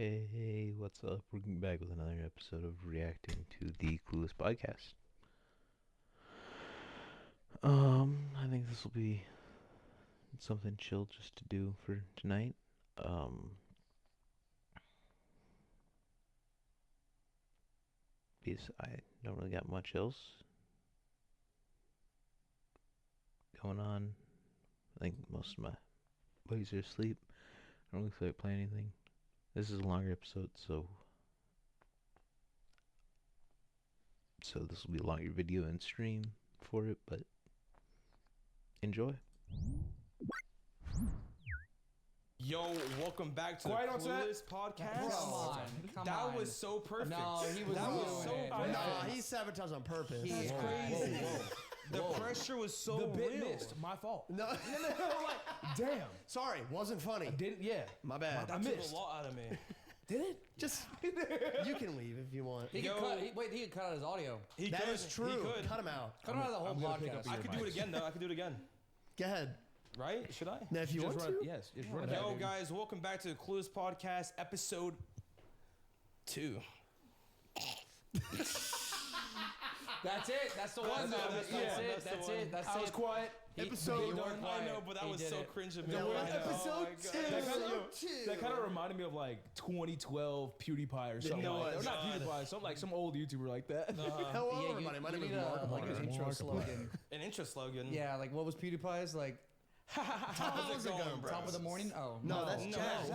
Hey, what's up? We're back with another episode of reacting to the Clooless podcast. I think this will be something chill just to do for tonight. Because I don't really got much else going on. I think most of my buddies are asleep. I don't really feel like playing anything. This is a longer episode, so this will be a longer video and stream for it, but enjoy. Yo, welcome back to Quiet on the Clooless podcast. Come on. Was so perfect. No, he was That was doing so it. perfect. Nah, he sabotaged on purpose. He- That's crazy. The pressure was so The bit real. missed. My fault. No, Like, Damn. sorry, Wasn't funny. Didn't. Yeah. my bad. I That took missed. a lot out of me. Did it? Just. You can leave if you want. He Yo. could cut. He could cut out his audio. He That could. is true. He could. Cut him out. Cut him out of the whole I'm gonna pick up podcast. I could do it again though. I could do it again. Go ahead. Right? Should I? Now, if you want to. Yes, just run it Yo, back. guys, welcome back to the Clooless podcast, episode 2. That's it. That's the one. it. Though. That's That's the one. it. That's the That's one. it. That's I it. was quiet. Episode Episode. one. I know, but that He was did so it. cringe of me. That Oh was my God. episode Oh my 2. God. That kind of reminded me of like 2012 PewDiePie or something. know Like, what? or not PewDiePie, God. some old YouTuber like that. Hello, Yeah, everybody. My you name is need Mark. like an intro slogan. An intro slogan. Yeah, like what was PewDiePie's like? How's it going, bro? Top of the morning. Oh No, that's No. Jazz.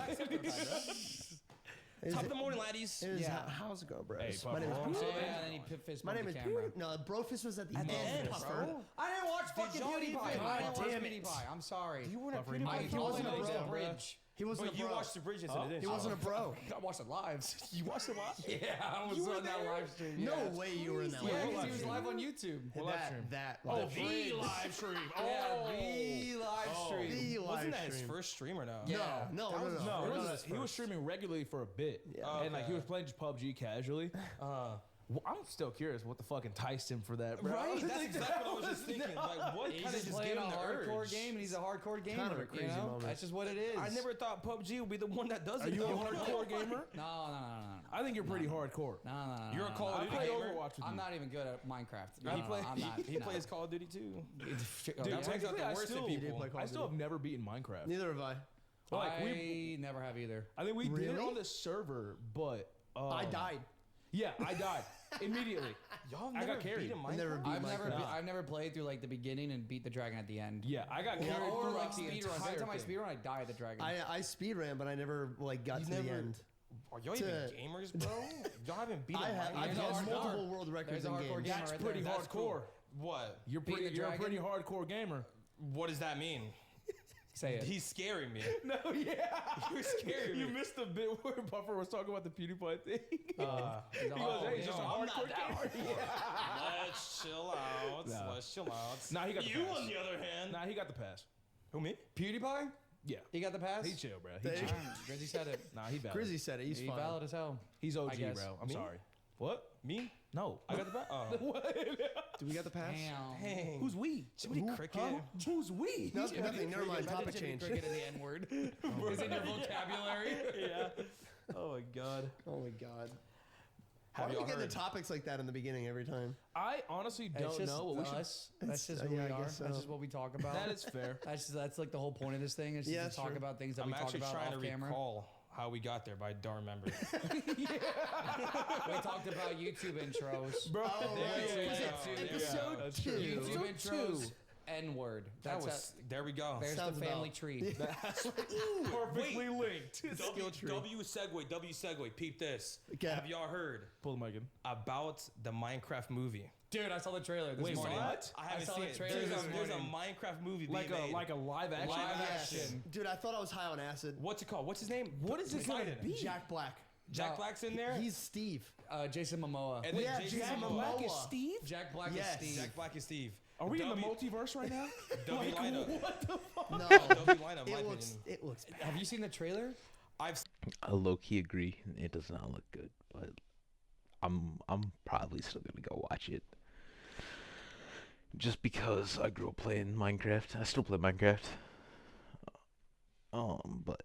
Top of the morning, laddies. It is Yeah. How's it going, bros? Hey, My name is Papa. Puffer. Yeah, and then he fist My bumped name the is camera. Pewdie. No, Brofist was at the At the end, Puffer. bro. I didn't watch fucking y'all PewDiePie. even- I didn't watch damn it. PewDiePie. I'm sorry. You weren't a Buffering. PewDiePie. I He told wasn't him a it was bro, the bruh. bridge. He wasn't But a you bro. watched the bridge incident, didn't He you? wasn't a bro. I watched it live. You watched it live? Yeah, I was You were on that there? live stream. No yeah. way you were in that Yeah, live 'cause he was stream. live on YouTube. What live stream? That. Oh, that the live stream. Yeah, Oh. the live stream. The live Wasn't that his stream. first stream or no? Yeah. No, That no, was- no. No, It it was was, his he was first. streaming regularly for a bit. Yeah. And like he Okay. was playing just PUBG casually. Well, I'm still curious what the fuck enticed him for that, bro. Right, that's exactly what I was just thinking. Like, what He's kind of just just playing gave a him the hardcore urge? game, and he's a hardcore gamer. Kind of a crazy you know? moment. That's just what it is. I never thought PUBG would be the one that does Are it. you a though. hardcore gamer? No. I think you're pretty hardcore. No. You're a Call of I Duty play gamer? Overwatch with you. I'm not even good at Minecraft. No, He, no, play, I'm not. he no. plays Call of Duty too. Dude, Dude, that takes was- out the I worst still- in You did people. play Call I of still have Duty. never beaten Minecraft. Neither have I. Like I we, never have either. I think we did it Really? on the server, but I died. Yeah, I died immediately. Y'all I never got carried. beat a I never Minecraft? beat Minecraft. I've never played through like the beginning and beat the dragon at the end. Yeah, I got Yeah, carried Or through like the speed runs. Every entire time I thing. speed run, I die at the dragon. I speed ran, but I never like got You to the never- end. Are y'all even To- gamers, bro? Y'all haven't beat a I have. I've There's a got hardcore- multiple world records there's a in hardcore games. game. That's right pretty there. hardcore. That's cool. What? You're Beating pretty. the You're a dragon? pretty hardcore gamer. What does that mean? Say it. He's scaring me. No, yeah. You're scaring You me. missed the bit where Buffer was talking about the PewDiePie thing. He's a He goes, hardcore hey, he's just a no, gamer. I'm hardcore gamer. Let's chill out. Nah. Let's chill out. Nah, he got the You, pass. on the other hand. Nah, he got the pass. Who, me? PewDiePie? Yeah. He got the pass? He chill, bro. He They- chill. Grizzy said it. Nah, he valid. Grizzy said it. He's He fine. valid as hell. He's OG, I guess. bro. I'm Me? sorry. What? Me? No. I got the back. Oh. Do we got the pass? Damn. Dang. Who's we? Jimmy Cricket? Huh? Who's we? No, nothing. Never mind. Imagine Topic Jimmy change. Cricket and the N-word is in your vocabulary. Yeah. Oh my god. Oh my god. Have Why do y'all we get heard? into topics like that in the beginning every time? I honestly That's don't just know. What we should. us. That's just Yeah, who we I are. guess so. That's just what we talk about. That is fair. That's like the whole point of this thing is Yeah, to that's talk true. about things that I'm we talk actually about trying off to camera. recall how we got there, but I don't remember. We talked about YouTube intros. Bro, Oh, There right. we Was go. it There we episode go. That's true. YouTube Episode intros. two. N-word. That That's was. There we go. there's Sounds the family about- tree. Perfectly linked. W, tree. w segue. W segue. Peep this. Okay. Have y'all heard Pull the mic in. about the Minecraft movie? Dude, I saw the trailer this Wait, morning. what? I haven't saw seen the it. trailer There's this a morning. Minecraft movie being Like made. a live action. Live Yes. action. Dude, I thought I was high on acid. What's it called? What's his name? What is this gonna be? Jack Black. Jack No. Black's in there. He's Steve. Jason Momoa. And then Yeah, Jason Jack Momoa. Black is Steve? Jack Black Yes. is Steve. Jack Black is Steve. Are we in the W- multiverse right now? W lineup. What the fuck? No. W lineup. My It looks. opinion. It looks bad. Have you seen the trailer? I've I low key agree. It does not look good, but I'm probably still gonna go watch it. Just because I grew up playing Minecraft. I still play Minecraft. But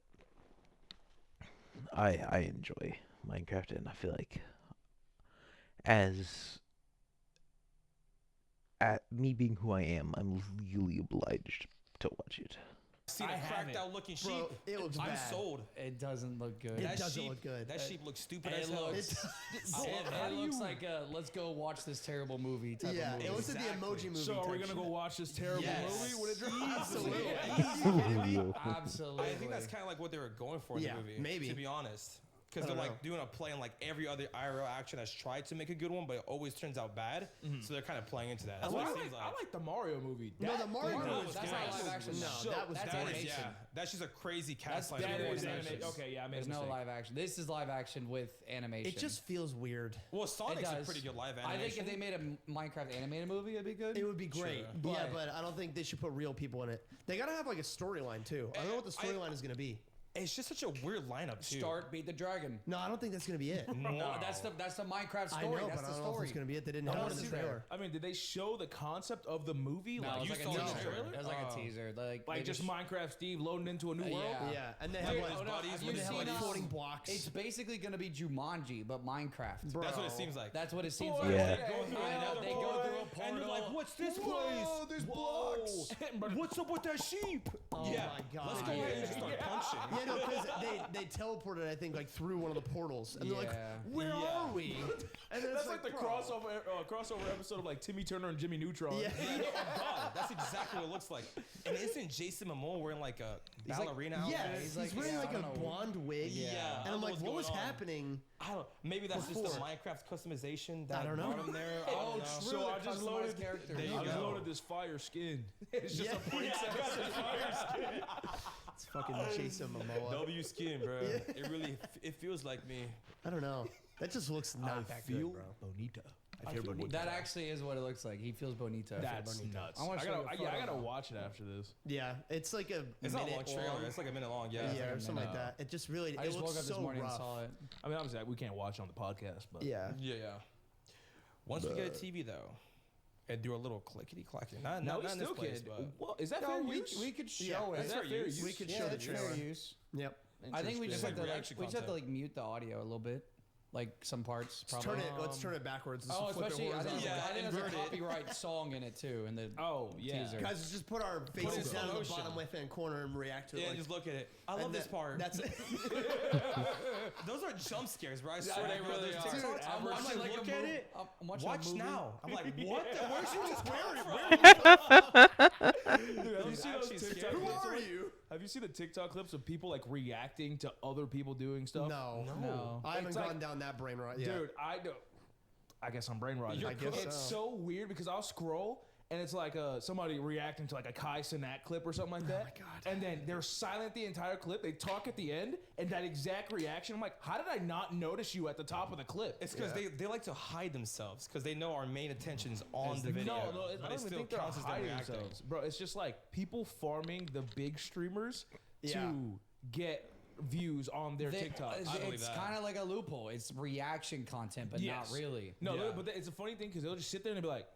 I enjoy Minecraft, and I feel like as at me being who I am, I'm legally obliged to watch it. Seen a cracked out looking sheep. Bro, it looks I'm bad. sold. It doesn't look good. It doesn't look good. That sheep looks stupid It as hell. looks- It looks like a let's go watch this terrible movie type Yeah, of movie. it looks like the Emoji Movie. So are we type gonna go shit. watch this terrible Yes. movie when it drops? Absolutely. Absolutely. I think that's kind of like what they were going for in Yeah, the movie. maybe. To be honest. Because I they're don't like doing a play and like every other IRL action has tried to make a good one, but it always turns out bad. So they're kind of playing into that. That's what it seems like. I like the Mario movie. No, the Mario Mario movie was was that's good. not live action. No, So that was that's That is, animation. yeah. That's just a crazy cast. That's like, very voice animation. actors. Okay, yeah, I made There's a no mistake. live action. This is live action with animation. It just feels weird. Well, It Sonic's a does. pretty good live I animation. think if they made a Minecraft animated movie, it'd be good. It would be great. Sure. Yeah, But- but I don't think they should put real people in it. They gotta have like a storyline too. I don't know what the storyline is gonna be. It's just such a weird lineup, too. Start Beat the Dragon. No, I don't think that's gonna be it. No. That's the Minecraft I story. know, That's but I the don't know if story. it's gonna be it. They didn't I have wanna it in see the that. trailer. I mean, did they show the concept of the movie? No, like, it was you like a saw the teaser. trailer? It was like a teaser. like they just Minecraft Steve loading into a new world? yeah. Yeah, and they Like, have his like, buddies have with you his they have, seen, like buddies. floating blocks. It's basically gonna be Jumanji, but Minecraft. Bro. That's what it seems like. That's what it seems Boy, like. Yeah. they go through Yeah, another they go boy, through a And you're portal. like, what's this Whoa, place? there's Whoa. blocks. But What's up with that sheep? Oh yeah. my God. Let's go ahead and just start punching. Yeah, no, because they teleported, I think, like through one of the portals, and they're like, Yeah. "Where Yeah. are we?" And then that's it's like the bro. crossover episode of like Timmy Turner and Jimmy Neutron. Yeah. Yeah, no, oh God, that's exactly what it looks like. And isn't Jason Momoa wearing like a ballerina outfit? Yeah, he's, like- wearing yeah, like I a don't know. blonde wig. Yeah, I and don't I'm know like, what's what was going on. happening? I don't. Maybe that's just Before. the Minecraft customization that I don't know. brought him there. I don't know. So I just loaded. character. There you I just go. loaded this fire skin. It's just Yeah. a princess fire skin. It's fucking Jason Momoa. W skin, bro. It really it feels like me. I don't know. That just looks not that good, bro. bonita. I feel bonita. That actually is what it looks like. He feels bonito. That's nuts. I wanna show you a I photo gotta now. watch it after this. Yeah, it's like a It's not a long minute trailer. It's like a minute long. Yeah. yeah, like or a something like minute. that. It just really I it just looks woke up this so morning rough. and saw it. I mean, obviously, we can't watch it on the podcast, but Yeah. Yeah. Once we get a TV though, and do a little clickety clacking. Not no, we in this still place, can. but Well, is that No, fair we, use? we could show Yeah, it. is that fair use? We could Yeah, show the it's fair trailer. use. Yep. I think we just Interesting. have to like Reaction we just have to content. like mute the audio a little bit, like some parts. Let's Probably. turn it backwards. Let's Oh, flip it especially I think, horizontally. I think there's a Invert it. copyright song in it too, in the Oh yeah. teaser. Guys, let's just put our it faces in down in slow the bottom motion. left hand corner and react to it. yeah, like, just look at it. I and love this that- part. That's it. Those are jump scares, bro. I swear they to God, really those are. TikToks. I'm I'm watching like, like a look at mov- it. I'm watching a Watch movie. now. I'm like, what? The, where's you just Dude, have you Those seen those actually TikTok scary. Who clips? are you? Have you seen the TikTok clips of people like reacting to other people doing stuff? No. No. I haven't It's gone like- down that brain rot yet. Dude, I don't. I guess I'm brain rotted. I guess It's so. so weird because I'll scroll and it's like somebody reacting to like a Kai Cenat clip or something like that. my God. And then they're silent the entire clip. They talk at the end, and that exact reaction. I'm like, how did I not notice you at the top of the clip? It's because they like to hide themselves because they know our main attention's on the video. No, but I it don't even still think they're counts as them hiding reacting. themselves, bro. It's just like people farming the big streamers Yeah. to get views on their TikTok. It's kind of like a loophole. It's reaction content, but Yes. not really. No, Yeah. but it's a funny thing because they'll just sit there and be like,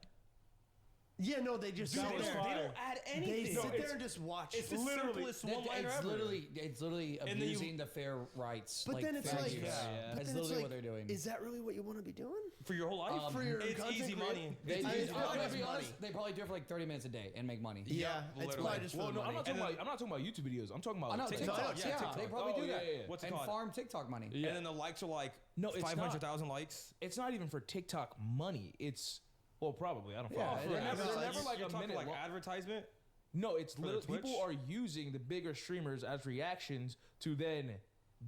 Yeah, no, they just Dude, sit they there. don't add They anything. sit there and just watch. It's the literally- simplest one-liner It's ever. literally then you- abusing the fair rights. But then it's fair like, use. Yeah. but That's then it's literally like, what they're doing. Is that really what you want to be doing? For your whole life? For your it's content easy create- money. They, It's I mean, easy it's money. probably to be money. honest, they probably do it for like 30 minutes a day and make money. Yeah, it's literally. probably just for well, the no, money. I'm not talking about YouTube videos. I'm talking about I know TikTok. TikTok. yeah, Yeah, TikTok. they probably Oh, do yeah, that. yeah, yeah. What's it and called? farm TikTok money. Yeah. And then the likes are like No, it's not. 500,000 likes. It's not even for TikTok money. It's well, probably. I don't Yeah, follow. it They're is. never, No, they're never you- like You're a talking minute like long. advertisement? No, it's the literally people Twitch? are using the bigger streamers as reactions to then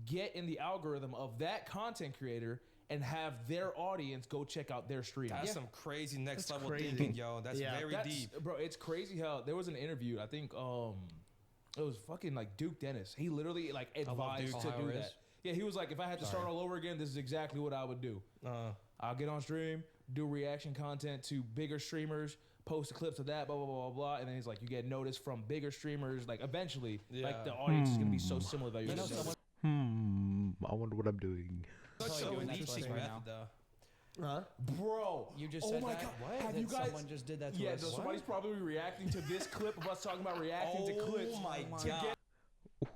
get in the algorithm of that content creator and have their audience go check out their stream. That's some crazy next That's level crazy. thinking, yo. That's Yeah. very That's- deep. bro. It's crazy how there was an interview. I think it was fucking like Duke Dennis. He literally like advised Duke. to Ohio do Riz. that. Yeah, he was like, if I had to start all over again, this is exactly what I would do. I'll get on stream, do reaction content to bigger streamers, post clips of that, blah blah blah blah blah, and then he's like, you get noticed from bigger streamers. Like eventually, like the audience is gonna be so similar that you're know gonna someone- I wonder what I'm doing. I'll Such tell a you doing that to niche us right method, now. though. Huh? bro. You just oh said my that? God. What? Have That you guys? someone just did that to Yeah, us. no, somebody's probably reacting to this clip of us talking about reacting to clips. Oh my to god. get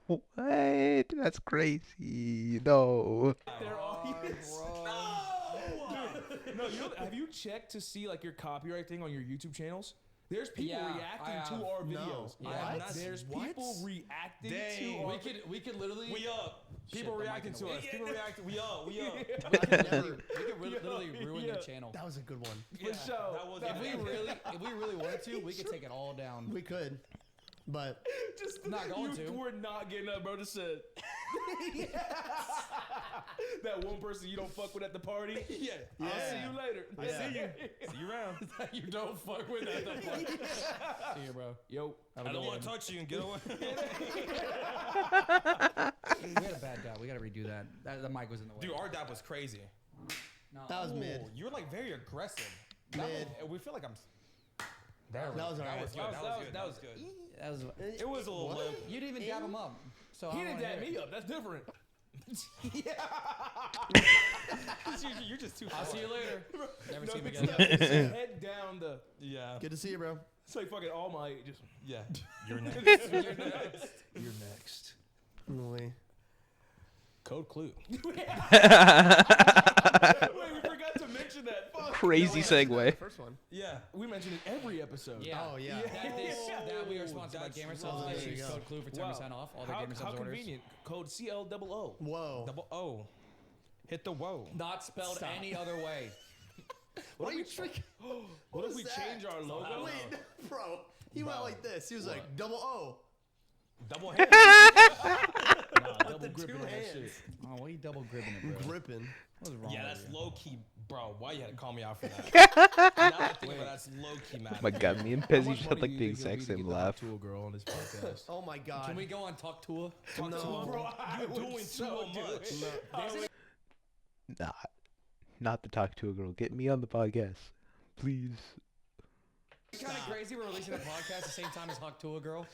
What? That's crazy. No. They're all no. Have you checked to see like your copyright thing on your YouTube channels? There's people Yeah, I reacting have. to our No. videos. Yeah. There's people reacting Dang. to our We could literally. We up. People Shit, the reacting mic to in the us. way. People reacting. We up. We up. we could literally ruin their channel. That was a good one. For sure. That was If we really wanted to, we could take it all down. We could, but Just Not going to. We're not getting up, bro. Just said. That one person you don't fuck with at the party. Yeah. I'll see you later. I see you. See you around. You don't fuck with that. See you, bro. Yo, I don't want to touch you and get away. We had a bad dab. We gotta redo that. The mic was in the way. Dude, our dab was crazy. No. that was mid. Ooh, you were like very aggressive. Mid. We feel like I'm. That was That alright. was good. That was good. That was good. That was. It was a little What? limp. You didn't even dab him up. So he I didn't don't dab wanna me hear up. That's different. You're just too. it. I'll see you later. Never see him it's again. not- it's head down the. Yeah. Good to see you, bro. It's like fucking All Might. Just Yeah. You're next. You're next. you're next. Really. Code Clue. Wait, we forgot to mention that. Fuck. Crazy segue. First one. Yeah. We mentioned it every episode. Yeah. Oh yeah. That we are sponsored by That's Gamer right. Subs. There Please you use go. code CLUE for 10% off all their Gamer How Subs orders. convenient. Code CLOO. Whoa. Double O. Hit the whoa. Not spelled Stop. any other way. What are you drinking? What if we change our logo? Wait, bro. He went like this. He was like double O. Double hand. Double the gripping two on that hands. shit. Oh, why are you double gripping it, bro? Gripping. What's wrong Yeah, with that's you? low key, bro. Why you had to call me out for that? Now that I think about it, that's low key mad. Oh my god, me and How Pezzy much just money had do like you the think it'll exact be to same get the laugh. Hot Tool girl on this podcast. Oh my god. Can we go on Talk Tour? Talk to No. him, Bro, You're would doing so too do much. it. Not to talk to a girl. Get me on the podcast, please. It's kind of crazy we're releasing a podcast at the same time as Talk to a Girl.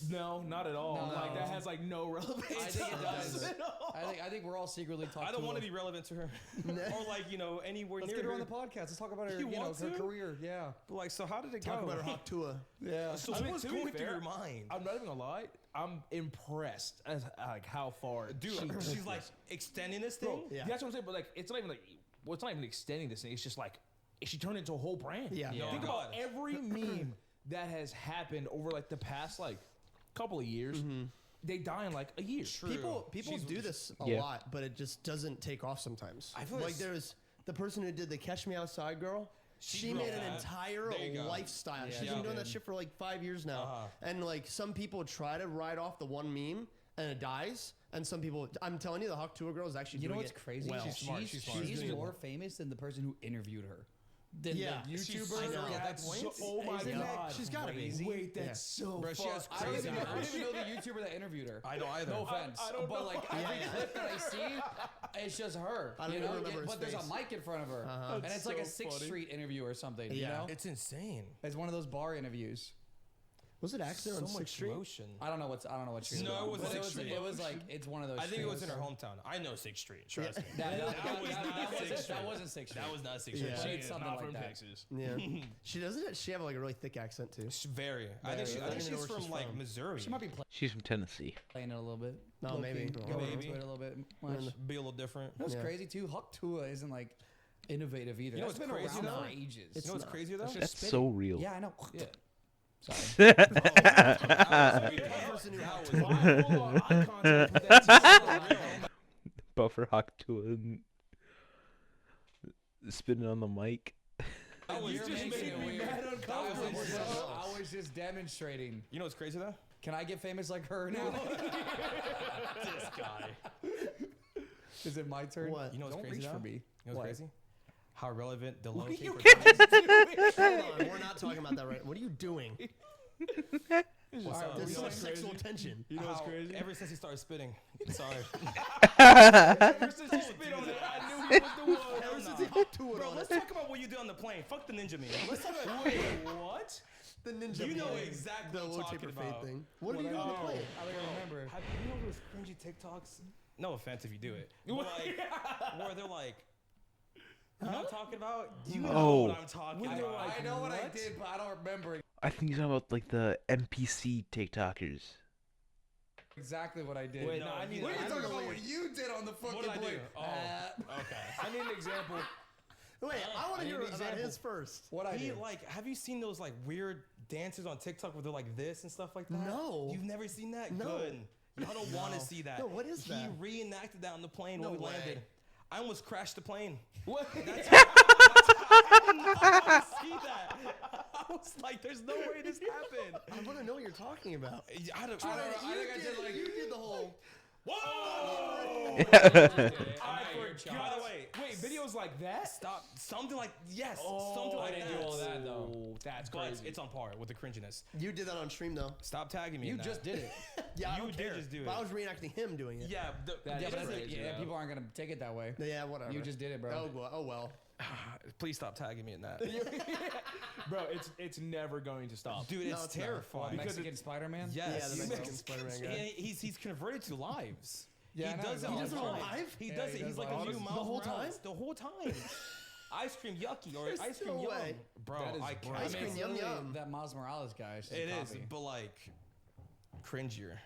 No, not at all. No. Like that has like no relevance. I think it does. at all. I think we're all secretly talking. I don't want to be relevant to her, or like anywhere Let's near get her her. on the podcast. Let's talk about her, You you know, want her to? career. Yeah. Like, so how did it Talk go? about her hot tour. Yeah. So I what mean, was to be going through fair, your mind? I'm not even gonna lie. I'm impressed as like how far Dude, she took she's like this. extending this thing. Bro, Yeah. that's what I'm saying. But like, it's not even like, well, it's not even extending this thing. It's just like, she turned into a whole brand. Yeah. Yeah. Think God. about every meme that has happened over like the past like couple of years. They die in like a year. True. People She's- do this a Yeah. lot, but it just doesn't take off sometimes. I feel like it's- there's the person who did the Catch Me Outside girl. She broke made an that. entire There you go. lifestyle. Yeah, She's she been doing that did. shit for like 5 years now. Uh-huh. And like some people try to ride off the one meme and it dies. And some people, I'm telling you, the Hawk Tour girl is actually You know doing what's it crazy? well. She's smart. She's smart. She's doing it more well. famous than the person who interviewed her. Than Yeah. the She's- YouTuber. I know. Yeah, That's that's so- oh my Isn't that god, She's gotta be. crazy? Wait, that's Yeah. so. Bro, she far. has I don't crazy even know, I don't numbers. even know the YouTuber that interviewed her. I don't either. No offense, I don't but know. like every clip that I see, it's just her. I don't you even know? remember his But there's a face. mic in front of her, Uh-huh. and That's it's like a so 6th funny. Street interview or something. You Yeah. know, It's insane. it's one of those bar interviews. Was it accident on So 6th much Street? motion. I don't know what street. No, it was But 6th Street. It was like it's one of those. I think it was in streets. her hometown. I know 6th Street. Trust me. That was not wasn't 6th Street. that wasn't 6th Street. That was not 6th Yeah. Street. She did something not like from that. Texas. Yeah. She doesn't. She have like a really thick accent too. She's very. I think, Very. I I don't think even know she's where from she's like from. Missouri. She might be She's from Tennessee. playing it a little bit. No, Low maybe. key, Oh, going maybe. into it a little bit much. Be a little different. That was Yeah. crazy too. Hawk Tua isn't like innovative either. You know That's what's been crazy around though? for ages. You know what's not. crazy though? That's so real. Yeah, I know. Yeah. Sorry. Hold on, eye contact with that Buffer Hawk to and spinning on the mic. That was You're just making it me weird. mad I uncomfortable. was just demonstrating. You know what's crazy though? Can I get famous like her now? This guy. Is it my turn? What? You know what's Don't crazy reach though? for me. You know What? what's crazy? How relevant the low What are you paper guys doing? Hold on, we're not talking about that right. What are you doing? What's up? There's You know so much what's crazy? sexual tension. You know what's How crazy? Ever since he started spitting. Sorry. Ever since you spit on it, I knew he was the one. Ever since he hooked to it Bro, on let's it. talk about what you did on the plane. Fuck the ninja meme. Let's talk about Wait, what? The ninja. You know plane. exactly the what I'm low talking taper about. fade thing. What did you do I on the know. plane? I think I remember. Have you know those cringy TikToks? No offense if you do it. But like, where they're like, you know what I'm talking about? You know Oh. what I'm talking I, about. I know what I did, but I don't remember. I think you're talking about like the NPC TikTokers. Exactly what I did. Wait, No, no, I need. We're I talking need- about what you did on the fucking What did I do? plate. Oh, okay. I need an example. Wait, I want I to need hear an about example. his first. What I He did. like, have you seen those like weird dances on TikTok where they're like this and stuff like that? No. You've never seen that? No. Good. Y'all don't want to see that. No, what is that? He reenacted that on the plane No when we way. landed. I almost crashed the plane. What? I did not see that. I was like, there's no way this happened. I want to know what you're talking about. I don't, I don't know. I think I did like you did the whole. Whoa! I I By the way, Wait, videos like that? stop. Something like, yes. Oh, something I like didn't that. do all that though. Oh, that's But crazy. it's on par with the cringiness. You did that on stream though. Stop tagging me. You in that. just did it. Yeah, I You don't did care. just do But it. I was reenacting him doing it. Yeah, That Yeah, is but that's crazy, yeah, though. people aren't gonna take it that way. Yeah, whatever. You just did it, bro. Oh well. please stop tagging me in that. Bro, it's never going to stop. Dude, No, it's it's not. terrifying. Mexican Spider-Man. Yes, Yeah, the Mexican Spider-Man guy. And he's converted to lives. Yeah, I he know, does it he all does the it time. live? He Yeah, does he it. does He's like live. a new The Miles whole Morales. time? The whole time. Ice cream yucky or There's ice cream no yum. way. Bro, That is I bright. can't. Ice cream it's yum literally yum. that Miles Morales guy. It's just It is, copy. but like cringier.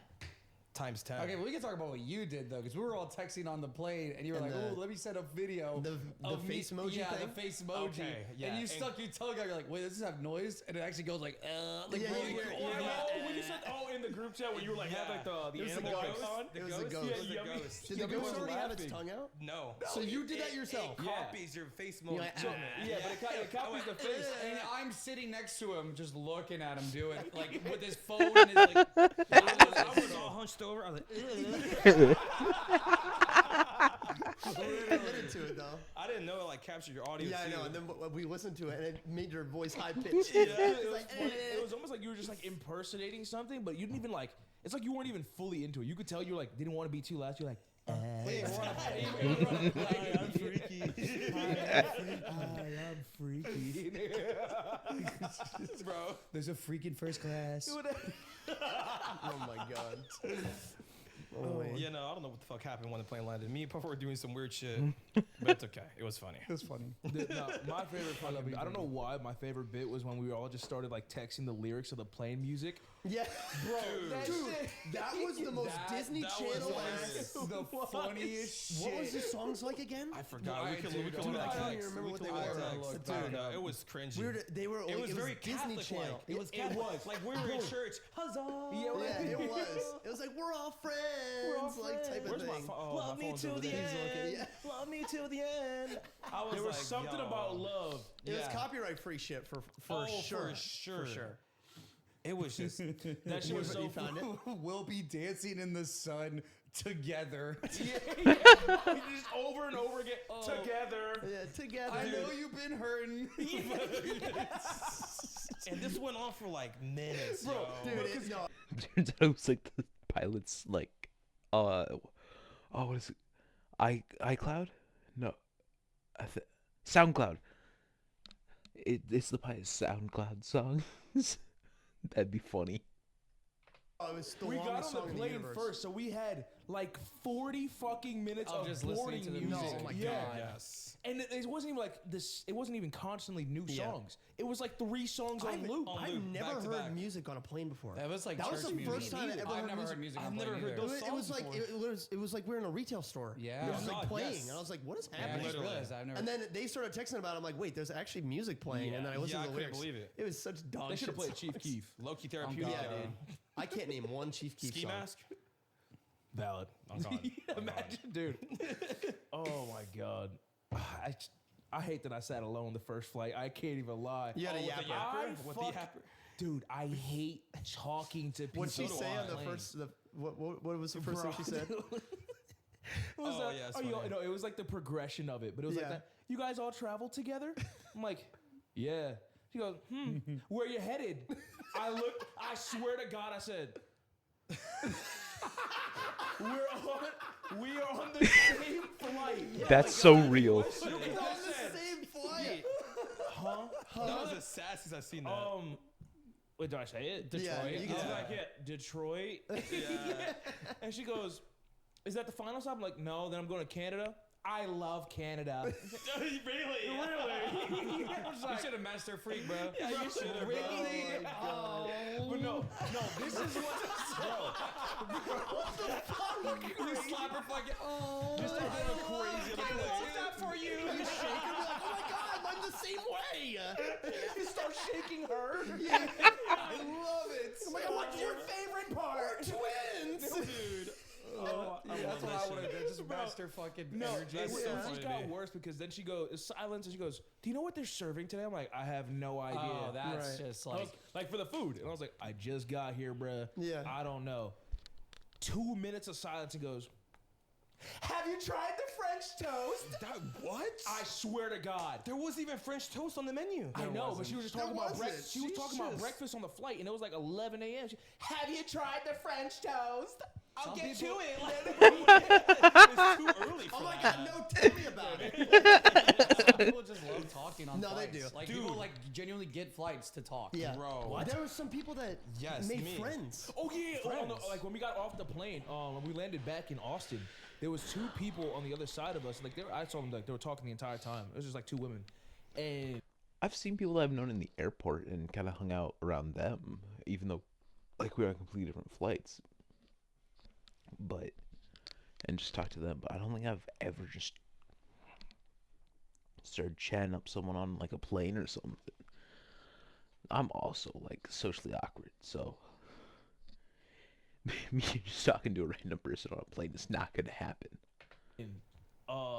Times 10. Okay, but we can talk about what you did though, because we were all texting on the plane, and you were And like, the- "Oh, let me send a video." The of me- face emoji yeah, thing. the face emoji. Okay, yeah, and you and- stuck your tongue out. You're like, "Wait, does this have noise?" And it actually goes like, like Yeah, really you weird. hear it, Oh, yeah. oh, when you said in the group chat where you were like had like the It was the animal ghost. face on. It was the ghost. Yeah, It was a yummy. ghost. Did the Yummy ghost was already have its laughing. tongue out? No. So you did that yourself? It Yeah. copies your face You're mode. like, So- Yeah, but it copies the face. And I'm sitting next to him, just looking at him do it, like with his phone and his like. I was all hunched over. I was like, Committed to it though. I didn't know it like captured your audio. Yeah, I too. know. And then we listened to it, and it made your voice high pitched. It was almost like you were just like impersonating something, but you didn't even like. It's like you weren't even fully into it. You could tell you were like didn't want to be too loud. You're like, Wait, we're on a plane. I'm freaky. I'm freaky, Bro. There's a freaking first class. Oh my god. Oh, wait. Yeah, no, I don't know what the fuck happened when the plane landed. Me and Puffer were doing some weird shit, but it's okay. It was funny. It was funny. No, my favorite fucking, I don't know why my favorite bit was when we all just started like texting the lyrics of the plane music. Yeah, Bro, that was the most Disney that was Channel hilarious. ass. The funniest shit. What was the songs like again? I forgot. No, we I can do, look dude, at I don't text. even remember We what can they look at were. text. Look, Dude, dude. it was cringy. Weird. They were. It was very Disney Catholic Channel. like. It was Catholic. Like we were in church. Huzzah! Yeah, it was. It was like we're all friends, like type of Where's my thing. phone? Oh, Love my me phone's to over the there. end. Yeah. Love me to the end. I was There was like, something yo. about love. It was Yeah. copyright free shit for Oh, sure. for sure. For sure. It was just. That shit was so You found it? We'll be dancing in the sun together. yeah. Just over and over again together. Yeah, together. I know you've been hurting. And this went on for like minutes, Bro, yo. Dude, it, no, Turns out it was like the pilot's like, what is it? iCloud? No, SoundCloud. It's the pilot's SoundCloud songs. That'd be funny. it was the We got longest on song the in the plane universe. first, so we had like 40 fucking minutes Of of just listening boarding to the music. music. Oh my yeah. God. Yes. And it wasn't even like this. It wasn't even constantly new Yeah. songs. It was like 3 songs on loop. on I've loop, never back to heard back. music on a plane before. That was like That was church the music. first time I ever I've heard never music. heard music on I've a never plane heard either. those It was like songs it was like we're in a retail store. Yeah. it was Yeah. like God, playing, yes. and I was like, "What is Yeah, I happening?" just Literally. realized I've never. And then they started texting about it. I'm like, "Wait, there's actually music playing." And then I listened Yeah, to I the couldn't lyrics. believe it. It was such dog They should shit. have played Chief songs. Keef. Low-key therapeutic. Yeah, dude. I can't name one Chief Keef Ski song. mask? Valid. On God. Imagine, dude. Oh my god. I hate that I sat alone the first flight. I can't even lie. You had a Oh, with the yapper. yapper? With the fuck- yapper? Dude, I hate talking to people. What'd she So do say I. on the first? What was the first thing she said? It was Oh, that, yeah, it's oh, funny. no, it was like the progression of it, but it was Yeah. like that. You guys all travel together? I'm like, yeah. She goes, where you headed? I swear to God, I said, we are on the same flight. That's so real. It's on the same flight. Huh? That was the sassiest I've seen that. Wait, did I say it? Yeah, Detroit. you I can was say like, yeah, Detroit. yeah. And she goes, is that the final stop? I'm like, no, then I'm going to Canada. I love Canada. really? Really? I was You like, should have master freak, bro. Yeah, you should have. Really? but no, this is what, You slap her fucking. Oh. Just start going crazy. I love that for you. You shake her, be like, oh my god, I'm the same way. You start shaking her. I love it. Oh my god, what's your favorite part? Twins. Dude. That's what I would have done. Just master fucking No, energy. it so just funny to got me. worse because then she goes, it's silence, and she goes, do you know what they're serving today? I'm like, I have no idea. Oh, that's Right. just I was, like for the food. And I was like, I just got here, bruh. Yeah. I don't know. 2 minutes of silence and goes, have you tried the French toast? What? I swear to God. There wasn't even French toast on the menu. I know, but she was just There talking about wasn't. breakfast. She was talking about Jesus. breakfast on the flight, and it was like 11 a.m. Have you tried the French toast? I'll Some get people- to it. It's too early for Oh my that. god, no, tell me about it. Some people just love talking on No, they flights. do. Like Dude. people like genuinely get flights to talk. Yeah. Bro. There were some people that Yes, made me. friends. Oh yeah, Friends. like when we got off the plane, when we landed back in Austin, there was 2 people on the other side of us. Like I saw them, like they were talking the entire time. It was just like 2 women, and I've seen people that I've known in the airport and kind of hung out around them, even though, like, we were on completely different flights. But, and just talk to them. But I don't think I've ever just started chatting up someone on, like, a plane or something. I'm also, like, socially awkward, so me just talking to a random person on a plane is not gonna happen.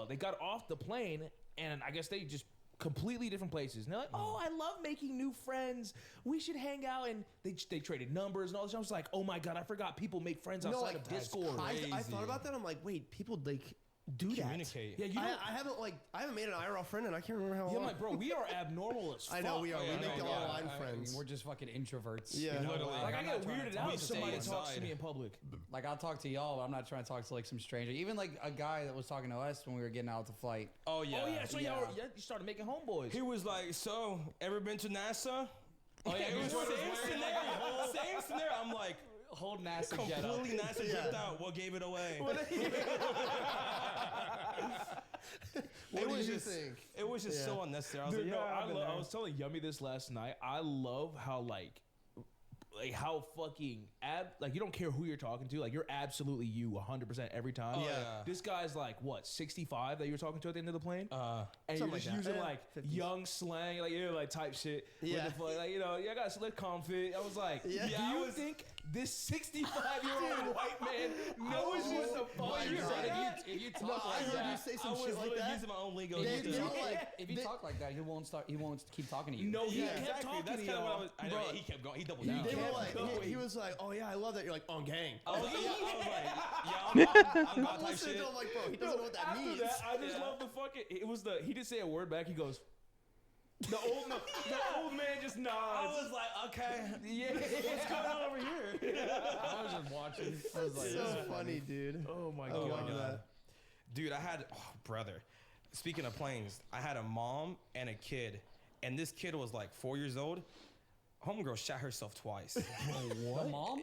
they got off the plane, and I guess they just completely different places. And they're like, oh, I love making new friends. We should hang out. And they traded numbers and all this. I was like, oh my God, I forgot people make friends outside like, of that's Discord. I thought about that. I'm like, wait, people like do Communicate. Yeah, you that. know, I haven't made an IRL friend, and I can't remember how yeah, long. I'm like, bro, we are abnormal as fuck. I know we are. Oh, yeah, we make no, online I friends. mean, we're just fucking introverts. Yeah. you know? Literally. Like, I I'm get not trying to weirded talk out to if somebody anyone. talks to me in public. Like I'll talk to y'all, but I'm not trying to talk to like some stranger. Even like a guy that was talking to us when we were getting out the flight. Oh yeah. Oh, yeah, so Yeah. you started making homeboys. He was like, so, ever been to NASA? Oh yeah, It was same scenario. Same scenario. I'm like, whole NASA get up. completely NASA dripped out. What gave it away? What it do was you just, think? It was just so unnecessary. I was Dude, like, no, yo, I've been I there. was telling Yummy this last night. I love how like how fucking like you don't care who you're talking to. Like you're absolutely you 100% every time. Oh, yeah. This guy's like what 65 that you were talking to at the end of the plane. And you're something just like that. using Yeah, like 50s. young slang, like like type shit. Yeah. With the fuck, like I got slit comfit. I was like, Yeah. do Yeah, you think this 65-year-old white man knows what the fuck my you're God. saying? If you No, talk I like heard you that, say I some was shit like literally that. using my own lingo. They- just they to- don't like- if you they- talk like that, he won't start. He won't keep talking to you. No, he Yeah. kept Exactly. talking That's to kind of what I y'all. was. I know. Bro. He kept going. He doubled down. They were kept like, going. he was like, oh yeah, I love that. You're like, on gang. I was like, yeah, I'm God I'm type listening shit. to him like, bro, he doesn't know what that After means. that, I just love the fucking. It was the. He didn't say a word back. He goes. The old man just nods. I was like, okay, yeah. what's going on over here? I was just watching. I was like, so this is funny, dude. Oh my I god. love that. Dude, I had, brother. Speaking of planes, I had a mom and a kid, and this kid was like 4 years old. Homegirl shot herself twice. The mom?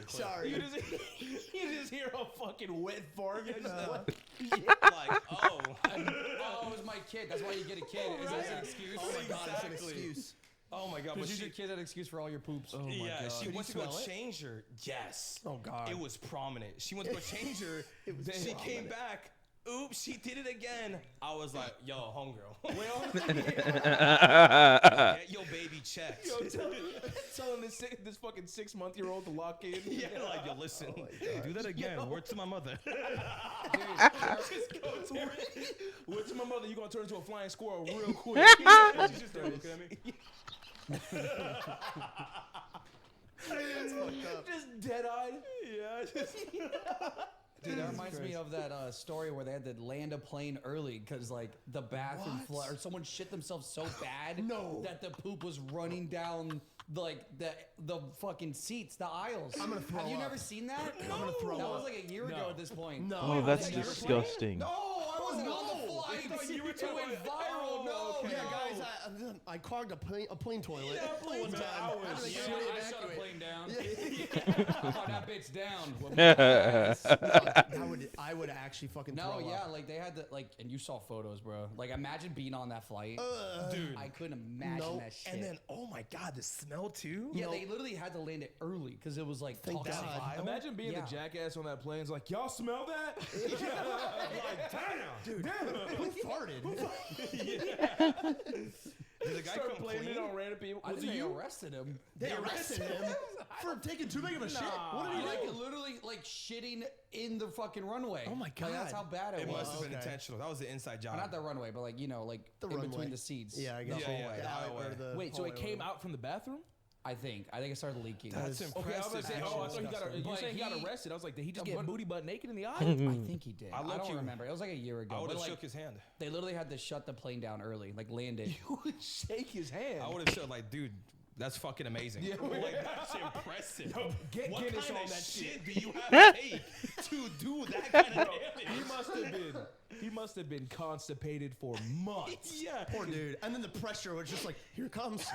Sorry. You just hear a fucking wet fart. Like, oh. Oh, it was my kid. That's why you get a kid. Is that an excuse? Oh my god, it's an Exactly. excuse. Oh my god, but Because she, your kid an excuse for all your poops. Oh yeah, she Could went you to go smell it? change her. Yes. Oh god. It was prominent. She went to go change her. was She came prominent. back. Oops, she did it again. I was like, yo, homegirl. Get your baby checked. Telling this fucking 6-month-old to lock in. Yeah, like, yo, listen, do that again. Word to my mother. What's my mother? You gonna turn into a flying squirrel real quick? She just started looking at me. It's fucked up. Just dead-eyed. Yeah, Dude, that reminds me of that story where they had to land a plane early because like the bathroom flood or someone shit themselves so bad No. that the poop was running down like the fucking seats, the aisles. I'm gonna throw Have you up. never seen that? I'm gonna throw That up. was like a year ago at this point. No. Oh, that's You're disgusting. No, I wasn't on the flight. You were It talking went about- viral. No, okay. Yeah, guys, I clogged a plane toilet Yeah, plane one time. toilet. I had to make Yeah, everybody I shut a evacuate. plane down. Oh, that bitch down. With my eyes. I would actually fucking No, throw yeah, up. like they had the and you saw photos, bro. Like imagine being on that flight. Dude. I couldn't imagine Nope. that shit. And then, oh my God, the smell too. yeah, they literally had to land it early because it was like Thank toxic. God. Imagine being Yeah. the jackass on that plane. It's like, y'all smell that? Like, damn. Who farted? Did the guy Start come blaming clean? it on random people. I Was think it they you? arrested him. They arrested him for taking too big of a shit. What did he Like do? literally like shitting in the fucking runway. Oh my Like, that's God. how bad it, It was. must have been okay. intentional. That was the inside job. Not the runway, but like like The in runway. between the seats. Yeah, I The guess. Yeah, whole yeah, way. yeah. Out Or the Wait, so it hallway came or out from the bathroom? I think it started leaking. That's Okay, I was impressive. gonna say, actually. oh, I thought he got, you But saying he got he- arrested. I was like, did he just Yeah, get but- booty butt naked in the eye? I think he did. I I don't low-key- remember. It was like a year ago. I would But have like shook his hand. they literally had to shut the plane down early, like land it. You would shake his hand. I would have said, like, dude, that's fucking amazing. Like, that's impressive. Get What Guinness kind on of that shit do you have to take to do that kind of damage? He must have been constipated for months. Yeah. Poor dude. And then the pressure was just like, here it comes.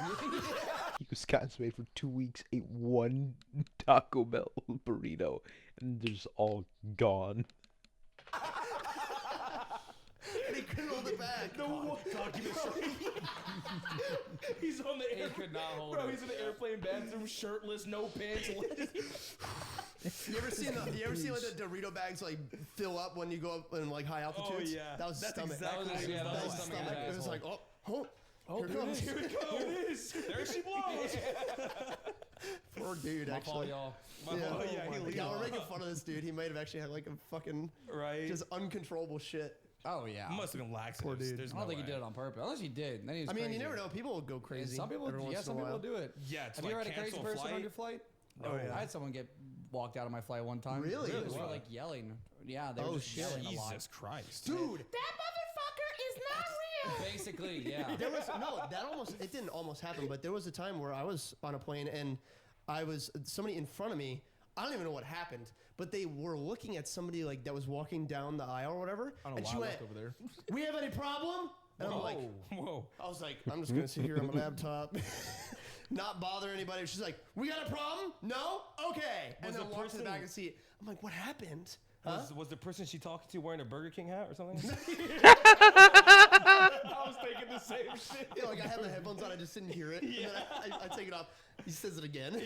He was constipated for 2 weeks, ate one Taco Bell burrito, and they're just all gone. And he couldn't hold it back. He's on the He could not hold Bro, it. he's in the airplane bathroom, shirtless, no pants. You ever seen like the Dorito bags like fill up when you go up in like high altitudes? yeah. That was That's stomach. exactly what it that was. was Stomach stomach. and It was like, asshole. here it comes. Here it is. There she blows. Poor dude, My fault, actually. y'all. Oh, yeah, he leaves. Yeah, we're making fun of this dude. He might have actually had like a fucking Right. just uncontrollable shit. Oh yeah. Must have been laxatives. Poor dude. There's I don't no think he way. did it on purpose. Unless he did, then he was I mean, crazy. you never know. People will go And crazy. some people, every once in some a people while. do it. Yeah, it's Have like you ever had a crazy cancel person on flight. your flight? Oh, yeah. I had someone get walked out of my flight one time. Really? Just for Wow. like yelling. Yeah, they were Oh, just shit. yelling a lot. Jesus Christ. Dude, That motherfucker is not real. Basically, yeah. there was it didn't almost happen, but there was a time where I was on a plane and somebody in front of me. I don't even know what happened, but they were looking at somebody like that was walking down the aisle or whatever, I don't and know she why I went, looked over there. "We have any problem?" And I'm like, Whoa. I was like, I'm just gonna sit here on my laptop, not bother anybody. She's like, "We got a problem? No? Okay." And Was then the walked to the person- back of the seat. I'm like, "What happened?" Huh? Was the person she talking to wearing a Burger King hat or something? I was thinking the same shit. Yeah, like I had my headphones on, I just didn't hear it. And then I take it off. He says it again.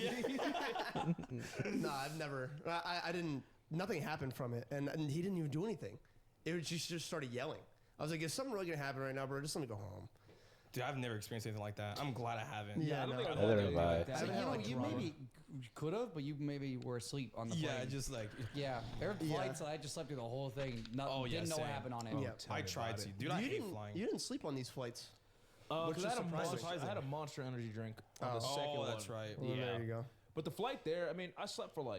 Nah, I've never. I didn't. Nothing happened from it, and he didn't even do anything. It was just started yelling. I was like, "Is something really gonna happen right now, bro? Just let me go home." Dude, I've never experienced anything like that. I'm glad I haven't. Yeah, I don't no. think I've Neither had have anything I. like that. I haven't you had, know, like, you drama. maybe could have, but you maybe were asleep on the plane. Yeah, just like Yeah, there were Yeah. flights that I just slept through the whole thing. Oh, yeah, Didn't know what same. happened on it. Yeah. I tried to. Dude, I you hate didn't. flying. You didn't sleep on these flights. Because is I, surprising. I had a Monster Energy drink on the Oh. second Oh, one. that's right. Well, Yeah. there you go. But the flight there, I mean, I slept for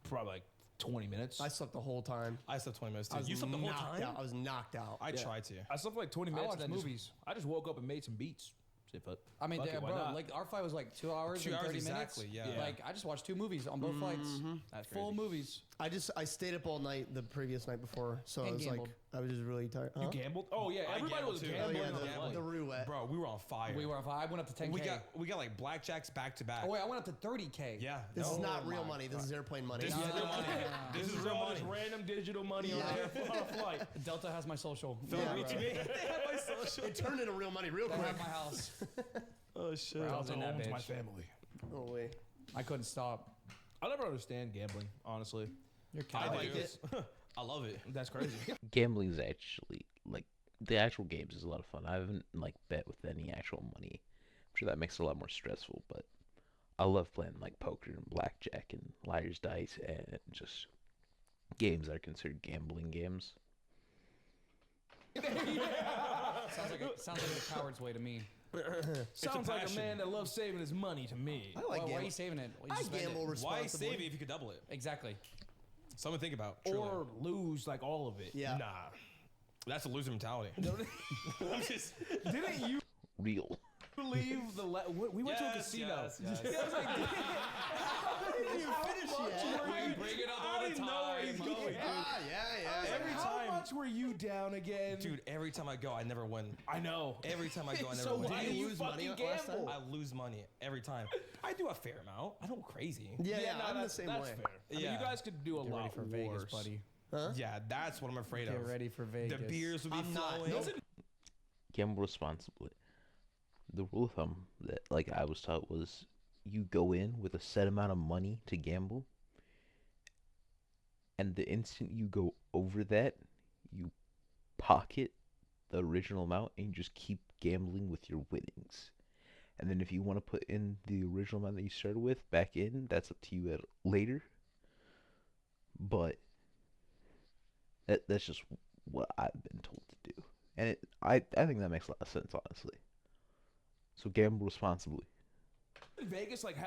probably 20 minutes. I slept the whole time. I slept 20 minutes I too. was You slept the whole knocked time? out. I was knocked out. I tried to. I slept for like 20 I minutes. watched and then movies. I just woke up and made some beats. Shit, but I mean, fuck it, why bro, not? like our flight was like 2 hours 2 and hours 30 exactly, minutes. yeah. Like I just watched 2 movies on both flights. That's Full crazy. movies. I stayed up all night the previous night before, so And I was gambled. like, I was just really tired. You Huh? gambled? Oh yeah, I everybody gambled was too. gambling Oh, yeah, on the the flight. roulette. Bro, we were on fire. We were. I went up to 10K. We got like blackjacks back to back. Oh wait, I went up to 30K. Yeah. This is no. not real my money. This is airplane money. This is real money. This is real all money. this random digital money on Yeah. there on a flight. Delta has my social. Phil, Yeah, reach bro. me. They had my social. It turned into real money real They quick. have my house. Oh shit. I was in that owns my bitch. family. Oh wait. I couldn't stop. I'll never understand gambling, honestly. You're I cow. like it. I love it. That's crazy. Gambling is actually like the actual games is a lot of fun. I haven't like bet with any actual money. I'm sure that makes it a lot more stressful, but I love playing like poker and blackjack and liar's dice and just games that are considered gambling games. Sounds like a coward's way to me. Sounds like a passion. man that loves saving his money to me. I like Why are gambling. you saving it? Well, you I just spend it. gamble Why responsibly. save it if you could double it? Exactly. Something to think about. Truly. Or lose like all of it. Yeah. Nah. That's a loser mentality. I'm just Didn't you? Real. Leave the we went to a casino. Yes. You finish yet. Bring it up all I the didn't know where time. he's going, dude. Yeah. Every How time, much were you down again? dude. Every time I go, I never win. I know. Every time I go, I never So win. why Did do you you lose money fucking last time? gamble? I lose money every time. I do a fair amount. I don't go crazy. Yeah, no, I'm the that's same that's way. fair. I mean, Yeah. you guys could do a Get ready lot for worse. Vegas, buddy. Huh? Yeah, that's what I'm afraid Get of. ready for Vegas. The beers will be I'm not. flowing. Nope. Gamble responsibly. The rule of thumb that like I was taught was you go in with a set amount of money to gamble, and the instant you go over that, you pocket the original amount and you just keep gambling with your winnings. And then if you want to put in the original amount that you started with back in, that's up to you at later. But that's just what I've been told to do. And I think that makes a lot of sense, honestly. So gamble responsibly. Vegas like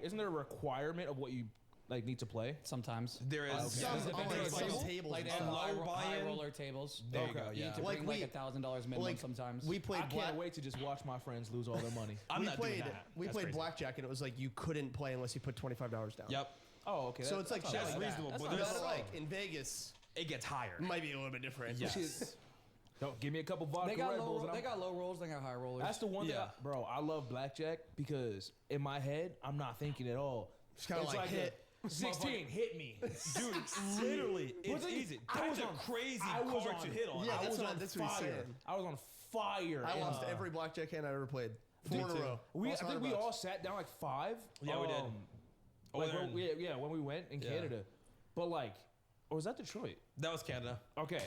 isn't there a requirement of what you like need to play? Sometimes. There is Some Specific on, like, tables. some tables Like and they stuff. have Low high buy-in. roller tables. There you Okay. go. You Yeah. need to Like bring we- like $1,000 minimum like, sometimes. We I played can't wait to just watch my friends lose all their money. I'm we not played doing that. we That's played crazy. blackjack and it was like you couldn't play unless you put $25 down. Yep. Oh, okay. So it's like that's shit not like bad. reasonable, That's but not there's bad But at all. like in Vegas, It gets higher. it might be a little bit different. Yes. Don't give me a couple vodka They got Red low. Bulls. and They I'm- got low rolls. They got high rollers. That's the one Yeah. that, bro. I love blackjack because in my head I'm not thinking at all. It's kinda like hit. 16, hit me. Dude, literally, it's the thing- easy. I was That's a on- crazy I was card on- to hit on. Yeah, I that's was what- on that's what he's fire. saying. I was on fire. I and, lost every blackjack hand I ever played. 4 in a too. row. I Lost think we $100. all sat down like 5. Yeah, we did. Like Over when, in- when we went in Yeah. Canada, but like, or was that Detroit? That was Canada. Okay.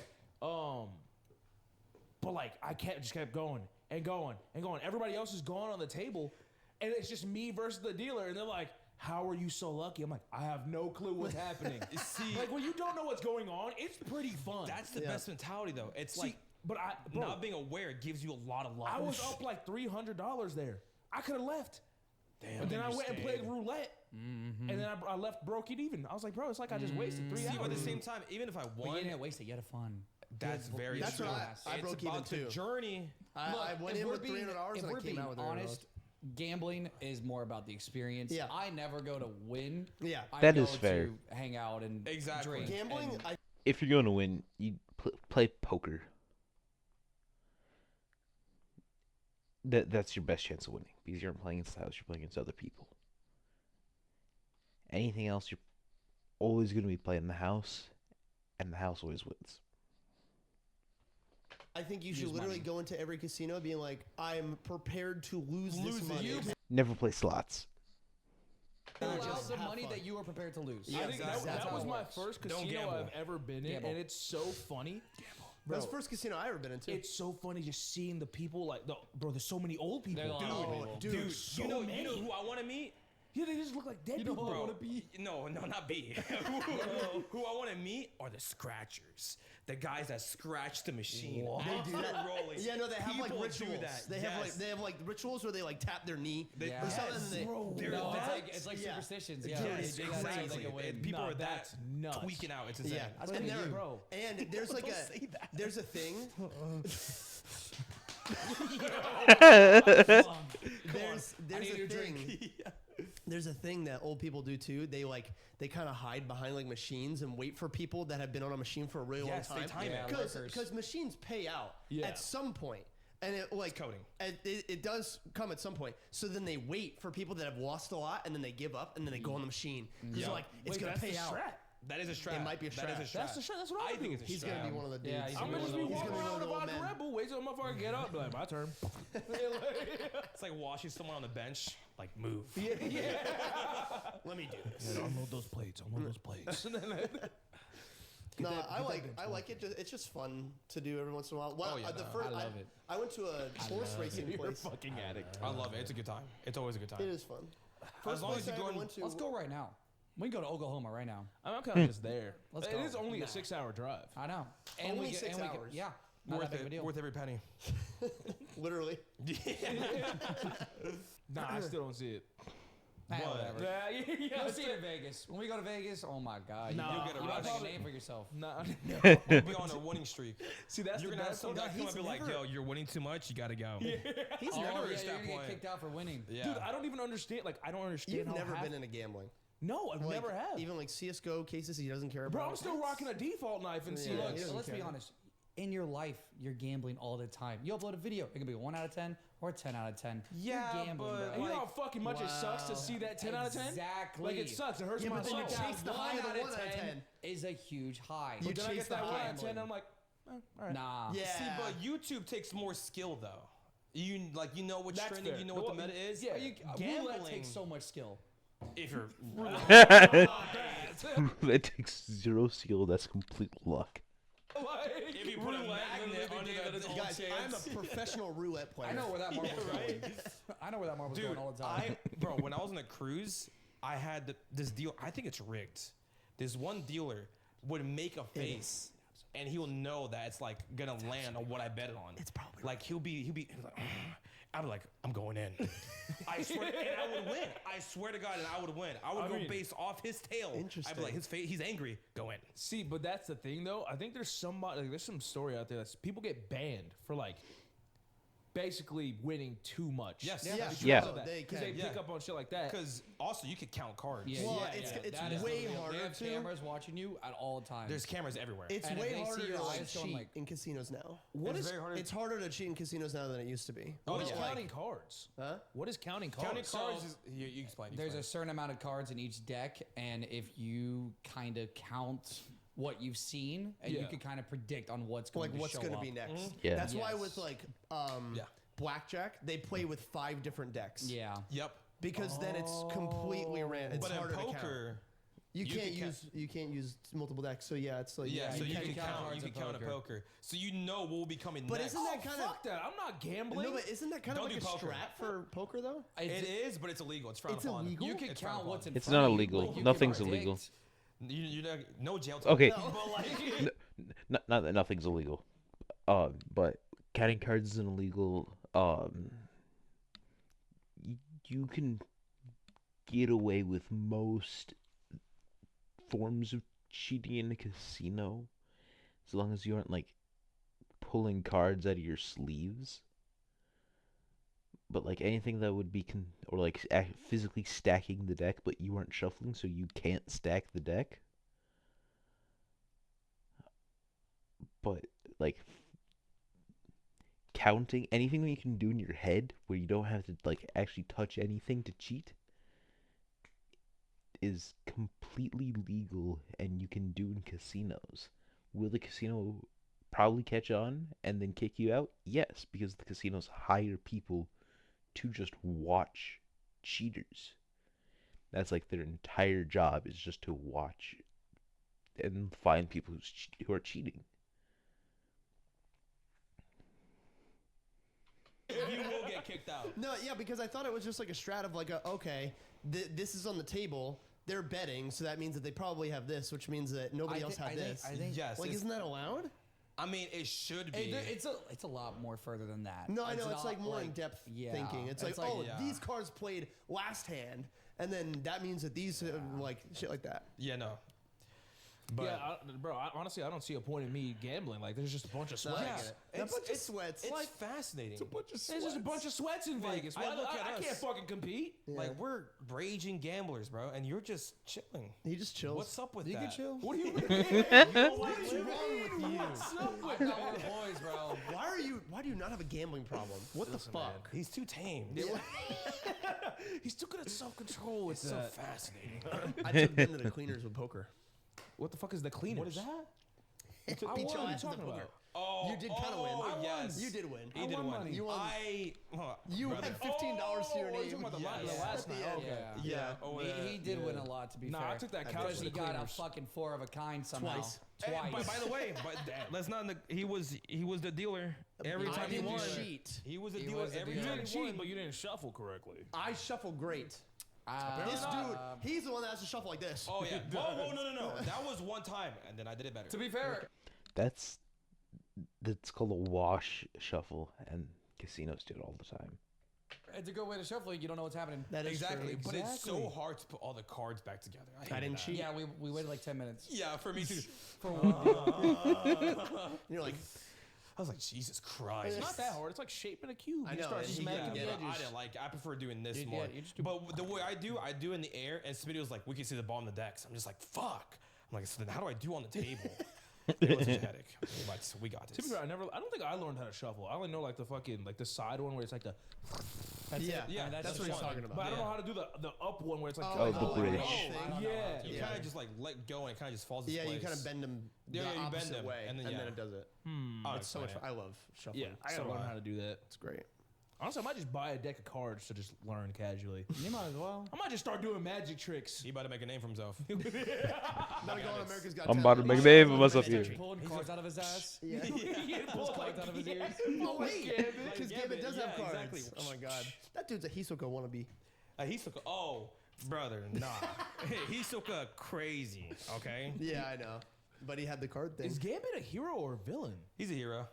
But like I just kept going and going and going. Everybody else is gone on the table, and it's just me versus the dealer. And they're like, "How are you so lucky?" I'm like, "I have no clue what's happening." See, Like when you don't know what's going on, it's pretty fun. that's the Yeah. best mentality, though. It's See, like but bro, not being aware gives you a lot of luck. I was up like $300 there. I could have left. Damn, But then you I went and stayed. played roulette, and then I left broke it even. I was like, bro, it's like I just wasted 3 See, hours. but at the same time, even if I But you won, didn't waste it. You had fun. that's very That's true. what I It's broke about even the too. journey. I went if in we're with $300 if and I we're came being out with honest, gambling is more about the experience. Yeah. I never go to win. Yeah. I That go is fair. To hang out and Exactly. drink. Gambling, and- If you're going to win, you play poker. That's your best chance of winning because you aren't playing against the house, you're playing against other people. Anything else, you're always going to be playing the house, and the house always wins. I think you should Use literally money. go into every casino being like, I'm prepared to lose this money. Never play slots. Pull out just the have money fun. that you are prepared to lose. Yeah, I think exactly. that how was it my works. first Don't casino gamble. I've ever been in, Gamble. and it's so funny. That's the first casino I ever been into. It's so funny just seeing the people bro. There's so many old people. There's a lot of old people. dude, Dude, so you know many. who I want to meet? Yeah, they just look like dead people. Bro, no, not B. who I want to meet are the scratchers. The guys that scratch the machine. They do After that. rolling. Yeah, no, they have like People rituals. do that. They have like rituals where they like tap their knee. Yeah. or something, and they- Dude, No, that's- it's like yeah. superstitions. Yeah, Yes, they do that so they exactly. can win. And people Nah, are that that's nuts. tweaking out. It's insane. Yeah, That's and, kinda there, you. Bro. and there's like Don't a say that. there's a thing. There's I need a your thing. drink. There's a thing that old people do too. They kind of hide behind like machines and wait for people that have been on a machine for a really Yes, long they time. time it. Because Workers. machines pay out Yeah. at some point. And it like coding. and it does come at some point. So then they wait for people that have lost a lot, and then they give up, and then they go on the machine because they're like, it's Wait, gonna that's pay the out. strat. That is a strat. It might be a That strat. is a strat. That's the strat. That's what I think do. it's a He's strat. gonna be one of the dudes. Yeah, he's I'm gonna gonna just be He's walking gonna be around one with of a the old vodka men. Red Bull, wait till the motherfucker get up, be like, my turn. It's like watching someone on the bench, like move. Let me do this. Unload those plates. Unload those plates. No, I like it. It's just fun to do every once in a while. Well, Oh, yeah, the no, first, I love it. I went to a horse racing You're a place. fucking addict. I love it. It's a good time. It's always a good time. It is fun. As First long place as you I go ever in- went to. Let's go right now. We can go to Oklahoma right now. I'm kind of just there. Let's It go. is only a 6-hour drive. I know. Only 6 and hours. yeah, not that big of a deal. Worth every penny. Literally. Nah, I still don't see it. Whatever. Yeah, You'll see it in Vegas. When we go to Vegas, oh my God. Nah, You'll get a you gotta rush. make a name for yourself. Nah. You'll be on a winning streak. See, that's You're the gonna have best some part. guy come up and be like, yo, you're winning too much. You gotta go. He's Oh, never. yeah, reached you're that gonna point. get kicked out for winning. Yeah. Dude, I don't even understand. Like, I don't understand You've how never half- been into gambling. No, I've Like, never have. Even like CS:GO cases, he doesn't care Bro, about. I'm still rocking a default knife and see. Yeah, Look, he doesn't Let's be care. honest. In your life, you're gambling all the time. You upload a video, it can be a 1 out of 10 or a 10 out of 10. Yeah, you're gambling, but, and bro. you know how fucking much it sucks to see that 10 out of 10? Exactly. Like, it sucks. It hurts Yeah, my but then soul. you chase the high of the 1 out of 10. Is a huge high. You But then I chase get the that 1 high. out of 10, and I'm like, all right. Nah. Yeah. See, but YouTube takes more skill though. You know what's That's trending. fair. You know what the Well, meta is. yeah. Roulette Gambling takes so much skill. if you're It takes 0 skill. That's complete luck. if you put a magnet under that Guys, I'm a professional roulette player. I know where that marble's right? going. I know where that marble's Dude, going all the time. bro, when I was on a cruise, I had this deal. I think it's rigged. This one dealer would make a face, and he'll know that it's like gonna land on what I bet it on. It's probably like he'll be like, I'd be like, I'm going in. I swear, and I would win. I swear to God, and I would win. I would go mean, based off his tail. I'd be Interesting. like, his face, he's angry. Go in. See, but that's the thing, though. I think there's somebody, like, there's some story out there that people get banned for, like, basically winning too much. Yes. Yeah, Because Yeah. sure, they Because can. they pick up on shit like that. Because also you could count cards. Well, it's That is way the real- harder They have to- cameras watching you at all times. There's cameras everywhere. It's And if way they see harder your to eyes going cheat like- in casinos now. It's very hard. It's harder to cheat in casinos now than it used to be. What is yeah. counting cards? Huh? What is counting cards? Counting cards So, is you explain. There's a certain amount of cards in each deck, and if you kind of count what you've seen, and you Yeah. can kind of predict on what's going Like to what's show going to up. be next. Yeah. That's why Yes. with like Yeah. blackjack, they play with 5 different decks. Yeah. Yep. Because then it's completely random. It's But in harder to count. poker, You you can't can use you can't use multiple decks. So yeah, it's like yeah, so you can can count count. cards You in can count a poker. poker, so you know what will be coming But next. isn't that kind of Fuck that. I'm not gambling. no? But isn't that kind Don't of like do a poker. strat for poker though? It is, but it's illegal. It's frowned It's upon. illegal? You can It's frowned count what's in upon. It's front not of you, illegal. but you can Nothing's predict. illegal. No jail time. Okay. But like, Not that nothing's illegal. But counting cards isn't illegal. You can get away with most forms of cheating in a casino, as long as you aren't like pulling cards out of your sleeves. But like anything that would be or like physically stacking the deck, but you aren't shuffling, so you can't stack the deck. But like counting anything that you can do in your head where you don't have to like actually touch anything to cheat is completely legal, and you can do in casinos. Will the casino probably catch on and then kick you out? Yes, because the casinos hire people to just watch cheaters. That's like their entire job, is just to watch and find people who are cheating. you will get kicked out. No, yeah, because I thought it was just like a strat of like, okay, this is on the table. They're betting, so that means that they probably have this, which means that nobody else had this. I think Yes. Like, it's- isn't that allowed? I mean, it should be. it's a lot more further than that. No, I know. It's not like more in depth yeah, thinking. It's like, like- oh, yeah. these cards played last hand, and then that means that these like shit like that. Yeah, no. But yeah, bro. Honestly, I don't see a point in me gambling. Like, there's just a bunch of No, I sweats. get it. A bunch of sweats. It's fascinating. There's just a bunch of sweats in Vegas. I Why- look at I us. can't fucking compete. Like, we're raging gamblers, bro, and you're just chilling. He just chills. What's up with you that? can chill. What do you? What's wrong with you? I thought we're boys, bro. Why do you not have a gambling problem? What the fuck? He's too tame. He's too good at self-control. It's so fascinating. I took Ben to the cleaners with poker. What the fuck is the cleaners? What is that? Beat won. your What are you ass in the talking poker. about? Oh, You did kinda win. I won. Yes, You did win. He I did won win. money. You won. You brother. had $15 to your Oh, name. you're talking about the Yes. last night. Yeah. Okay. Yeah. Oh, He did win a lot, to be Nah, fair. I took that couch because to he the got a cleaners. fucking 4 of a kind somehow. Twice. Hey, by the way, let's not. He was the dealer every I time he didn't won. cheat. He was the He dealer was the every You dealer. time didn't he won. cheat, but you didn't shuffle correctly. I shuffle great. This dude, he's the one that has to shuffle like this. Oh yeah. Whoa, no. That was one time, and then I did it better. To be fair, That's called a wash shuffle, and casinos do it all the time. It's a good way to shuffle. You don't know what's happening. That is Exactly, true. but it's so hard to put all the cards back together. I hated didn't that. cheat. Yeah, we waited like 10 minutes. Yeah, for me too. For one. You're like, I was like, Jesus Christ. It's not that hard. It's like shaping a cube. I You know, start and he smacking get the it. I edges. didn't like it. I prefer doing this Dude, more. yeah, you just do- But the way I do in the air, and Smitty was like, we can see the ball on the decks. I'm just like, fuck. I'm like, so then how do I do on the table? It was genetic. But we got To this. be fair, I don't think I learned how to shuffle. I only know like the side one where it's like the. yeah, Yeah, that's that's what he's fun. talking about. But I don't know how to do the up one where it's like. Oh, the bridge. Yeah. You Yeah. kind of just like let go and it kind of just falls into Yeah, place. you kind of bend them the Yeah, you bend opposite them, way, and then, it does it. Oh, It's so much fun. I love shuffling. Yeah, I gotta So learn do I. how to do that. It's great. Honestly, I might just buy a deck of cards to just learn casually. You might as well. I might just start doing magic tricks. He about to make a name for himself. Not going on America's Got I'm about to Talent. make a name for myself here. Pulling cards out of his ass. Yeah. Pulls cards out of his ears. Oh wait, Gambit. because Like Gambit does Gambit, have yeah, cards. exactly. Oh my god, that dude's a Hisoka wannabe. Hisoka, oh, brother, nah. Hisoka crazy, okay? Yeah, I know, but he had the card thing. Is Gambit a hero or a villain? He's a hero.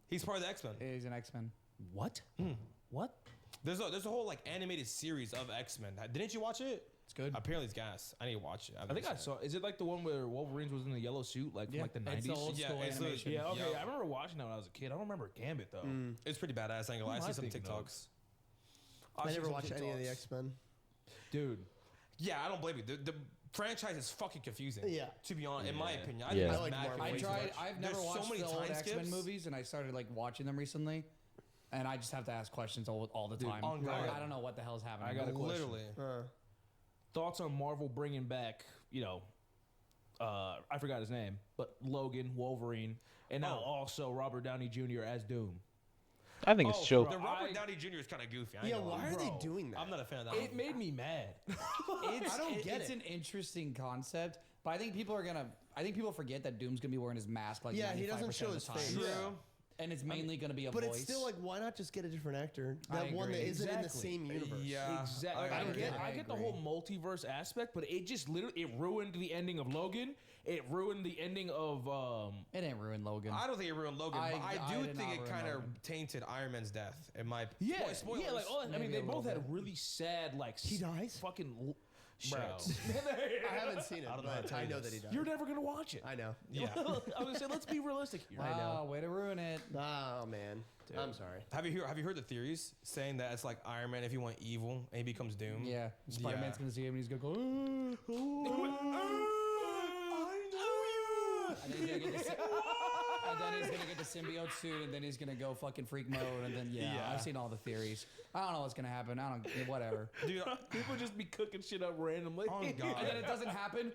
He's part of the X-Men. He's an X-Men. What? What? There's a whole like animated series of X-Men. Didn't you watch it? It's good. Apparently it's gas. I need to watch it. I think I saw. Is it like the one where Wolverine was in the yellow suit, like from like the It's the 90s? old Yeah, school it's the- animation. Yeah, okay. Yeah. I remember watching that when I was a kid. I don't remember Gambit though. It's pretty badass. I ain't gonna lie. I Who am see I some thinking of? TikToks. I see never some watched any of the TikToks. X-Men. Dude, Yeah, I don't blame you. The franchise is fucking confusing. Yeah. To be honest, in my opinion, Yeah. think it's I like mad Marvel. I confusing. tried. I've never There's so watched many the old time X-Men skips. movies, and I started like watching them recently, and I just have to ask questions all the time. on Like, God. I don't know what the hell's happening. I got a question. Literally. thoughts on Marvel bringing back, I forgot his name, but Logan, Wolverine, and now also Robert Downey Jr. as Doom. I think it's chill. The Robert Downey Jr. is kind of goofy. I ain't Yeah, gonna why lie. are they Bro, doing that? I'm not a fan of that. It made me mad. I don't get It's it. an interesting concept, but I think people forget that Doom's gonna be wearing his mask like Yeah, he 95% doesn't show of the his time. face. True. And it's mainly gonna be a But voice. it's still like, why not just get a different actor? I That one that agree. isn't in the Exactly. same universe. Yeah. Exactly. Like, I don't get it. I get the whole multiverse aspect, but it just literally ruined the ending of Logan. It ruined the ending of it ain't ruined Logan. I don't think it ruined Logan, but I I do did think not it ruin like Logan. tainted Iron Man's death. In my spoilers. spoilers. Maybe they a little both had bit. really sad like He dies? fucking Shit. bro. I haven't seen it, I don't know how to but tell I you know this. that he died. You're never gonna watch it. I know. Yeah. I was gonna say let's be realistic here. I know. Way to ruin it. Oh man, I'm sorry. Have you heard the theories saying that it's like Iron Man if he went evil and he becomes Doom? Yeah. Spider-Man's Yeah. gonna see him and he's gonna go. And then he's gonna get the and then he's gonna get the symbiote suit, and then he's gonna go fucking freak mode, and then yeah, Yeah. I've seen all the theories. I don't know what's gonna happen. I don't whatever. Dude, People just be cooking shit up randomly. oh And then god. it doesn't happen.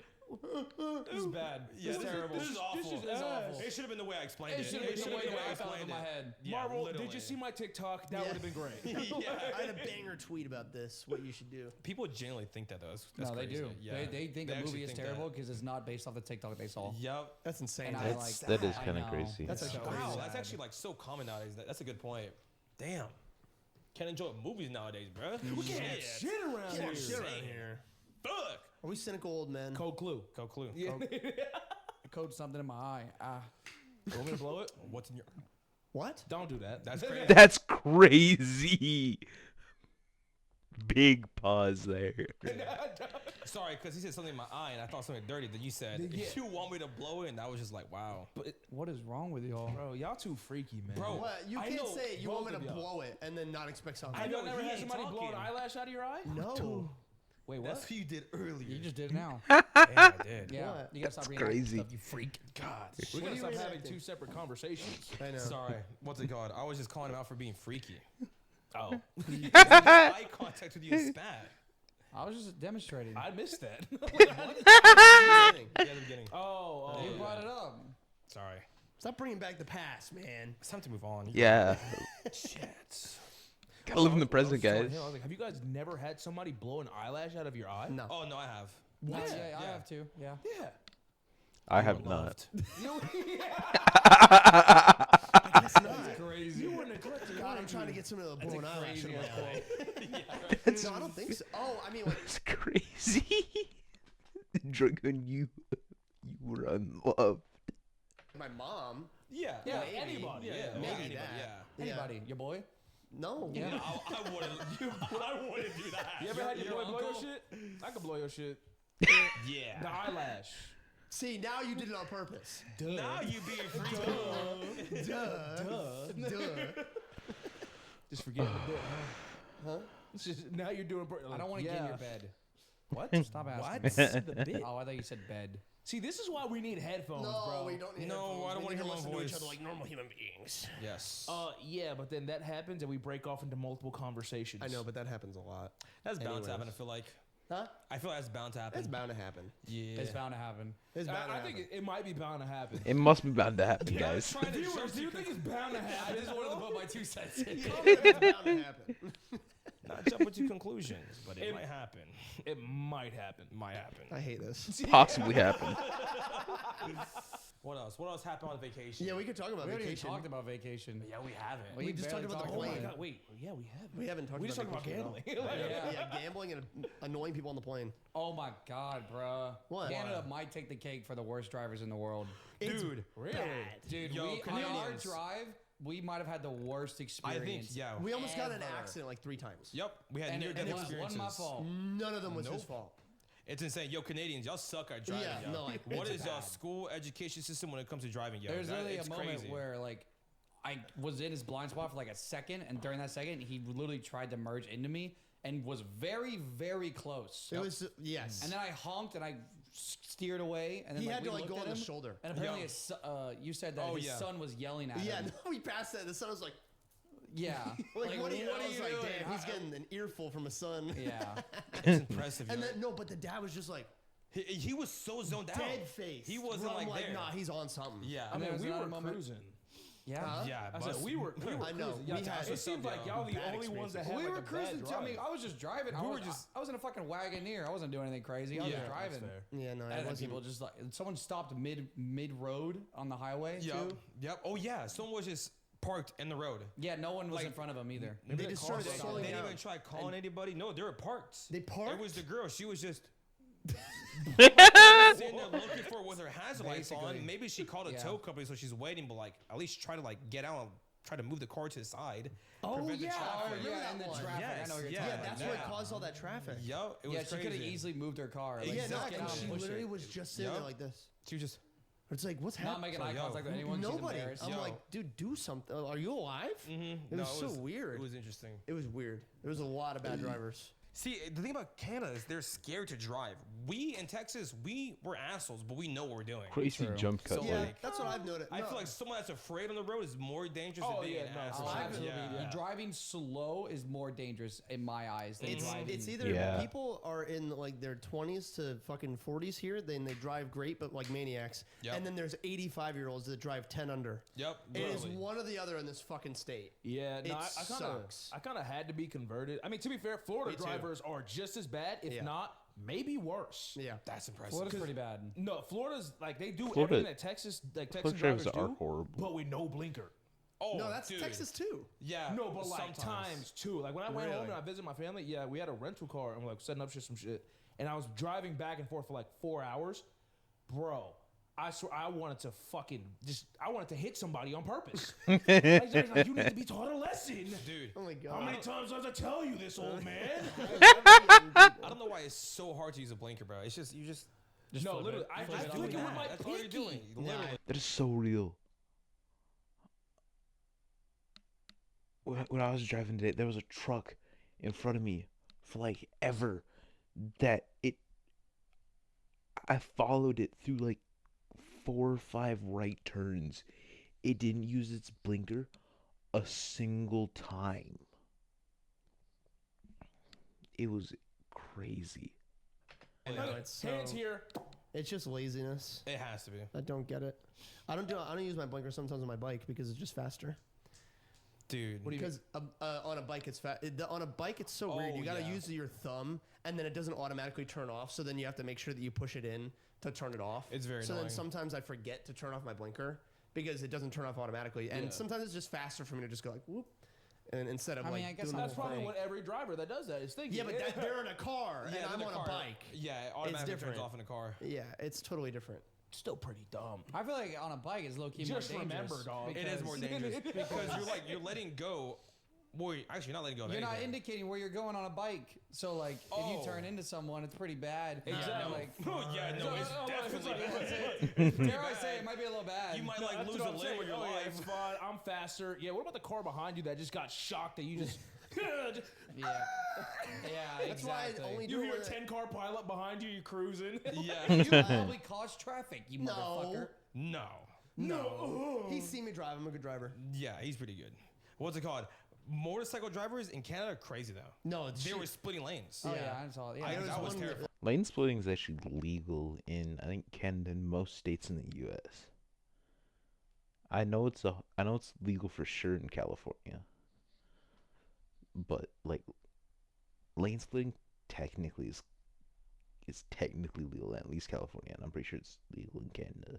This is bad. Yeah, It's terrible. This is awful. This is awful. It should have been the way I explained it. It should have been the should've way that I felt explained in my it. head. Yeah, Marvel, literally. did you see my TikTok? That Yeah. would have been great. Yeah. I had a banger tweet about this. What you should do. People genuinely think that though. That's No, they crazy. do. Yeah. They think They a actually movie is think that. terrible because it's not based off the TikTok they saw. Yep. That's insane. And I That's- like that is I kinda know. crazy. That's so like Wow, crazy. that's actually like so common nowadays. That's a good point. Damn. Can't enjoy movies nowadays, bro. We can't have shit around Get here. shit around here. Fuck. Are we cynical old men? Code Clue. Go clue. Yeah. I coded something in my eye. You want me to blow it? What's in your? What? Don't do that. That's crazy. That's crazy. Big pause there. Sorry, because he said something in my eye, and I thought something dirty. Then you said, Yeah. "You want me to blow it?" And I was just like, "Wow." What is wrong with y'all? Bro, y'all too freaky, man. Bro, What? You I can't know say you both want me of to y'all. blow it and then not expect something. I I know, know. Never he had ain't somebody blow an talking. eyelash out of your eye? No. Wait, what? That's what you did earlier. You just did it now. Yeah, I did. Yeah, What? you gotta stop reading crazy. stuff, you freak. God. We What gotta are you stop having reenacting? two separate conversations. I know. Sorry. What's it called? I was just calling him out for being freaky. Oh, Eye contact with you and spat. I was just demonstrating. I missed that. Yeah, the beginning. Oh, you brought it up. Sorry. Stop bringing back the past, man. It's time to move on. Yeah. Shit. Gotta live in the I was present, telling guys. him, I was like, have you guys never had somebody blow an eyelash out of your eye? No. Oh no, I have. What? Yeah, I Yeah. have to. Yeah. Yeah. I have not. I guess not. Crazy. You were neglected. God, I'm trying to get someone to blow an eyelash crazy in my ass eye. No, I don't think so. Oh, I mean, like, That's crazy. Drunk on you. You were unloved. my mom. Yeah. Yeah, Maybe. anybody. Yeah. Maybe Anybody, that. yeah. Anybody, your boy? No. Yeah. I wouldn't do that. You ever had your boy blow your uncle? shit? I could blow your shit. Yeah. The eyelash. See, now you did it on purpose. Now you being free. Duh. Just forget the bit. Huh? It's just, now you're doing. I don't want to get in your bed. What? Stop asking. What? The bit. Oh, I thought you said bed. See, this is why we need headphones, No, bro. we don't need No, headphones. I don't We wanna need hear my listen to each voice. other like normal human beings. Yes. Yeah, but then that happens and we break off into multiple conversations. I know, but that happens a lot. That's bound Anyways. to happen, I feel like. Huh? I feel like that's bound to happen. It's bound to happen. Yeah. It's bound to happen. It's bound to I happen. think it might be bound to happen. It must be bound to happen, guys. Trying to Viewers, jump do you to think it's bound to I happen? just wanted to put my 2 cents in. It's bound to happen. not jump to conclusions, but it It- might happen. It might happen. Might happen. I hate this. Possibly happen. What else? What else happened on vacation? Yeah, we could talk about We already vacation. talked about vacation. Yeah, we haven't. We just talked barely about the talked Oh my plane. god, wait. Yeah, we have. We haven't talked We just about talked about vacation at all. gambling. Yeah, gambling and annoying people on the plane. Oh my god, bruh. What? Canada might take the cake for the worst drivers in the world. Dude. Really? Dude, Yo, on our Canadians. drive, we might have had the worst I experience. think, yeah. We almost got in an Ever. accident like 3 times. Yep. We had And near-death it was experiences. one my fault. None of them was his Nope. fault. It's insane. Yo, Canadians, y'all suck at driving, Yeah, yo. no, like, what it's is y'all bad. school education system when it comes to driving, yo? There's literally a it's moment crazy. where like I was in his blind spot for like a second, and during that second, he literally tried to merge into me and was very, very close. It was, yes. And then I honked and I steered away, and then He like, had we to like go looked on at the him, shoulder. And apparently, Yo. you said that Oh, his yeah. son was yelling at Yeah, him. no, we passed that. The son was like, Yeah. what are you, I was like, doing? damn, he's getting an earful from his son. Yeah. It's impressive, yo. And then, no, but the dad was just like, He was so zoned out. dead face. He wasn't Bro, I'm like there. nah, he's on something. Yeah. I mean, there was we another were moment- cruising. Yeah. Huh? Yeah, I said but we were I know, cruising. we had- it seems like y'all the bad only ones that had We like were a bad cruising. Too. I drive. mean, I was just driving. We were just- I was in a fucking Wagoneer. I wasn't doing anything crazy. I was Yeah, just that's driving. fair. Yeah, no, And it then wasn't. people just like someone stopped mid road on the highway Yep. too. Yep. Oh, yeah. Someone was just parked in the road. Yeah, no one was Like- in front of him either. They just started They slowing didn't down. even try calling anybody. No, they were parked. They parked? It was the girl. She was just sitting there looking for it with her hazard lights Basically. on. Maybe she called a Yeah. tow company, so she's waiting, but like at least try to like get out and try to move the car to the side. Oh, prevent the yeah. traffic. Remember yeah, that and the one? traffic. I know what you're Yes, talking Yeah, about. that's what caused all that traffic. Yo, it was Yeah, she could have crazy. easily moved her car. Like, Yeah, just no, get and out she and push literally it. was just sitting there Yup. like this. She was just It's like, what's Not happening? making So, eye yo, contact with anyone. Nobody. She's embarrassed. I'm Yo. like, dude, do something. Are you alive? It no, was so weird. It was interesting. It was weird. There was a lot of bad drivers. See, the thing about Canada is they're scared to drive. We in Texas, we're assholes, but we know what we're doing. Crazy True. jump cut. So, Yeah, like, that's what I've noticed. I No. feel like someone that's afraid on the road is more dangerous Oh, than being yeah, an no, asshole. Oh, absolutely. Yeah. Driving slow is more dangerous in my eyes than driving. It's either Yeah. people are in like their 20s to fucking 40s here, then they drive great, but like maniacs. Yep. And then there's 85-year-olds that drive 10 under. Yep, It is literally. one or the other in this fucking state. Yeah, no, It I sucks. kind of had to be converted. I mean, to be fair, Florida Me too. drivers are just as bad, if Yeah. not maybe worse. Yeah. That's impressive. Florida's pretty bad. No, Florida's like they do Florida- everything that Texas Texas drivers drivers are do, horrible. but with no blinker. Oh, No, that's dude. Texas too. Yeah. No, but like sometimes. times two. Like when I went home Really? and I visited my family, yeah, we had a rental car and we're like setting up some shit, and I was driving back and forth for like 4 hours, bro. I swear I wanted to hit somebody on purpose. Like, you need to be taught a lesson. Dude, Oh my god. How many times do I have to tell you this, old man? I don't know why it's so hard to use a blinker, bro. It's just No, literally, I just do it do with that. my That's all you're pinky. doing. Literally. That is so real. When I was driving today, there was a truck in front of me for like ever that I followed it through like 4 or 5 right turns. It didn't use its blinker a single time. It was crazy. I know, it's so, Hands here. it's just laziness. It has to be. I don't get it. I don't use my blinker sometimes on my bike because it's just faster. Dude. Because on a bike, it's on a bike, it's so weird. Oh, You gotta yeah. use your thumb, and then it doesn't automatically turn off. So then you have to make sure that you push it in to turn it off. It's very So annoying. then sometimes I forget to turn off my blinker because it doesn't turn off automatically. And Yeah. sometimes it's just faster for me to just go like whoop, and instead of I mean, like I guess doing the That's whole probably thing. what every driver that does that is thinking. Yeah, but they're in a car, and Yeah, I'm in on the a car. bike. Yeah, it automatically different. turns off in the car. Yeah, it's totally different. still pretty dumb. I feel like on a bike is low key more Just dangerous. remember, dog. It is more dangerous because you're letting go Wait, actually, not letting go of You're not anything. indicating where you're going on a bike. So like, if you turn into someone, it's pretty bad. Exactly. Like, Oh, yeah, no, it's definitely dare I say, it might be a little bad. You might No, like that's lose what a I'm limb saying. of your Oh, yeah, life. it's fine. I'm faster. Yeah. What about the car behind you that just got shocked that you just? Yeah. Yeah, That's why exactly. I only do You it hear a when 10-car pilot behind you. You're cruising. Yeah. You probably caused traffic, you motherfucker. No. No. He's seen me drive. I'm a good driver. Yeah, he's pretty good. What's it called? Motorcycle drivers in Canada are crazy though. No, it's They were splitting lanes. Oh yeah, I saw it. Yeah, I, There that was one terrifying. Lane splitting is actually legal in I think Canada and most states in the U.S. I know it's legal for sure in California, but like lane splitting technically is technically legal in at least California, and I'm pretty sure it's legal in Canada.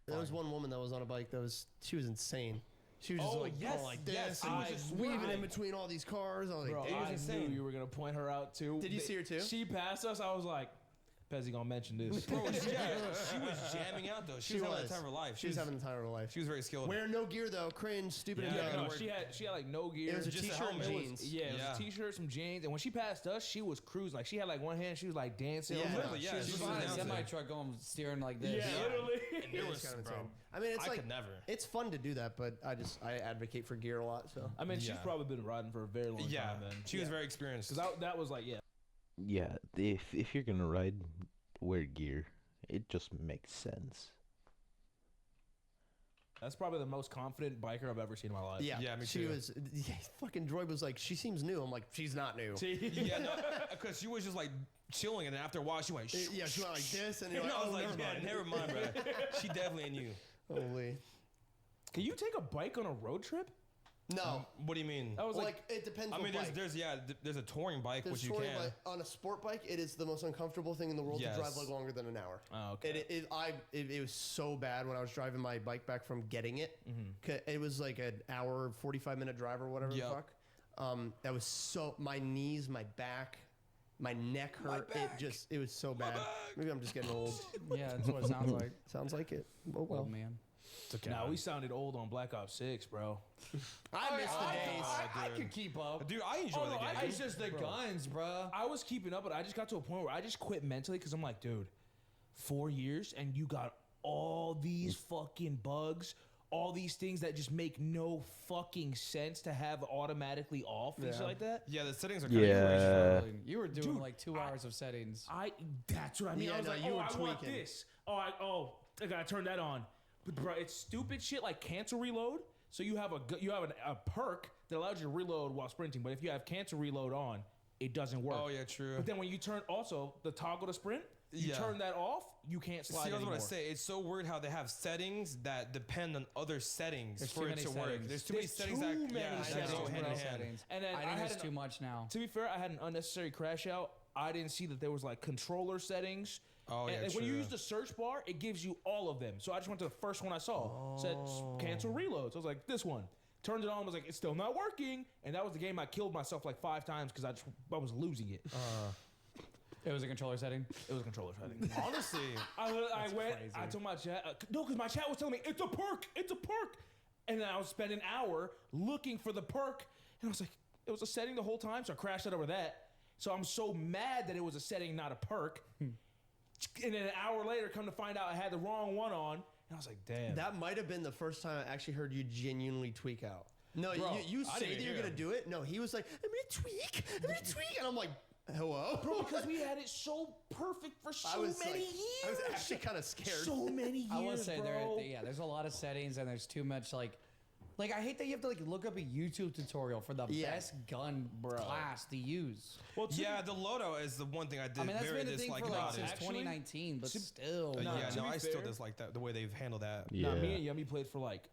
There was one woman that was on a bike she was insane. She was just Oh, like yes, going like this yes, and I was just was weaving in between all these cars. I was like, Bro, damn. I insane. knew you were gonna point her out too. Did you see her too? She passed us. I was like, Pezzy gonna mention this. Bro, she was jamming out though. She was having the time of her life. She was having the time of her life. She was very skilled. Wearing no gear though, cringe, stupid Yeah, and no, dumb. she had like no gear. It was a just a t-shirt and helmet. jeans. Yeah, it was Yeah. a t-shirt, some jeans, and when she passed us, she was cruising. Like she had like one hand, she was like dancing. Yeah, I was like, literally, yeah, She was she just was behind a announcing. semi truck going steering like this. yeah, literally. It It was, kind of bro. insane. I mean, it's I like could never. it's fun to do that, but I advocate for gear a lot. So I mean, she's Yeah. probably been riding for a very long Yeah, time. Then she was very experienced. because that was like Yeah, if you're gonna ride, wear gear. It just makes sense. that's probably the most confident biker I've ever seen in my life. yeah, Yeah, me she too. was. Yeah, fucking Droid was like, she seems new. I'm like, she's not new. Yeah, no, because she was just like chilling, and then after a while, she went. Yeah, she went like this, and you're And like, I was oh, like, never mind. never mind, bro. She definitely knew. Holy. Can you take a bike on a road trip? No. What do you mean? I was Well, like, it depends. I what mean, bike. there's a touring bike There's which you touring can. bike. On a sport bike, it is the most uncomfortable thing in the world Yes. to drive like longer than an hour. oh, okay. It was so bad when I was driving my bike back from getting it. It was like an hour, 45-minute drive or whatever Yep. the fuck. That was so, my knees, my back, my neck hurt. It was so bad. Maybe I'm just getting old. Yeah, that's what it sounds like. Sounds like it. Oh well. Oh man. It's okay. Nah, we sounded old on Black Ops 6, bro. I miss the days. I could keep up. Dude, I enjoy Oh, the no, game. It's just the guns, bro. I was keeping up, but I just got to a point where I just quit mentally because I'm like, dude, 4 years and you got all these fucking bugs, all these things that just make no fucking sense to have automatically off and shit like that. Yeah, the settings are kind of Yeah. You were doing Dude, like 2 hours of settings. That's what I mean. Yeah, I was no, like, you oh, were I want tweaking. this. I gotta turn that on. But bro, it's stupid shit like cancel reload. So you have a perk that allows you to reload while sprinting, but if you have cancel reload on, it doesn't work. Oh yeah, true. But then when you turn also the toggle to sprint, you Yeah. turn that off, you can't slide See, I was anymore. going to say, it's so weird how they have settings that depend on other settings There's for too it many to work. settings. There's too many There's settings too that, many yeah, that settings, go bro. hand in hand. Settings. And then I I think had it's an- too much now. To be fair, I had an unnecessary crash out. I didn't see that there was like controller settings. Oh, yeah, and when you true. use the search bar, it gives you all of them. So I just went to the first one I saw. Said cancel reloads. I was like, this one. Turned it on. Was like, it's still not working. And that was the game I killed myself like 5 times because I was losing it. It was a controller setting. It was a controller setting. Honestly, I went. crazy. I told my chat no, because my chat was telling me it's a perk. It's a perk. And then I would spend an hour looking for the perk, and I was like, it was a setting the whole time. So I crashed out over that. So I'm so mad that it was a setting, not a perk. And then an hour later, come to find out I had the wrong one on, and I was like, damn. That might have been the first time I actually heard you genuinely tweak out. No, Bro, you I say didn't that you're hear gonna him. do it. No, he was like, I'm gonna tweak, and I'm like, hello, Bro, because we had it so perfect for so many years. I was actually kind of scared. So many years, I would say bro. there's a lot of settings and there's too much like I hate that you have to like look up a YouTube tutorial for the Yeah. best gun class to use. Well, to yeah, the Lodo is the one thing I did I mean that's very been the thing dislike for like about since it. Actually, 2019, but still. Yeah, to no, be I still fair- dislike that the way they've handled that. Yeah. Nah, me and Yummy played for like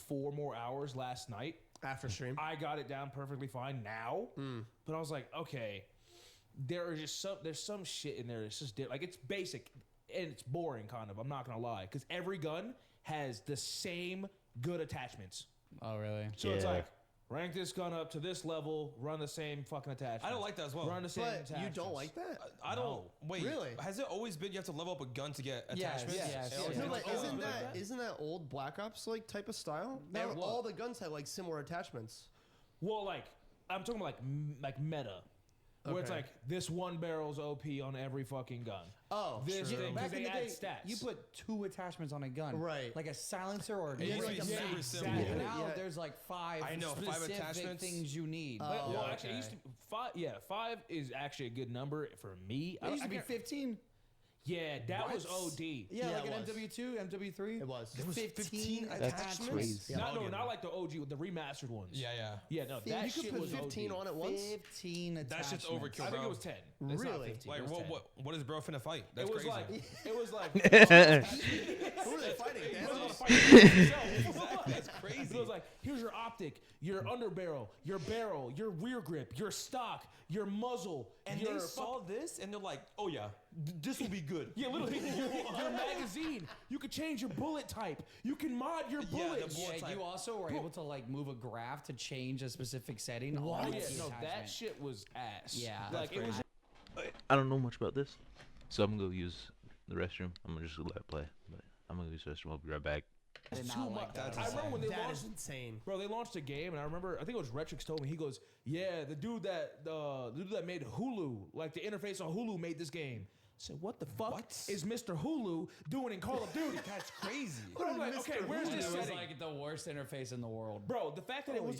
4 more hours last night. After stream. I got it down perfectly fine now, but I was like, okay, there's some shit in there. It's just like it's basic and it's boring, kind of. I'm not gonna lie, because every gun has the same good attachments. Oh really? So it's Yeah. like rank this gun up to this level, run the same fucking attachment. I don't like that as well. Run the same But you attachments. don't like that? I don't. Wait, Really? Has it always been you have to level up a gun to get Yes, attachments? yes, Oh, yes. No, yeah. but Oh, isn't like that? isn't that old Black Ops like type of style? No, Now, what? all the guns have like similar attachments. Well, like I'm talking about like meta, where it's Okay. like this one barrel's OP on every fucking gun. Oh, This true. thing, Back because in they the add day, stats. you put 2 attachments on a gun, Right. Like a silencer or a It used to like be a super mag. simple. Yeah. Yeah. Now Yeah. there's like 5 I know, 5 specific attachments. things you need. Oh, Well, okay. actually, it used to 5. Yeah, 5 is actually a good number for me. it used to be can't- 15. Yeah, that was What? OD. Yeah, Yeah, like it an was. MW2, MW3. It was. There was 15 That's attachments. crazy. Yeah. Not like the OG, the remastered ones. Yeah, yeah. Yeah, no, that you shit could put was 15 OD. on at once. 15 attachments. That shit's overkill, I think bro. it was 10. It's not Really? 15, Like, it was 10. what is bro finna fight? That's It was crazy. like, it was like, Who are they fighting? He Dan? wasn't gonna fight himself. That's crazy. It was like, here's your optic, your underbarrel, your barrel, your rear grip, your stock, your muzzle, And your they saw this and they're like, oh yeah, this will be good. Yeah, literally, your magazine. You could change your bullet type. You can mod your Yeah, the bullets. bullet Yeah, type. you also were able to like move a graph to change a specific setting. Oh, on yeah, the no, that attachment. shit was ass. Yeah, like that's it was. I don't know much about this, so I'm gonna go use the restroom. I'm gonna just let it play, but I'm gonna use the restroom. I'll be right back. I did too not much. like that. I remember when they That launched. is insane. Bro, they launched a game, and I remember. I think it was Retrix told me. He goes, "Yeah, the dude that made Hulu, like the interface on Hulu, made this game." I said, "What the fuck is Mr. Hulu doing in Call of Duty?" That's crazy. But I'm like, okay, where's this It was setting? like the worst interface in the world. Bro, the fact that Holy it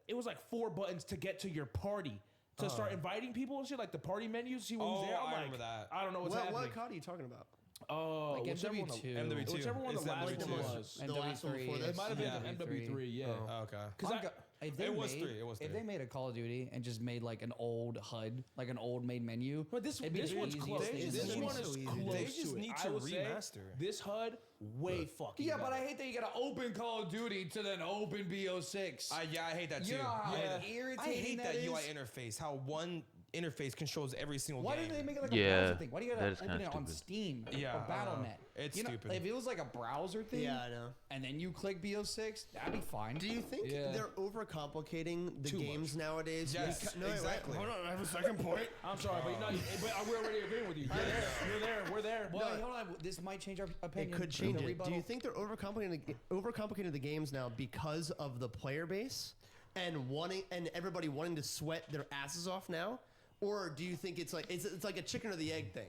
shit. was like 4 buttons to get to your party to start inviting people and shit, like the party menus. See who's Oh, there. I'm I like, remember that. I don't know what's What happening. COD are you talking about? Oh, Like whichever one the- MW2. MW2. Whichever one It's the last MW2. one The was. The last one before MW3. this? It might have been Yeah. MW3, yeah. Oh, okay. Because I'm go- if they It was made, 3, it was If 3. they made a Call of Duty and just made like an old HUD, like an old made menu, But this it'd be this the one's easiest close. thing in the This world. one is so easy. close They just to it. need I to will say remaster. this HUD way fucking. Yeah, but better. I hate that you gotta open Call of Duty to then open BO6. Yeah, I hate that too. You know how yeah. irritating I hate that that UI is? interface. How one interface controls every single Why game. didn't they make it like a Yeah, browser thing? Why do you that gotta is open kinda it on stupid. Steam Yeah, or BattleNet? it's You know, stupid. If it was like a browser thing, Yeah, I know. and then you click BO6, that'd be fine. Do you think Yeah. they're overcomplicating the Too games nowadays? Yes, Beca- no, wait, wait, exactly. Hold on, I have a second point. I'm sorry, but, we're already agreeing with you. You're there. You're there. We're there. Well, No. hold on. This might change our It opinion. could change The it. Do rebuttal. you think they're overcomplicating the games now because of the player base and everybody wanting to sweat their asses off now, or do you think it's like a chicken or the egg thing?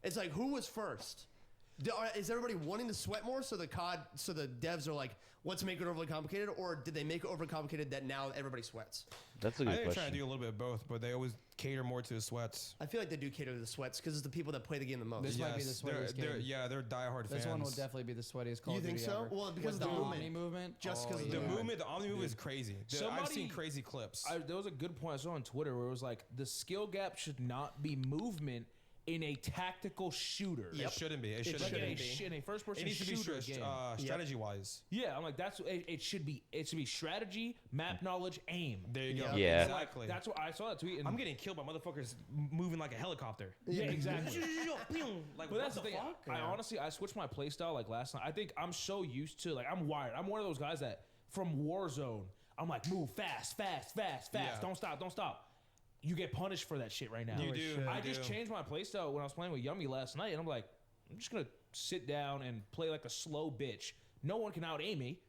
It's like who was first? Is everybody wanting to sweat more so the devs are like, let's make it overly complicated, or did they make it overly complicated that now everybody sweats? That's a I good think they're trying to question. do a little bit of both, but they always cater more to the sweats. I feel like they do cater to the sweats because it's the people that play the game the most. This might be the sweatiest they're, game. Yeah, they're diehard This fans. one will definitely be the sweatiest Call You of think Duty so? ever. Well, because With of the the movement. Omni movement. Just 'cause of The Yeah. movement, the Omni move is crazy. I've Somebody- seen crazy clips. There was a good point I saw on Twitter where it was like the skill gap should not be movement in a tactical shooter. Yep. It shouldn't be. It It shouldn't shouldn't be. be. In a first person It needs to be shooter game. strategy wise. Yeah, I'm like that's it should be strategy, map knowledge, aim. There you go. Yeah. Exactly. That's what I saw that tweet. And I'm getting killed by motherfuckers moving like a helicopter. yeah, exactly. Like, But that's the what thing. fuck? I honestly switched my playstyle like last night. I think I'm so used to like I'm wired. I'm one of those guys that from Warzone, I'm like move fast. Yeah. Don't stop. You get punished for that shit right now. You do. I you just do. changed my playstyle when I was playing with Yummy last night, and I'm like, I'm just gonna sit down and play like a slow bitch. No one can out aim me.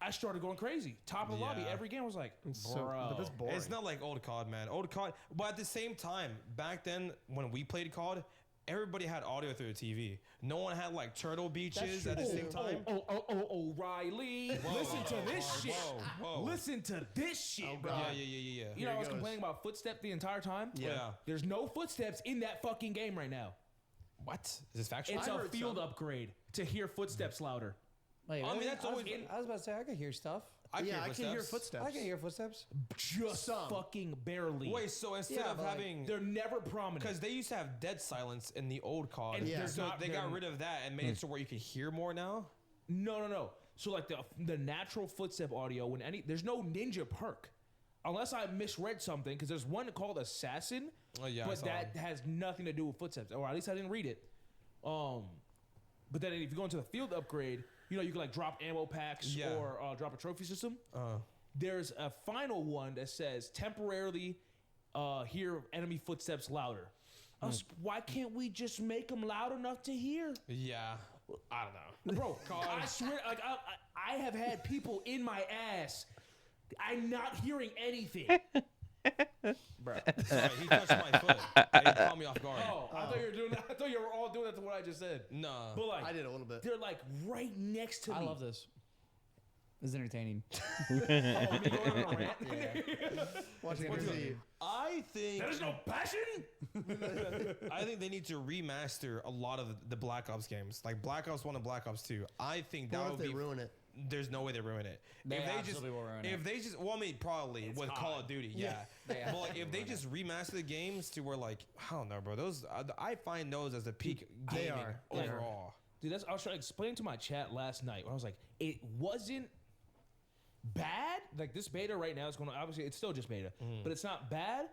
I started going crazy. Top of the lobby Yeah. every game. I was like, So, bro. but that's boring. It's not like old COD, man. Old COD, but at the same time, back then when we played COD, everybody had audio through the TV. No one had like Turtle Beaches at the same time. O'Reilly. Listen to this shit. Whoa. Listen to this shit, bro. Yeah. You know, I was goes. complaining about footstep the entire time. Yeah. There's no footsteps in that fucking game right now. What? Is this factual? It's I a heard field some. upgrade to hear footsteps louder. Wait, I mean, really? that's always been. I was about to say I could hear stuff. I Yeah, I can hear footsteps. I can hear footsteps. Just Some. fucking barely. Wait, so instead Yeah, of but, like, having, They're never prominent. because they used to have dead silence in the old COD, And Yeah. so they got they're- rid of that and made it so where you could hear more now. No. So like the natural footstep audio there's no ninja perk. Unless I misread something, because there's one called Assassin, Oh yeah, I but saw that has nothing to do with footsteps, or at least I didn't read it. But then if you go into the field upgrade, you know you can like drop ammo packs Yeah. or drop a trophy system. there's a final one that says temporarily hear enemy footsteps louder. Why can't we just make them loud enough to hear? Yeah. I don't know. Bro, I swear, like I have had people in my ass. I'm not hearing anything. Bro. Sorry, he touched my foot. He caught me off guard. Oh, I thought you were doing that. I thought you were all doing that to what I just said. Nah. But like, I did a little bit. they're like right next to me. I love this. This is entertaining. Oh, me going on a rant? Watching it see. I think There's no passion. I think they need to remaster a lot of the Black Ops games, like Black Ops 1 and Black Ops 2. I think that What if would they be. ruin it? There's no way they ruin it. They if they just, absolutely will ruin it. if they just, well, I mean, probably with Call of Duty, yeah. They But like, absolutely if they ruin just remaster the games to where, like, I don't know, bro. Those I find those as the peak gaming They are. overall. Dude, I was trying to explain to my chat last night when I was like, it wasn't bad. Like this beta right now is going to, obviously it's still just beta, but it's not bad,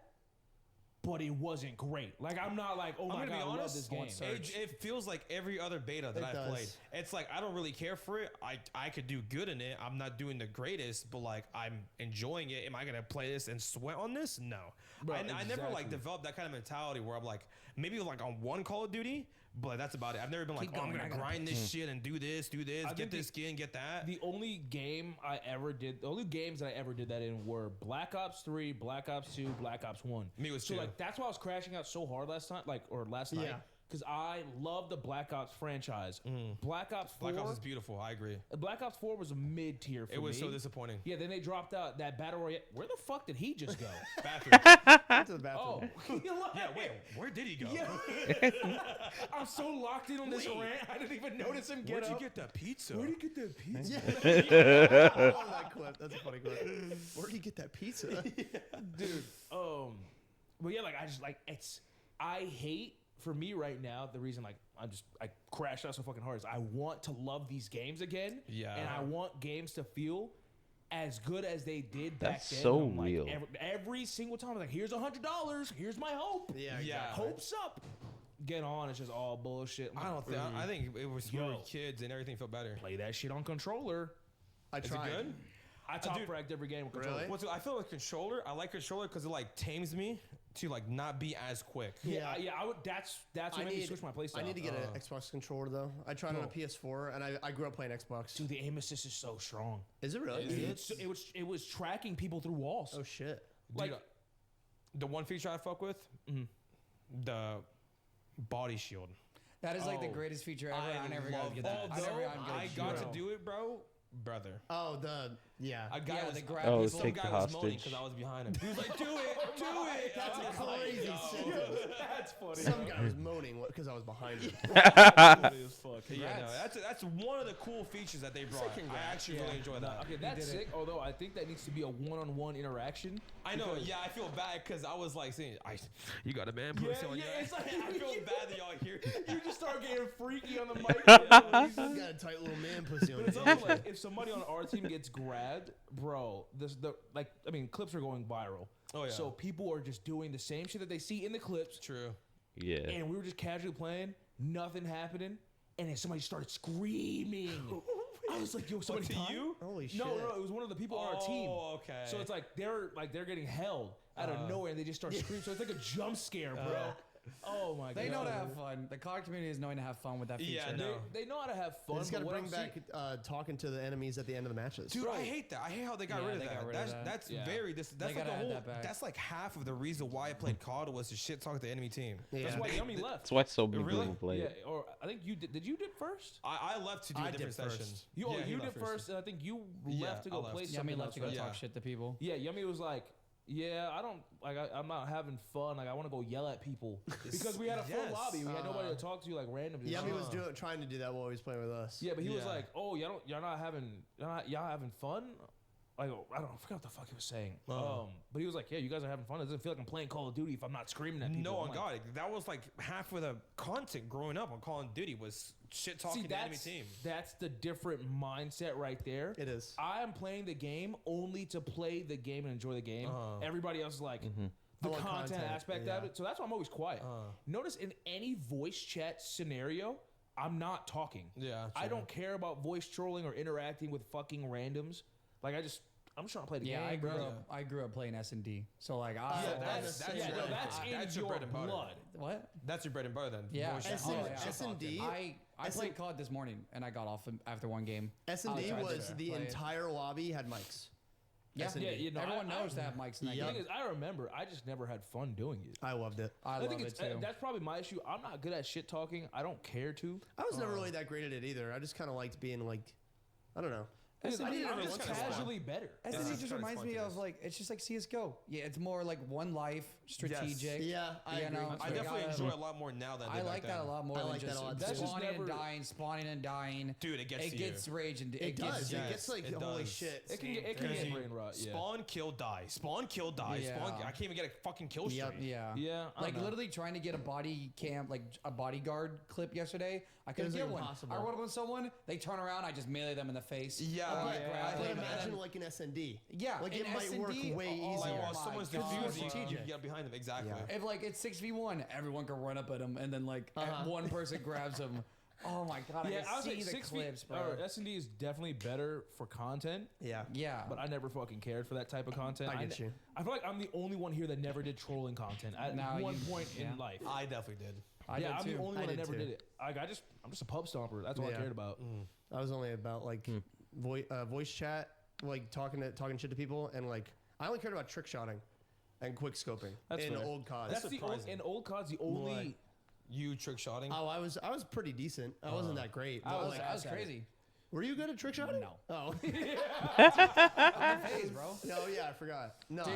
but it wasn't great. Like I'm not like, oh my I'm God, gonna be I love honest. this game. It feels like every other beta that It I've does. played. It's like I don't really care for it. I could do good in it. I'm not doing the greatest, but like I'm enjoying it. Am I gonna play this and sweat on this? No. Bro, I never like exactly. developed that kind of mentality where I'm like maybe like on one Call of Duty, but that's about it. I've never been like, Keep oh, I'm going, gonna I gotta grind this shit and do this, I get think this skin, get that. The only game I ever did, the only games that I ever did that in were Black Ops 3, Black Ops 2, Black Ops 1. Me was so too. like that's why I was crashing out so hard last night, last night. Yeah. Because I love the Black Ops franchise. Black Ops 4. Black Ops is beautiful. I agree. Black Ops 4 was a mid tier for me. It was so disappointing. Yeah, then they dropped out that battle royale. Where the fuck did he just go? Bathroom. To the Oh, bathroom. Yeah, wait, where did he go? I'm so locked in on this rant. I didn't even notice him get Where'd up. you get that pizza? Where'd he get that pizza? I love that clip. That's a funny clip. Where'd he get that pizza? Dude. But yeah, like I just like I hate for me right now the reason like I crashed out so fucking hard is I want to love these games again. Yeah. And I want games to feel as good as they did That's back then. so I'm like, real. Every single time I'm like, here's $100. Here's my hope. Yeah, Yeah. exactly. Hope's up. Get on. It's just all bullshit. I don't think. I think it was when we were Yo. kids and everything felt better. Play that shit on controller. I Is it tried. good? I top dude, fragged every game with controller. Really? I feel like controller. I like controller because it like tames me to like not be as quick. Yeah, I would. That's what made me switch my playstyle. I need to get an Xbox controller though. I tried on a PS4 and I grew up playing Xbox. Dude, the aim assist is so strong. Is it really? It was tracking people through walls. Oh shit. Dude, the one feature I fuck with, the body shield. That is like the Oh. greatest feature ever. I never got to get that. I got to do it, bro. Brother. Oh, yeah. A guy Yeah, was they grab Oh, people. some take guy the was moaning hostage. because I was behind him. He was like, "Do it, do it." That's a crazy sentence. That's funny. Some guy was moaning because I was behind him. funny as fuck. Yeah, no, that's one of the cool features that they brought. I congrats. actually really enjoy that. Okay, that's sick. Although I think that needs to be a one-on-one interaction. I know. Yeah, I feel bad because I was like saying, "You got a man pussy on yeah, your." it's like- I feel bad that y'all hear. You just start getting freaky on the mic. He's got a tight little man pussy on But his it's head. also like if somebody on our team gets grabbed, bro, clips are going viral. Oh, yeah. So people are just doing the same shit that they see in the clips, True. Yeah. and we were just casually playing, nothing happening, and then somebody started screaming. I was like, yo, somebody to died? you? Holy shit. No, it was one of the people on our team. Oh, okay. So it's like they're getting held out of nowhere, and they just start screaming. So it's like a jump scare, bro. Oh my god. They know to have fun. The COD community is knowing to have fun with that feature. Yeah, no. They know how to have fun. They just got to but what bring I'm back seeing- talking to the enemies at the end of the matches. Dude, I hate that. I hate how they got Yeah, rid of they that. got rid of that. That's Yeah. very. That's like gotta the add whole. that back. That's like half of the reason why I played COD was to shit talk the enemy team. Yeah. That's why Yummy left. That's why so many Really? people play Yeah, it. or I think you did. Did you did first? I left to do I a did different first. session. You Yeah, he you left did first, and I think you Yeah, left to I go left. play Yummy something left to go else, right? talk shit to people. Yeah, Yummy was like, yeah, I don't like. I'm not having fun. Like I want to go yell at people because we had a full Yes. lobby. We had nobody to talk to like randomly. Yummy was Uh-huh. trying to do that while he was playing with us. Yeah, but he was Yeah. like, "Oh, y'all not having fun." Like, I forgot what the fuck he was saying. But he was like, "Yeah, you guys are having fun. It doesn't feel like I'm playing Call of Duty if I'm not screaming at people." No, I'm on like, God, that was like half of the content growing up on Call of Duty was shit talking See, the enemy team. that's the different mindset right there. It is. I am playing the game only to play the game and enjoy the game. Everybody else is like the I want content content, aspect yeah. of it. So that's why I'm always quiet. Notice in any voice chat scenario, I'm not talking. Yeah, I true. don't care about voice trolling or interacting with fucking randoms. Like I'm just trying to play the game. Yeah, bro. I grew up playing S&D. So like, that's That's That's in your your bread and butter. blood. what? That's your bread and butter then. Yeah. Voice S- chat. Oh, yeah. S&D. I played COD this morning and I got off after one game. S&D I tried to was the play it. entire lobby had mics. Yeah, S&D. Yeah, you know, everyone knows to have mics in that The Yep. thing game. is, I remember, I just never had fun doing it. I loved it. I love think it it's too. that's probably my issue. I'm not good at shit talking. I don't care to. I was never really that great at it either. I just kind of liked being like, I don't know. Because I did it I'm every just once in a while. casually better. S&D Yeah. just Kinda reminds me of spontaneous. like it's just like CS:GO. Yeah, it's more like one life, strategic. Yeah, I you agree. know, I you definitely gotta- enjoy it a lot more now than I I did like back that a then. lot more I than like that just a lot, That's too. just spawning and never- dying, spawning and dying. Dude, it gets It to gets you. rage and It does. Yes, It gets like it holy does. shit. It can get brain rot. Yeah. Spawn, kill, die. Spawn, kill, die. Yeah. Spawn. I can't even get a fucking kill streak. Yep. Yeah. Yeah, I Like don't know. literally trying to get a body cam, like a bodyguard clip yesterday. I couldn't was, get like, one. impossible. I rolled up on someone, they turn around, I just melee them in the face. Yeah. I Yeah. grab But them, imagine and then- like an S&D. Yeah, Like in it might work S&D, way oh easier. my While someone's God. defusing, you Strategic. can get behind them. Exactly. Yeah. If like it's 6v1, everyone can run up at them, and then like Uh-huh. one person grabs them. Oh my god, Yeah, I I can was see like the 6 clips, feet. bro. S&D is definitely better for content, Yeah. Yeah, but I never fucking cared for that type of content. I get you. I feel like I'm the only one here that never did trolling content at No, one you- point yeah. in life. I definitely did. I yeah, did I'm too. the only I one that did never too. did it. Like I'm just a pub stomper. That's all I Yeah. cared about. I was only about like voice chat, like talking shit to people, and like I only cared about trick shotting and quick scoping That's in fair. old COD. That's the surprising. in old COD's the only. You trick shotting. Oh, I was pretty decent. I wasn't that great. I but, was- like, That was at it. crazy. were you good at trick shotting? No. Oh. Phase, bro. No, yeah, I forgot. No. Dude,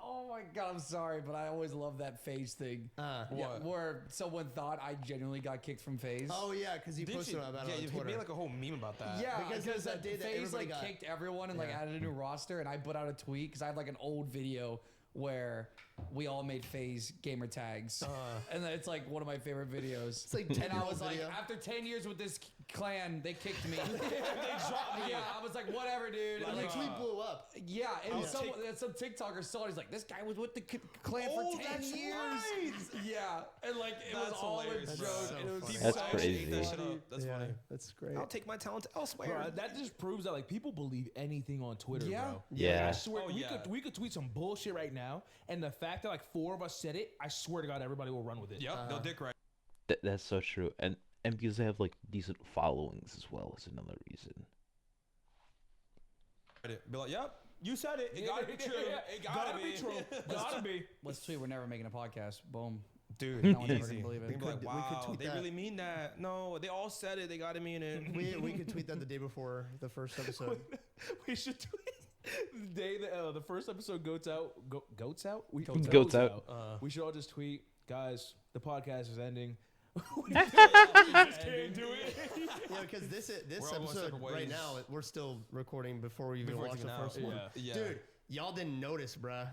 oh my god, I'm sorry, but I always love that phase thing. Uh, Yeah, What? where someone thought I genuinely got kicked from phase. oh yeah, because you Did posted you? about it Yeah, on you Twitter. made like a whole meme about that. Yeah, Because it was that day that FaZe everybody like got- kicked everyone and like Yeah. added a new roster, and I put out a tweet because I had like an old video where we all made FaZe gamer tags, and then it's like one of my favorite videos. It's like And 10 I was like, video. after 10 years with this clan, they kicked me. they dropped me. Yeah, I was like, whatever, dude. And Like, the tweet blew up. yeah, and I'll some TikToker saw it. He's like, this guy was with the clan Oh, for 10 that's years. right. Yeah, and like it was That's all hilarious, a bro. joke. So and it was funny. People That's actually ate crazy. that shit up. That's yeah, funny. that's great. I'll take my talent elsewhere. Bro, that just proves that like people believe anything on Twitter, Yeah. bro. Yeah. I swear Oh, we yeah. could tweet some bullshit right now, and the fact that like 4 of us said it, I swear to God, everybody will run with it. Yep, they'll dick right. That's so true. And because they have like decent followings as well is another reason. Be like, yep, you said it. It gotta be true. It gotta be true. Gotta be. Let's tweet. We're never making a podcast. Boom. Dude, No one's ever easy. gonna believe it. They can be like, We could wow, tweet they that. really mean that. No, they all said it. They gotta mean it. we could tweet that the day before the first episode. We should tweet the day that the first episode goes out. Goats out. Goats out. We should all just tweet, guys. The podcast is ending. Just can't do it. Yeah, because this We're all going episode separate right ways. now, we're still recording before we even Before it's watched the even out, first one. yeah. Yeah. Dude, y'all didn't notice, bruh.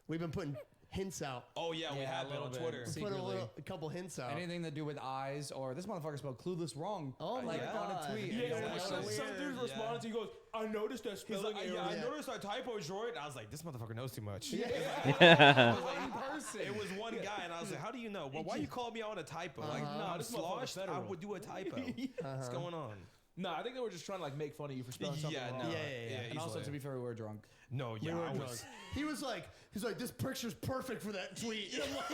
We've been putting hints out. Oh yeah, we Yeah, have a been on little bit. Twitter. See, Put Secretly. a couple hints out. Anything to do with eyes or this motherfucker spelled clueless wrong. Oh my like on God. a tweet. Yeah, It's yeah, like, yeah. so Some weird. dude's responded to. He goes, I noticed that He's spelling like, error. yeah, I Yeah. noticed our typo droid. And I was like, this motherfucker knows too much. One person. It was one guy, and I was like, how do you know? Well, why you call me out on a typo? Like, Uh-huh. no, Nah, this this motherfucker's sloshed. I federal. would do a typo. What's going on? No, I think they were just trying to like make fun of you for spelling something Yeah, wrong. no. Yeah. And also, easily. to be fair, we were drunk. No, yeah, We were I drunk. was. He's like, this picture's perfect for that tweet. And I'm like,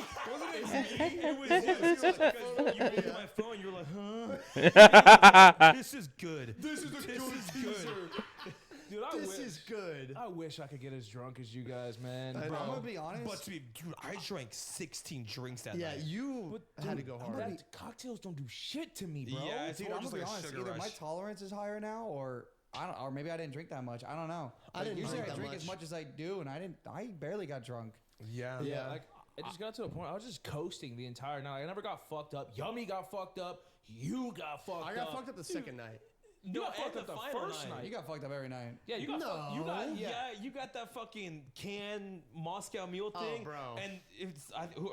Wasn't it? It was because you looked at my phone. You were like, huh? This is good. This is good. Dude, I this wish, is good. I wish I could get as drunk as you guys, man. I Bro, I'm know. gonna be honest. But to be, dude, I drank 16 drinks that Yeah, night. you had to go hard. That cocktails don't do shit to me, bro. Yeah, it's Dude, more I'm just gonna be like a honest. sugar Either rush. my tolerance is higher now, or I don't, or maybe I didn't drink that much. I don't know. I Like, didn't usually drink I that drink much. as much as I do, and I barely got drunk. Yeah. Yeah. Like it just got to a point. I was just coasting the entire night. I never got fucked up. Yummy got fucked up. You got fucked up. I got fucked up the second night. You got and fucked the up the final first night. night. You got fucked up every night. Yeah, you got fucked. You No. got Yeah, you got that fucking canned Moscow Mule Oh, thing, bro. and it's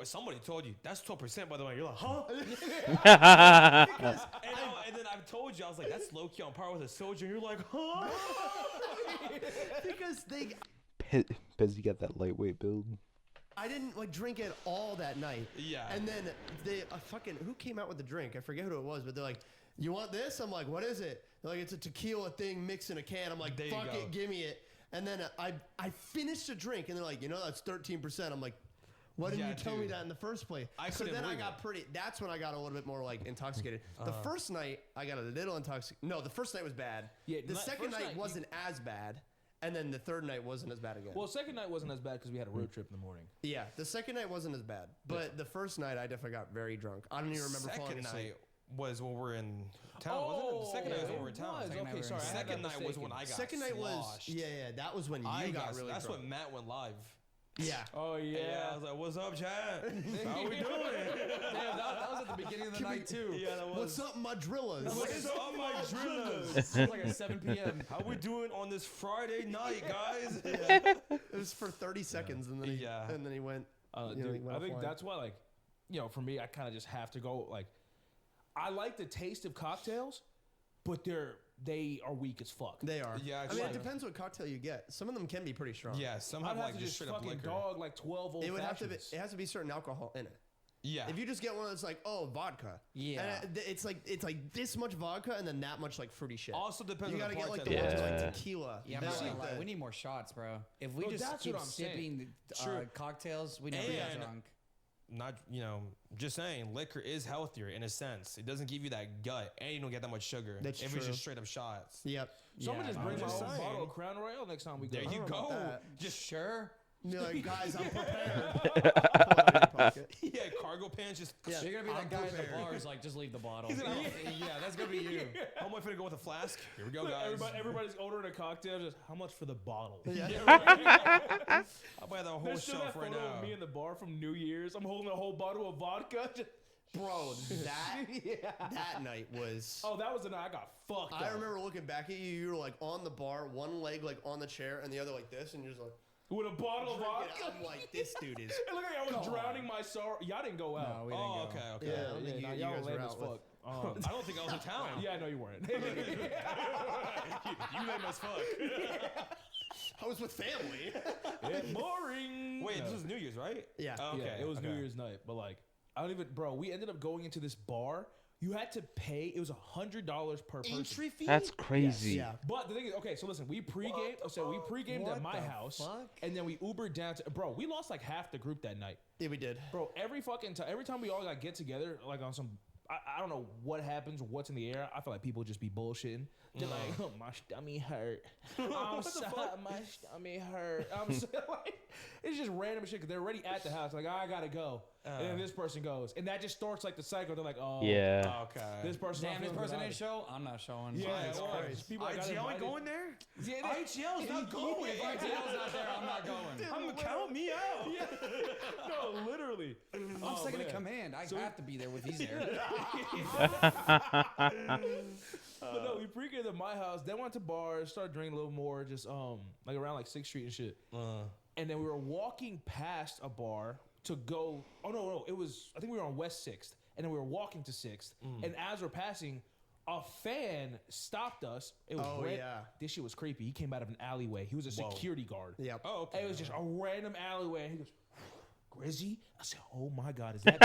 somebody told you that's 12%. By the way, you're like, huh? And then I've told you, I was like, that's low key on par with a soju, and you're like, huh? Because Pez, you got that lightweight build. I didn't like drink it all that night. Yeah. And then they fucking who came out with the drink? I forget who it was, but they're like, "You want this?" I'm like, "What is it?" They're like, "It's a tequila thing mixed in a can." I'm like, There you "Fuck go. it, give me it." And then I finished a drink, and they're like, that's 13%. I'm like, why didn't you tell me that in the first place? So then I got that's when I got a little bit more like intoxicated. The first night I got a little intoxicated. No, the first night was bad. Yeah, the second night wasn't as bad. And then the third night wasn't as bad again. Well, second night wasn't as bad because we had a road trip in the morning. Yeah, the second night wasn't as bad. But the first night, I definitely got very drunk. I don't even remember falling asleep. Second night was when we're in town, wasn't it? The second night was when we were in town. Okay, sorry. Second night was when I got Second night was, yeah, that was when you got really That's drunk. when Matt went live. Yeah. Oh, yeah. I was like, what's up, Chad? How we doing? Damn, that was at the beginning of the night, too. Yeah, that was. What's up, my drillers? What's up, my drillers? It was like at 7 p.m. How we doing on this Friday night, guys? It was for 30 seconds, and then he went. Dude, I think that's why, like, for me, I kind of just have to go, like, I like the taste of cocktails, but they are weak as fuck. They are. Yeah, I mean, it depends what cocktail you get. Some of them can be pretty strong. Yeah, some I'd have have like to just just straight up fucking liquor. dog like 12 old It would have to be. fashions. It has to be certain alcohol in it. Yeah. If you just get one that's like, vodka. Yeah. And it's like this much vodka and then that much like fruity shit. Also depends you on the gotta get like the bartender. ones with like tequila. Yeah, I'm not gonna lie. We need more shots, bro. If we Bro, just that's keep what I'm saying. sipping cocktails, we never get And- drunk. Not, just saying, liquor is healthier in a sense. It doesn't give you that gut, and you don't get that much sugar. That's if it's true. just straight up shots. Yep. Someone just brings my just own saying. bottle of Crown Royale next time we go. There you know go. about that. Just Sure. You're like, guys, I'm prepared. Pull it out of your pocket. yeah, cargo pants. Just Yeah. You're gonna be I'm that guy at the prepared. bar who's like, just leave the bottle. gonna- Yeah, that's gonna be you. how am I finna go with a flask? Here we go, Look, guys. everybody's ordering a cocktail. Just how much for the bottle? Yeah. I'll buy the whole There's still shelf that right photo now. of me in the bar from New Year's. I'm holding a whole bottle of vodka. Bro, that night was. Oh, that was the night I got fucked up. I remember looking back at you. You were like on the bar, one leg like on the chair, and the other like this, and you're just like. With a bottle of drinking vodka. it. I'm like, this dude is. It looked like I was drowning my sorrow. Y'all didn't go out. No, we didn't Oh, go. okay. Yeah, I don't think nah, you y'all guys lame were as out with. fuck. I don't think I was in town. Yeah, I know you weren't. You lame as fuck. I was with family. Yeah, boring. Wait, this was New Year's, right? Yeah. Oh, okay. Yeah, it was okay. New Year's night, but like, I don't even, bro. We ended up going into this bar. You had to pay. It was $100 per person. Entry fee. That's crazy. Yeah. But the thing is, okay, so listen, we pre-gamed. So we pre-gamed What at my the house, fuck? and then we Ubered down to. Bro, we lost like half the group that night. Yeah, we did. Bro, every time we all like get together, like on some, I don't know what happens or what's in the air. I feel like people just be bullshitting. They're like, oh, my stomach hurt. I'm sorry, my stomach hurt. I'm so, like, it's just random shit because they're already at the house. Like, I gotta go, and then this person goes, and that just starts like the cycle. They're like, oh, Yeah. Okay. this person, Damn, this person didn't show. I'm not showing. Yeah, Christ. well, people that got IGL ain't invited- going there? Yeah, IGL's not going. If ITL's not there, I'm not going. I'm count me out. no, literally. I'm second in man. command. I have to be there with he's there. But no, we pre-gamed at my house. Then went to bars, started drinking a little more, just like around like 6th Street and shit. And then we were walking past a bar to go. Oh no, it was. I think we were on West 6th, and then we were walking to 6th. And as we're passing, a fan stopped us. It was Oh, red. yeah. This shit was creepy. He came out of an alleyway. He was a security guard. Yep. Oh, okay. It was just a random alleyway. And he goes, Grizzy? I said, oh my God, is that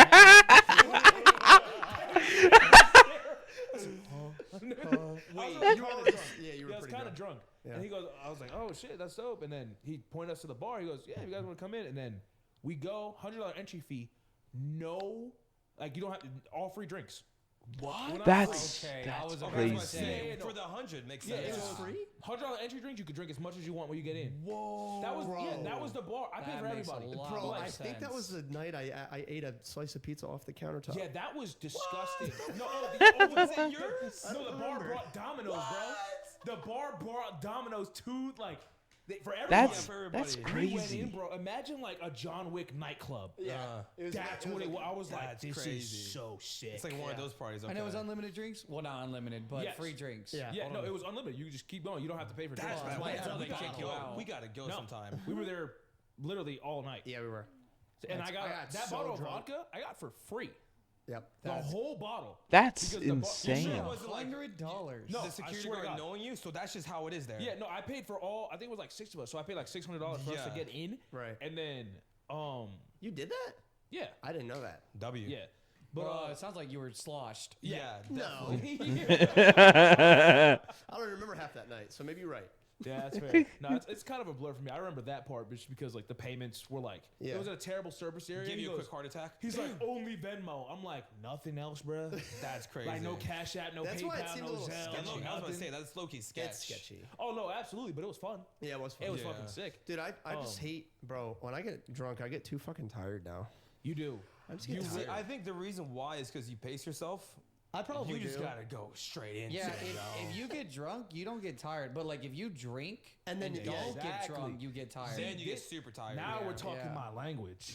Wait, you you were were drunk. yeah, you were I was pretty kind of drunk. drunk. Yeah. And he goes, I was like, oh shit, that's dope. And then he pointed us to the bar. He goes, yeah, you guys want to come in? And then we go, $100 entry fee. No, like you don't have all free drinks. What? That's Okay, I was about to crazy. say. For the 100 makes Yeah, sense. it was free? $100 entry drinks. You could drink as much as you want when you get in. Whoa. That was Bro. that was the bar. I paid That for makes a everybody. lot Bro, more I think that was sense. the night I ate a slice of pizza off the countertop. Yeah, that was disgusting. No, Was it yours? No, the bar brought Domino's, bro. The bar brought Domino's to like for everybody. That's for everybody. that's We went crazy. in, bro. Imagine like a John Wick nightclub. Yeah. It was That's it what it was. I was like, That's this crazy. is so sick. It's like one of those parties. Okay. And it was unlimited drinks? Well, not unlimited, but Yes. free drinks. Yeah. Yeah, no, it was unlimited. You could just keep going. You don't have to pay for drinks. That's why bad. until they gotta kick you go. out. We gotta go No. sometime. We were there literally all night. Yeah, we were. And That's- I got I got that so bottle of drunk. vodka I got for free. Yep. The whole bottle. That's Because the bar- insane. Sure, was it like $100. No, the I security swear to guard God. knowing you? So that's just how it is there. Yeah, no, I paid for all. I think it was like 6 of us, so I paid like $600 for us to Yeah. get in. Right. And then, You did that? yeah, I didn't know that. W. yeah. But Bro, it sounds like you were sloshed. Yeah. No. definitely. I don't remember half that night, so maybe you're right. Yeah, that's fair. No, it's kind of a blur for me. I remember that part just because like the payments were like it was at a terrible service area. Give He you a goes, quick heart attack. He's like, only Venmo. I'm like, nothing else, bro. That's crazy. Like no Cash App, no That's why it PayPal, seemed a no little Zelle. sketchy. I was about to nothing. say that's low key sketch. It's sketchy. Oh no, absolutely, but it was fun. Yeah, it was fun. It was Yeah. fucking sick. Dude, I just hate, bro. When I get drunk, I get too fucking tired now. You do. I just get See, tired. I think the reason why is because you pace yourself. I probably You just do. gotta go straight into Yeah, it, bro. if you get drunk, you don't get tired. But like if you drink And then don't yeah, get exactly. drunk, you get tired. Then you get super tired. Now yeah. we're talking Yeah. my language.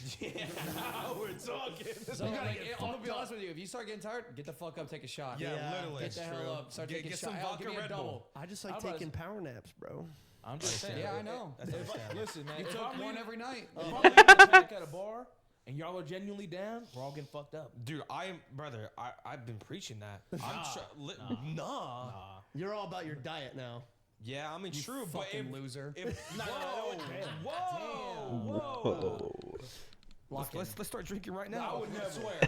Now we're talking. So like, I'm gonna be honest with you. If you start getting tired, get the fuck up, take a shot. Yeah, Yeah, literally. Get the hell up, start taking Get shots. some Hell, vodka give me a Red Bull. double. I just like I'm about taking to- power naps, bro. I'm just saying. Yeah, I know. Listen, man. You If took I'm one leaving- every night. if I'm leaving a pack at a bar and y'all are genuinely down, we're all getting fucked up. Dude, I've been preaching that. Nah. You're all about your diet now. Yeah, I mean, true, but Fucking loser. Whoa. Lock in. Let's start drinking right I now. would never swear.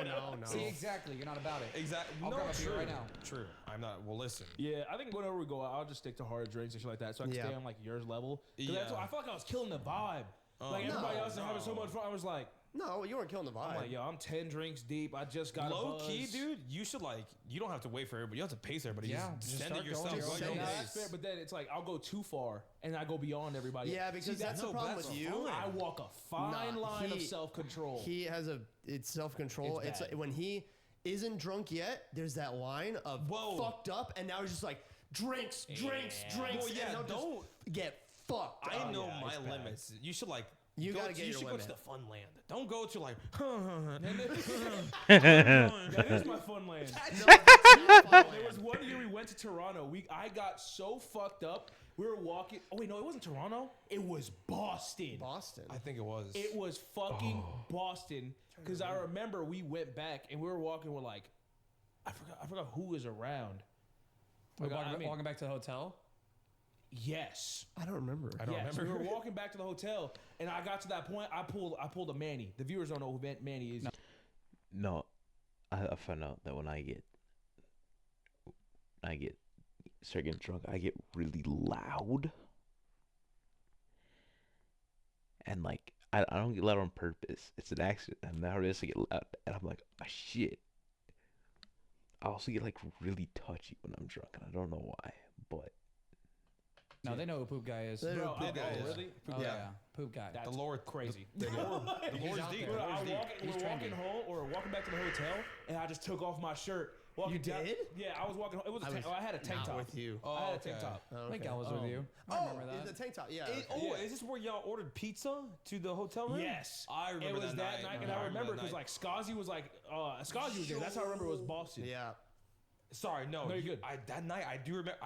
No. See, exactly. You're not about it. Exactly. I'll No, grab a beer true. right now. True. I'm not. Well, listen. Yeah, I think whenever we go out, I'll just stick to hard drinks and shit like that, so I can Yeah. stay on like yours level. 'Cause Yeah. that's what, I felt like I was killing the vibe. Like everybody else is having so much fun. I was like, No, you weren't killing the vibe. I'm like, yo, I'm 10 drinks deep. I just got Low a buzz. key, dude. You should you don't have to wait for everybody. You don't have to pace everybody. Yeah, just just send it start yourself. going Go your at your own Yeah, pace. that's pace. fair, but then it's like I'll go too far and I go beyond everybody. Yeah, because that's the no, problem that's with you. fine. I walk a fine Nah, line of he- self-control. He has it's self-control. It's It's bad. like when he isn't drunk yet, there's that line of Whoa. fucked up, and now he's just like drinks. Well, yeah, and he'll don't. just get fucked I up. know yeah, my it's bad. limits. You should You go gotta to, get you your should go to limit. the fun land. Don't go to like. That is my fun land. There was one year we went to Toronto. I got so fucked up. We were walking. Oh wait, no, it wasn't Toronto. It was Boston. Boston. I think it was. It was fucking Boston. Because I remember we went back and we were walking. We're like, I forgot who was around. We're Like, I mean, walking back to the hotel. yes. I don't remember. Yes, we were walking back to the hotel, and I got to that point. I pulled a Manny. The viewers don't know who Manny is. No, I found out that when I start getting drunk, I get really loud, and like I don't get loud on purpose. It's an accident. And now I just get loud, and I'm like, oh, shit. I also get like really touchy when I'm drunk, and I don't know why, but No, they know who Poop Guy is. They know Bro, who Poop Guy is. really? Oh yeah, Poop Guy. That's the Lord crazy. The Lord's out deep. there. The Lord's deep. We're He's walking trendy. home or walking back to the hotel, and I just took off my shirt. Walking You down- did? Yeah, I was walking. It was. I had a tank Not top. with you. I had a tank top. Oh, I think okay. I was with you. I Oh, remember that. the tank top. Yeah. Is, okay. oh, is this where y'all ordered pizza to the hotel room? Yes, I remember it was that night, and I remember because like Scozzy was like, Scozzy was there. That's how I remember it was Boston. Yeah. Sorry, no, No, you're good. That night, I do remember.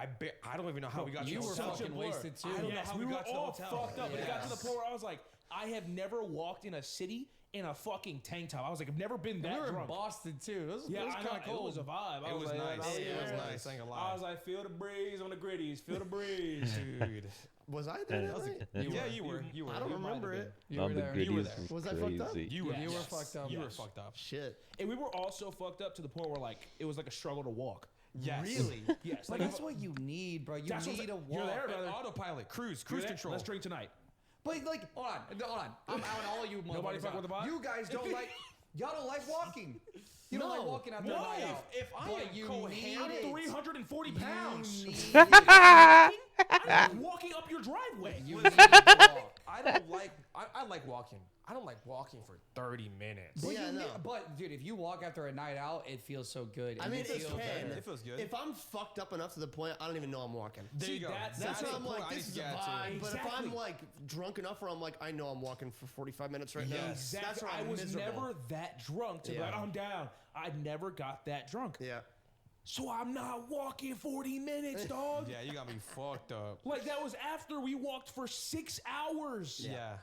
I don't even know how we got to You the were hotel. fucking wasted too. I don't know Yes, how we we were got to the all hotel. fucked up, but it got to the Yes. point where I was like, I have never walked in a city in a fucking tank top. I was like, I've never been that We were in drunk. Boston too. It was, Yeah, it was I know. kind of cool. It was a vibe. I It was like, nice. oh, It yeah. was nice. I ain't gonna I lie. was like, feel the breeze on the gritties. Feel the breeze. Dude. Was I there that night? Yeah, you were. You were. I don't You might have remember been. it. You were there. You were gritties there. Was I fucked up? crazy. You were. Yeah. You were Yes. fucked up. You were Yes. fucked up. Shit. And we were all so fucked up to the point where like it was like a struggle to walk. Yes. Really? Yes, But like that's what you need, bro. You That's what need the- a walk. you're there, An brother. autopilot. Cruise You're there? control. Let's drink tonight. But like, hold on. I'm out on all you motherfuckers. Nobody fuck out. with the vibe? You guys don't like. Y'all don't like walking. You don't like No. walking out there No, night out. if I But am you coherent- need I'm it. 340 pounds. You need I'm walking up your driveway. You need to walk. I don't like. I like walking. I don't like walking for 30 minutes. But, Yeah, you no. need- but dude, if you walk after a night out, it feels so good. I mean, it it feels can. better. It feels good. If I'm fucked up enough to the point, I don't even know I'm walking. There you go. That's the why I'm point like, I this need is to a get to. vibe. But if Exactly. I'm like drunk enough where I'm like, I know I'm walking for 45 minutes right now. Yes. That's Exactly. where I I'm was miserable. never that drunk to be Yeah. like, I'm down. I never got that drunk. Yeah. So I'm not walking 40 minutes, dog. Yeah, you got me fucked up. Like that was after we walked for 6 hours Yeah.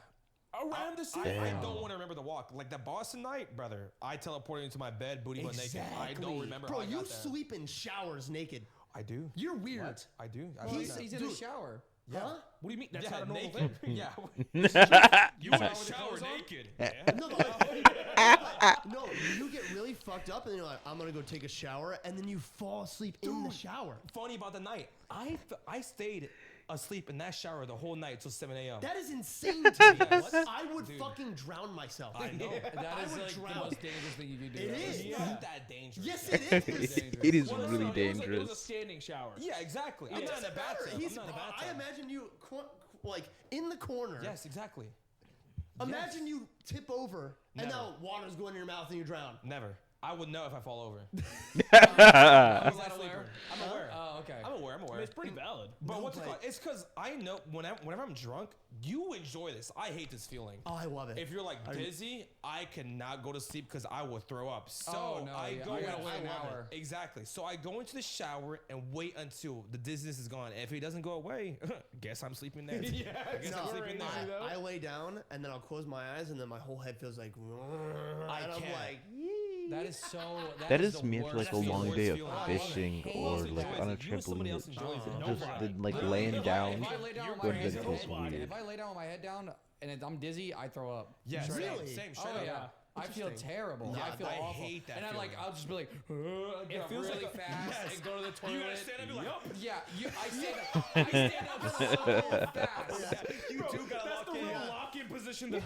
around the city. I don't want to remember the walk. Like that Boston night, brother. I teleported into my bed, booty butt naked. I don't Exactly. remember Bro, how I you got there. sleep in showers naked. I do. You're weird. I do. I He's, do. he's in the shower. Yeah. Huh? What do you mean? That's Yeah, not a normal naked. thing. Yeah. You in went the shower naked. No, no, you get really fucked fucked up, and then you're like, I'm gonna go take a shower, and then you fall asleep in the shower. Funny about the night. I stayed asleep in that shower the whole night till 7 a.m. That is insane to me. Yes. I would fucking drown myself. I know. That is would like the drown. most dangerous thing you can do. It ever. is. It's not that dangerous. Yes, it is. It is Well, no, really no, it was a dangerous. standing shower. Yeah, exactly. I'm It not in a doesn't matter. bathtub. I'm He's, not in a bathtub. I imagine you like in the corner. Yes, exactly. Imagine you tip over and Never. now water's going in your mouth and you drown. Never. I would know if I fall over. Was I'm that a aware? sleeper. I'm aware. Oh, okay. I'm aware. I mean, it's pretty valid. But No, what's it but- called? It's because I know whenever I'm drunk, you enjoy this. I hate this feeling. Oh, I love it. If you're like dizzy, I cannot go to sleep because I will throw up. So Oh, no, I yeah. go. I gotta in- wait an love it. hour. Exactly. So I go into the shower and wait until the dizziness is gone. If it doesn't go away, guess I'm sleeping there. Yeah, I guess I'm No, sleeping there. though. I lay down and then I'll close my eyes and then my whole head feels like. I and I'm can't. like, That is so. That is is the me after worst like a the long worst day of feeling. fishing I or hate like it. on a You and somebody trampoline. else enjoys it. Just Nobody. like laying down. If I lay down with Go my to head bed down, feels weird. if I lay down with my head down and I'm dizzy, I throw up. Yes. Really? Same. Oh Straight up. yeah. I feel terrible. Yeah, I feel I awful. hate that And I'm like, feeling. I'll just be like, get up feels really like a- fast yes. and go to the toilet. You gotta stand up and be like, yup. Yeah, I stand up so fast. You do gotta That's lock the in. real lock-in position. To,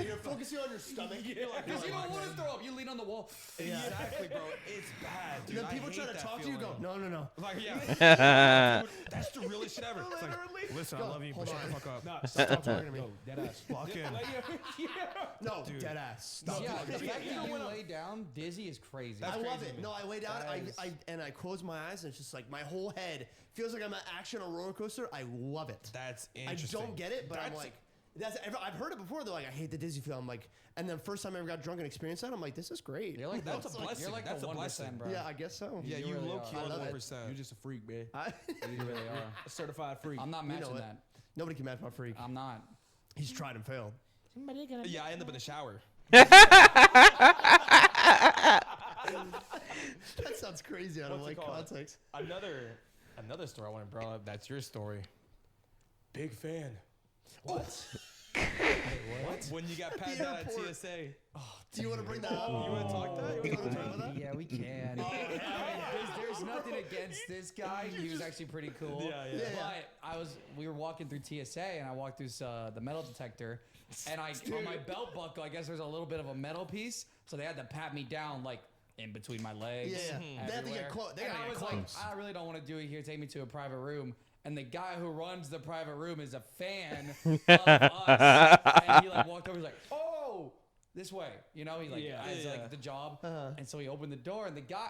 you're focusing on your stomach. Because you don't want to throw up. You lean on the wall. Exactly, bro. It's bad, dude. And then I people hate try to that talk to you, go, feeling. no. Like, yeah. Dude, that's the realest shit ever. It's like, Literally. listen, Go, I love you, but hold shut on. the fuck up. nah, Stop talking to me. Yo, dead ass. Lock in. Like, yeah. No, dead ass. Stop Yeah, talking the to me. fact that you lay down dizzy is crazy. I love crazy it. to me. No, I lay down That is- and I close my eyes and it's just like my whole head feels like I'm at action on a roller coaster. I love it. That's I interesting. don't get it, but I'm like, I've heard it before. They're like, I hate the dizzy feel. I'm like, and then first time I ever got drunk and experienced that, I'm like, this is great. You're like That's a You're blessing. like That's the a 1%, blessing. bro. Yeah, I guess so. Yeah, You you really low are. key I love it. 1%. You're just a freak, man. You really are. A certified freak. I'm not matching it. that. Nobody can match my freak. I'm not. He's tried and failed. Somebody gonna Yeah, I end up in the shower. That sounds crazy out of What's it like called? context. Another story I want to bring up. That's your story. Big fan. What? What? When you got patted down at airport. TSA. Do you want to bring that up? You want to talk that? You want to talk about that? Yeah, we can. There's nothing against this guy. He was actually pretty cool. Yeah. But we were walking through TSA, and I walked through the metal detector, and on my belt buckle, I guess there's a little bit of a metal piece, so they had to pat me down like in between my legs. Yeah. They have to get everywhere. close. They And gotta I get was close. like, I really don't want to do it here. Take me to a private room. And the guy who runs the private room is a fan of us. And he like walked over. He's like, "Oh, this way." You know, he like has like the job. And so he opened the door, and the guy,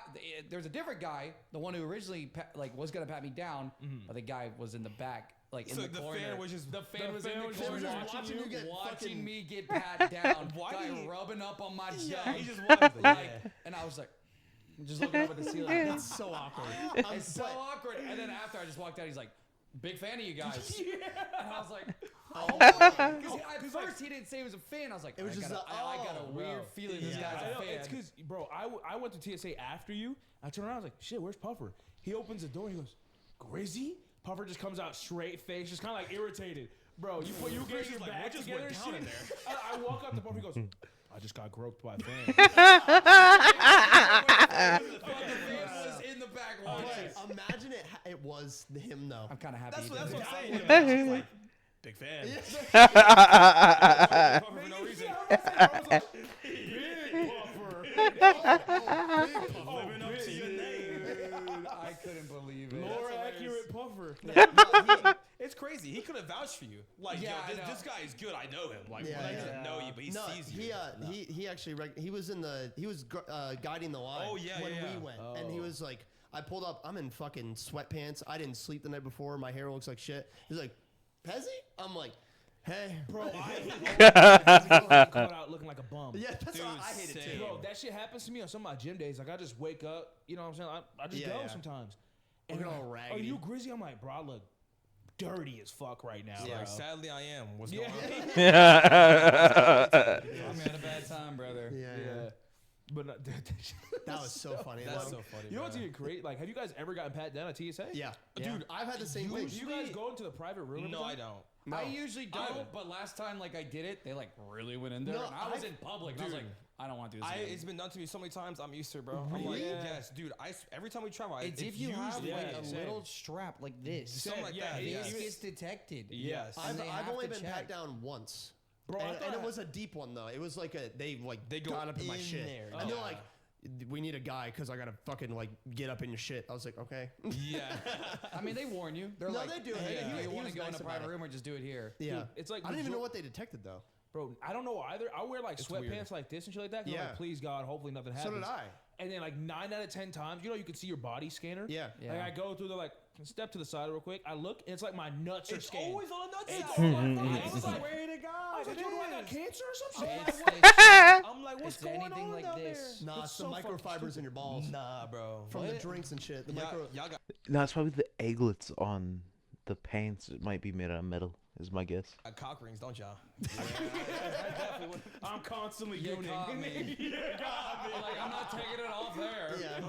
there's a different guy, the one who originally was gonna pat me down, but the guy was in the back, like in So the the corner. fan was just the fan was in fan the was just corner watching you get watching fucking- me get pat down. Why guy did he- rubbing up on my Yeah, junk. he just wanted to. Like, and I was like, just looking up at the ceiling. It's so awkward. It's so awkward. And then after I just walked out, he's like, "Big fan of you guys." And I was like, "Oh." Because at first he didn't say he was a fan. I was like, It was just I got a weird feeling this Yeah. guy's I a know, fan. it's because, bro, I went to TSA after you. I turned around, I was like, shit, where's Puffer? He opens the door, he goes, Grizzy? Puffer just comes out straight face, just kind of like irritated. Bro, you get your like, back what just together went and down in shit. I walk up to Puffer, he goes, I just got groped by a fan. The fan was in the back watching. But imagine it was him though. I'm kind of happy. That's he what did I'm it. saying. She's like, big fan. Cover for no reason. Big Puffer. Living up to your name. I couldn't believe it. More accurate Puffer. It's crazy. He could have vouched for you. Like, Yeah, I yo, know. this guy is good. I know him. Like, Yeah, well, he yeah. doesn't know you, but he No, sees you. he actually he was guiding the line. Oh, yeah, when yeah. we went, and he was like, I pulled up. I'm in fucking sweatpants. I didn't sleep the night before. My hair looks like shit. He's like, Pezzy? I'm like, hey, Bro, I caught out looking like a bum. yeah, that's Dude, what I hate it same. too. Bro, that shit happens to me on some of my gym days. Like, I just wake up, you know what I'm saying? I just Yeah, go yeah. sometimes. Looking they're all like, raggedy. Are you Grizzy? I'm like, bro, I look dirty as fuck right now, Yeah, bro. sadly I am. What's Yeah. going on? I'm at a bad time, brother. Yeah, Yeah. But that was so funny. That's Like, so funny. you know what's bro. even great? Like, have you guys ever gotten pat down at TSA? yeah, Yeah. dude, I've had the same Do thing. you guys go into the private room? every No, time? I don't. I usually don't, but last time like I did it, they like really went in there, No, and I was in public. And I was Dude. like, I don't want to do this. It's been done to me so many times. I'm used to it, bro. I'm like, Really? yes, dude. Every time we travel, it's if you have usually like a same. little strap like this. something like that. yeah, This Yes. gets detected. Yes. And they I've have only to been check. pat down once. Bro, I and thought it was a deep one though. It was like they go got up in my in shit. there. And they're Yeah. like, we need a guy because I gotta fucking like get up in your shit. I was like, okay. Yeah. I mean, they warn you. They're No, like, they do. Hey, Yeah. do He you want was to go in nice a about private it. room or just do it here? Yeah, it's like I don't even major- know what they detected though. Bro, I don't know either. I wear like sweatpants weird. like this and shit like that. 'Cause I'm Yeah. like, please God, hopefully nothing happens. So did I. And then like 9 out of 10 times, you can see your body scanner. Yeah. Yeah. Like I go through, they're like, step to the side real quick. I look, and it's like my nuts are It's scanned. always on the nuts. It's side. I was like, way to God. I was like, yo, do I got cancer or some shit? I'm like, what's It's going anything on like down this. Nah, It's it's the so fucking microfibers in your balls there? Nah, bro. from the What? drinks and shit. The Y'all, micro. y'all got No, it's probably the egglets on the pants. It might be made out of metal, is my guess. cock rings, don't y'all? I'm constantly You gooning. caught me. Like, I'm not taking it off there. Yeah.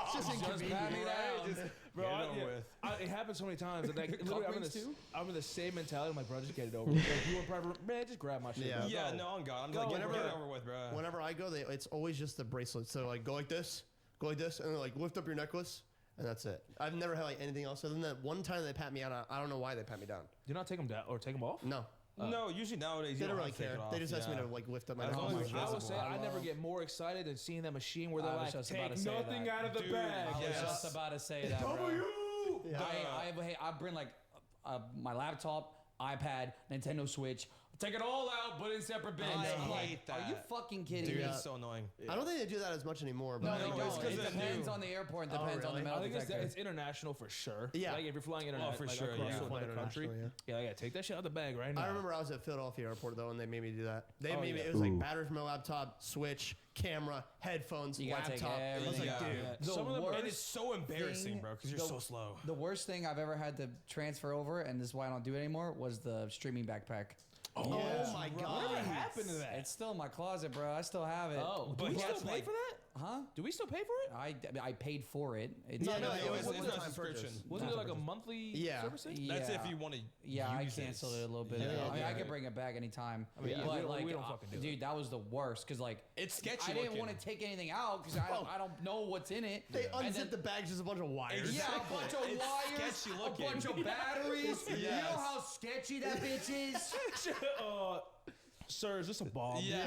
It's just Just pat inconvenient. me down. Bro, Get it over with. it happens so many times. And like, literally, Cock rings too? I'm in the same mentality. I'm like, bro, just get it over. Like, you want private room? Man, just grab my shit. Yeah. bro. Yeah, Go. no, on God. I'm Go, like, get whenever- it over with, bro. Whenever I go, it's always just the bracelet. So like, go like this, and then like lift up your necklace, and that's it. I've never had like anything else other than that one time they pat me out. I don't know why they pat me down. Do not take them down or take them off. No, No, usually nowadays they you don't don't really have to take care. it off. They just ask me Yeah. to like lift up my As long necklace. as I visible. would say I never get more excited than seeing that machine where they're I was like, just about take to say nothing that. out of the Dude, bag. I was Yes. just about to say that, bro. Yeah. I bring like my laptop, iPad, Nintendo Switch. Take it all out, put it in separate bins. I I'm like, hate are you that. fucking kidding Dude, me? it's so annoying. I don't think they do that as much anymore. But No, I they think it's don't. 'cause It they're depends new. on the airport. It Oh, depends on the really? metal I think detector. it's international for sure. Yeah. Like if you're flying internet, for like, sure, across yeah. to another country. International, yeah. Yeah, take that shit out of the bag right now. I remember I was at Philadelphia Airport though, and they made me do that. They Oh, made me. yeah. It was like Ooh. battery from my laptop, switch, camera, headphones, You gotta take laptop. I was everything like, out. dude. Yeah. The Some of them worst And it's so embarrassing, thing- bro, because you're the- so slow. The worst thing I've ever had to transfer over, and this is why I don't do it anymore, was the streaming backpack. Oh my god. Whatever happened to that? It's still in my closet, bro. I still have it. Oh, But do we that's still pay like- for that? Huh? Do we still pay for it? I paid for it. It's Yeah, no, No, it was it's a not a one-time subscription. purchase. Wasn't it like a monthly Yeah. service thing? That's yeah. if you want to. Yeah, I use canceled it a little bit Yeah, ago. I mean, yeah, I could yeah. bring it back anytime. I mean, yeah, but we don't- like, we don't fucking do it. dude, that was the worst because like It's sketchy I didn't looking. want to take anything out because I don't know what's in it. They And unzip then- the bags, just a bunch of wires. Yeah, a bunch of It's wires, sketchy a looking. bunch of batteries. You Yes. know how sketchy that bitch is. Sir, is this a bomb? Yeah.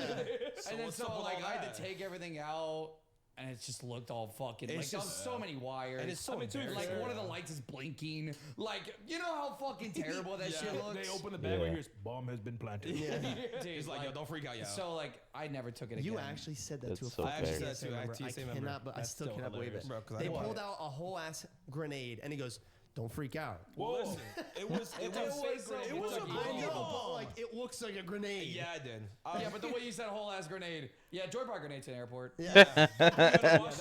And then what's so up with like all I had that? to take everything out, and it just looked all fucking like It's there was just- so many wires. And it's so dude, like embarrassing. one of the lights is blinking. Like you know how fucking terrible that Yeah. shit looks. They open the bag Yeah. right here. Bomb has been planted. Yeah. Dude, He's like, yo, don't freak out, yo. So like I never took it again. You actually said that That's to a so fucking I actually fair. said that to a member. TSA I member. cannot, but I That's still still cannot believe hilarious, it. bro, 'cause I They know pulled it. out a whole ass grenade, and he goes, "Don't freak out." Well, listen, it was It was a I know, but like it looks like a grenade. Yeah, I did. Yeah, but the way you said whole ass grenade. Yeah, joy bar grenades in the airport. Yeah. That was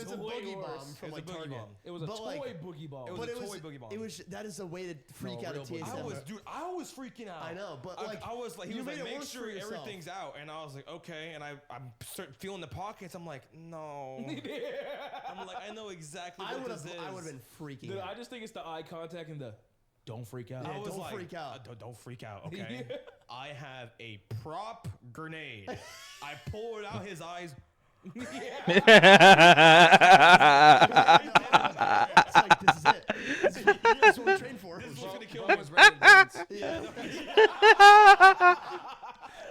It's a way boogie worse. bomb from It's a like boogie Target. bomb. It was a But, toy like, boogie bomb. it was But a it was, toy boogie bomb. it was that is a way to freak out a real boogie TSA bomb. I was, member. dude, I was freaking out. I know, but, like, I was like, he you was like, made it make worse sure for yourself. everything's out, and I was like, okay, and I'm feeling the pockets. I'm like, no. I'm like, I know exactly I what would this is. have been freaking Dude, out. I just think it's the eye contact and the don't freak out. Yeah, I was don't like, freak out. Don't freak out, okay? I have a prop grenade. I pull it out his eyes. It's like this is it. That's what we trained for. This is what's gonna kill Bro me. was ready to dance. Yeah.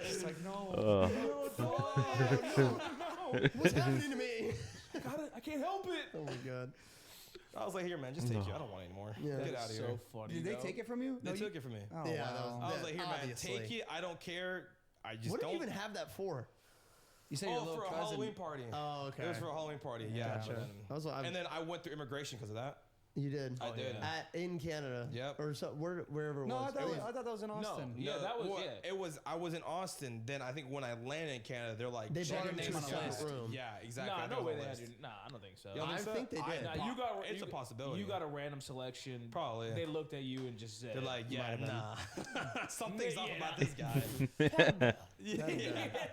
It's like no. What's happening to me? I can't help it. Oh my god. I was like, here, man, just take you. I don't want it anymore. Yeah. Get out of here. So funny. Did they though. take it from you? They took it from me. Oh, Yeah, wow. I was like, here, man, Obviously. take it. I don't care. I just What do don't. you even have that for? You said your Oh, little for a cousin. Halloween party. Oh, okay. It was for a Halloween party. Yeah. Gotcha. but then- I was like, and then I went through immigration because of that. you did. I did. In Canada. Yep. Or so, wherever it No, was. I thought that was in Austin. Yeah, that was- well, yeah. It was. I was in Austin. Then I think when I landed in Canada, they're like, They check brought your him name to a on the separate list. room. Yeah, exactly. Nah, I no know way the they had list. you. Nah, I don't think so. You don't I think they did. Nah, you got. It's a possibility. You got a random selection. Probably. They looked at you and just said, They're like, yeah, Might nah. Something's off Yeah. about this guy.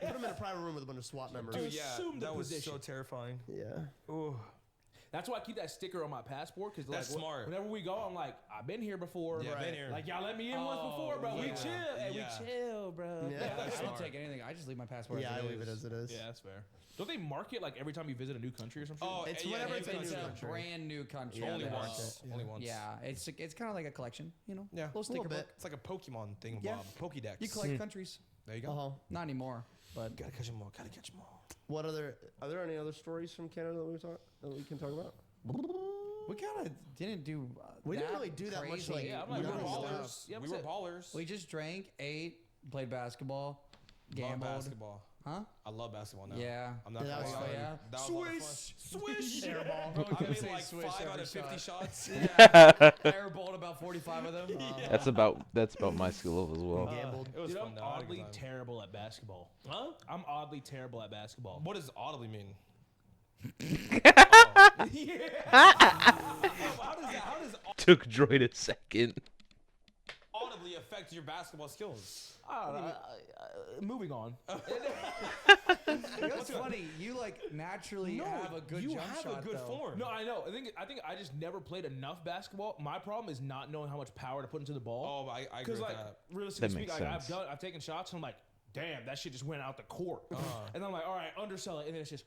Put him in a private room with a bunch of SWAT members. Dude, yeah, Assume the that was position. so terrifying. Yeah. Ooh. That's why I keep that sticker on my passport because That's smart. Whenever we go, I'm like, I've been here before. Yeah, I've been here. Like y'all let me in once before, bro. We yeah. chill. Hey, Yeah. we chill, bro. Yeah. I don't take anything. I just leave my passport. Yeah, as I it leave it is. as it is. Yeah, that's fair. Don't they mark it like every time you visit a new country or something? Oh, It's yeah, whenever yeah, it's a yeah, It's new yeah. a country. brand new country. Yeah, Only they once. mark it, yeah. Only once. Yeah, it's kind of like a collection, you know. Yeah. Little sticker bit. book. It's like a Pokemon thing, Yeah. Bob. Pokédex. You collect countries. There you go. Uh-huh. Not anymore, but Gotta catch them all. Gotta catch them all. What are there any other stories from Canada that we can talk about? we kind of didn't do. We didn't that really do that much, crazy. like, Yeah, I'm we like, were we're ballers. ballers. Yeah, we were ballers. We just drank, ate, played basketball, Love gambled. basketball. Huh? I love basketball now. Yeah. I'm not Yeah, gonna that was lie. fun. Yeah. That was a lot of fun. Swish. Airball. I made Say like swish 5 out every of 50 shot. shots. Airballed about 45 of them. That's about my skill level as well. Gambled. It was Dude, fun I'm though. I had a good oddly time. terrible at basketball. Huh? I'm oddly terrible at basketball. What does audibly mean? How does Took Droid a second. audibly affect your basketball skills? I don't know. Moving on. It's funny. You like naturally have a good you jump have shot. a good though. form. No, I know. I think I just never played enough basketball. My problem is not knowing how much power to put into the ball. Oh, I agree Because with like that. realistically That speaking, makes like, sense. I've taken shots and I'm like, damn, that shit just went out the court. And I'm like, all right, undersell it, and then it's just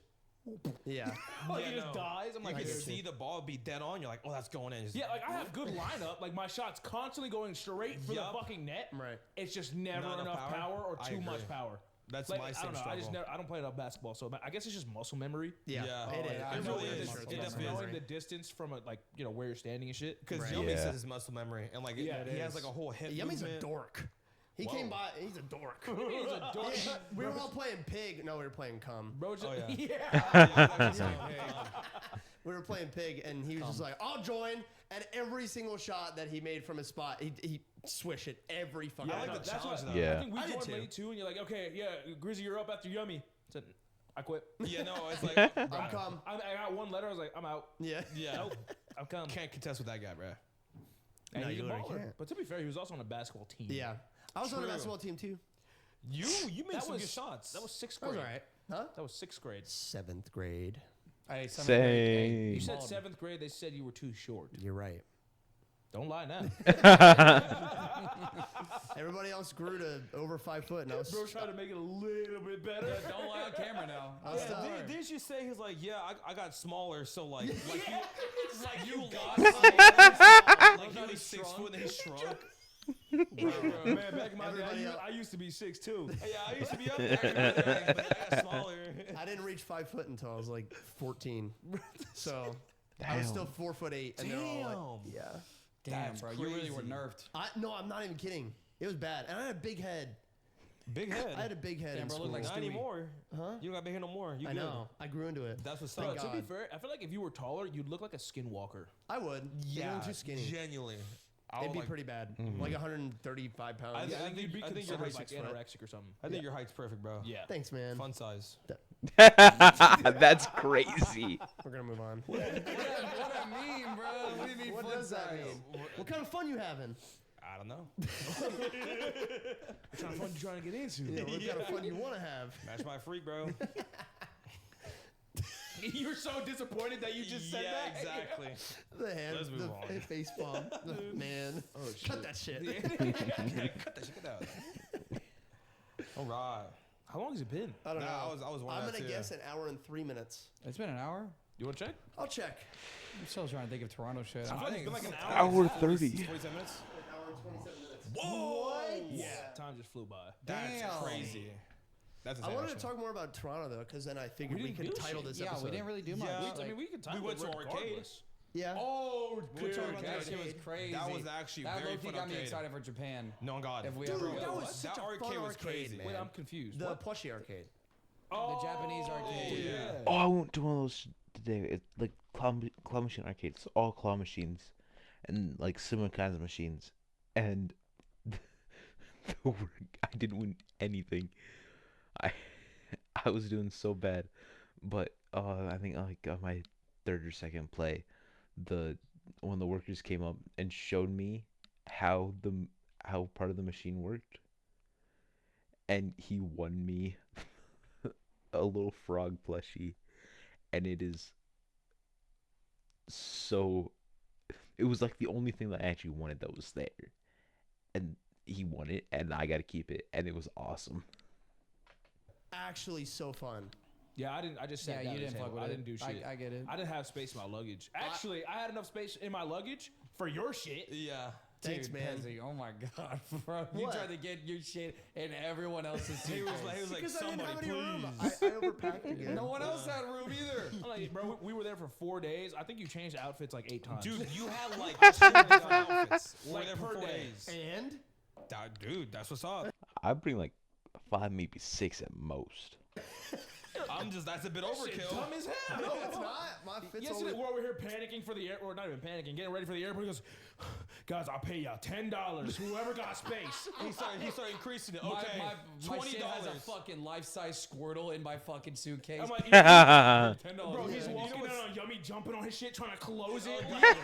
Yeah. like Yeah, it just no. dies. I'm You like, can dude. see the ball be dead on. You're like, oh, that's going in. Just- Yeah, like I have good lineup. Like my shots constantly going straight for Yup. the fucking net. Right. It's just never Not enough enough power? power or I too much agree. power. That's Like, my I same don't know. I just struggle. never. I don't play enough basketball, so I guess it's just muscle memory. Yeah. Yeah. It Oh, is. yeah. It It really really is. is. It's It muscle definitely memory. Knowing the distance from like where you're standing and shit. Because Right. Yummy Yeah. says his muscle memory, and like Yeah, he it has is. like a whole hip Yummy's a movement. dork. He Whoa. came by. He's a dork. He's a dork. We were all playing pig. No, we were playing cum. Bro, just, Oh, yeah. yeah. We were playing pig, and he was just like, "I'll join." And every single shot that he made from his spot, he swish it every fucking. I like time. the That's challenge what, though. Yeah. I think we I did joined too. late too, and you're like, okay, yeah, Grizzy, you're up after Yummy. I said, I quit. Yeah, no, it's like I'm cum. I got one letter. I was like, I'm out. Yeah. yeah, Nope, I'm come. can't contest with that guy, bro. And No, he's you a literally baller. can't. But to be fair, he was also on a basketball team. Yeah. I was on the True. basketball team too. You made That some was good shots. That was sixth That was grade. all right. Huh? That was sixth grade. 7th grade. Hey, seventh Same. grade, hey, You said balled. seventh grade. They said you were too short. You're right. Don't lie now. Everybody else grew to over 5 foot, and I was. Bro, trying to make it a little bit better. Yeah, don't lie on camera now. I was still Yeah, didn't you say he's like, yeah, I got smaller, so like you lost like you was 6 foot and he shrunk. Man, back in my day, Everybody else- I used to be 6'2". Yeah, I used to be up there, but I got smaller. I didn't reach 5 foot until I was like 14. So I was still 4'8", and they're all like, yeah. Damn, That's bro, you really were crazy. nerfed. No, I'm not even kidding. It was bad, and I had a big head. Big head. I had a big head Damn, in bro, school. look like Not Stewie. anymore. Huh? You don't got big hair no more. You I good. know. I grew into it. That's what's Bro, up. to be God. fair, I feel like if you were taller, you'd look like a skinwalker. I would. Yeah, I'm too skinny. genuinely. It'd be pretty bad. Like 135 pounds. I Yeah, think- you'd be I think you're considered like 6 foot. anorexic or something. I think your height's perfect, bro. Yeah. Thanks, man. Fun size. That's crazy. We're gonna move on. What does that mean, bro? What do you mean What fun does that size? mean? What kind of fun you having? I don't know. What kind of fun you trying to get into? You know, what kind of fun you want to have? Match my freak, bro. You're so disappointed that you just said yeah, that. exactly. The hand, Let's move the on. face palm. Man, cut that shit. Cut that shit out. All right. How long has it been? I don't know. Nah, I was I'm that gonna too. guess an hour and 3 minutes. It's been an hour. You want to check? I'll check. I'm still trying to think of Toronto shit. I feel like it's been like an Hour hour. 30. 47 minutes. An hour and 27 minutes. Whoa! Yeah. Time just flew by. That's Damn. crazy. That's I wanted to insane, talk more about Toronto though, because then I figured We we didn't could do title shit. this Yeah, episode. we didn't really do much. Yeah. I Like, mean, we could time we went to regardless. arcade. Yeah. Oh, We went to dude, arcade. that shit was Arcade. crazy. That was actually that very low-key fun got me arcade. excited for Japan. No, on God. If we Dude, ever that go. was such That a arcade fun was arcade, crazy. man. Wait, I'm confused. The What? plushie arcade. Oh, Japanese arcade. yeah. Oh, I went to one of those today. It's like claw machine arcades. It's all claw machines, and like similar kinds of machines. And I didn't win anything. I was doing so bad, but I think like on my third or second play, one of the workers came up and showed me how part of the machine worked, and he won me a little frog plushie, and it is so it was like the only thing that I actually wanted that was there, and he won it, and I got to keep it, and it was awesome. Actually, so fun. Yeah, I didn't. I just sat Yeah, down. you at the didn't fuck table. with I it. didn't do shit. I get it. I didn't have space in my luggage. Actually, I had enough space in my luggage for your shit. Yeah. Thanks, Dude, man. Pezzy, oh my god, bro! You What? tried to get your shit in everyone else's He was suitcase. like, Because I didn't somebody have any room. please. I overpacked again. No one else had room either. I'm like, bro, we were there for 4 days. I think you changed outfits like 8 times. Dude, you had like 2 different outfits. We were Like there for per 4 day. days. And Dude, that's what's up. I bring like 5, maybe 6 at most. That's a bit Shit, overkill. dumb as hell. no, it's not. My fit's Yesterday, only. we're over here panicking for the air, or not even panicking, getting ready for the airport. He goes, guys, I'll pay y'all $10. Whoever got space. He started increasing it. Okay, My shit has a $20. fucking life-size Squirtle in my fucking suitcase. I'm like, I $10. bro, he's Yeah. walking what's- out on Yummy, jumping on his shit, trying to close it. Yeah.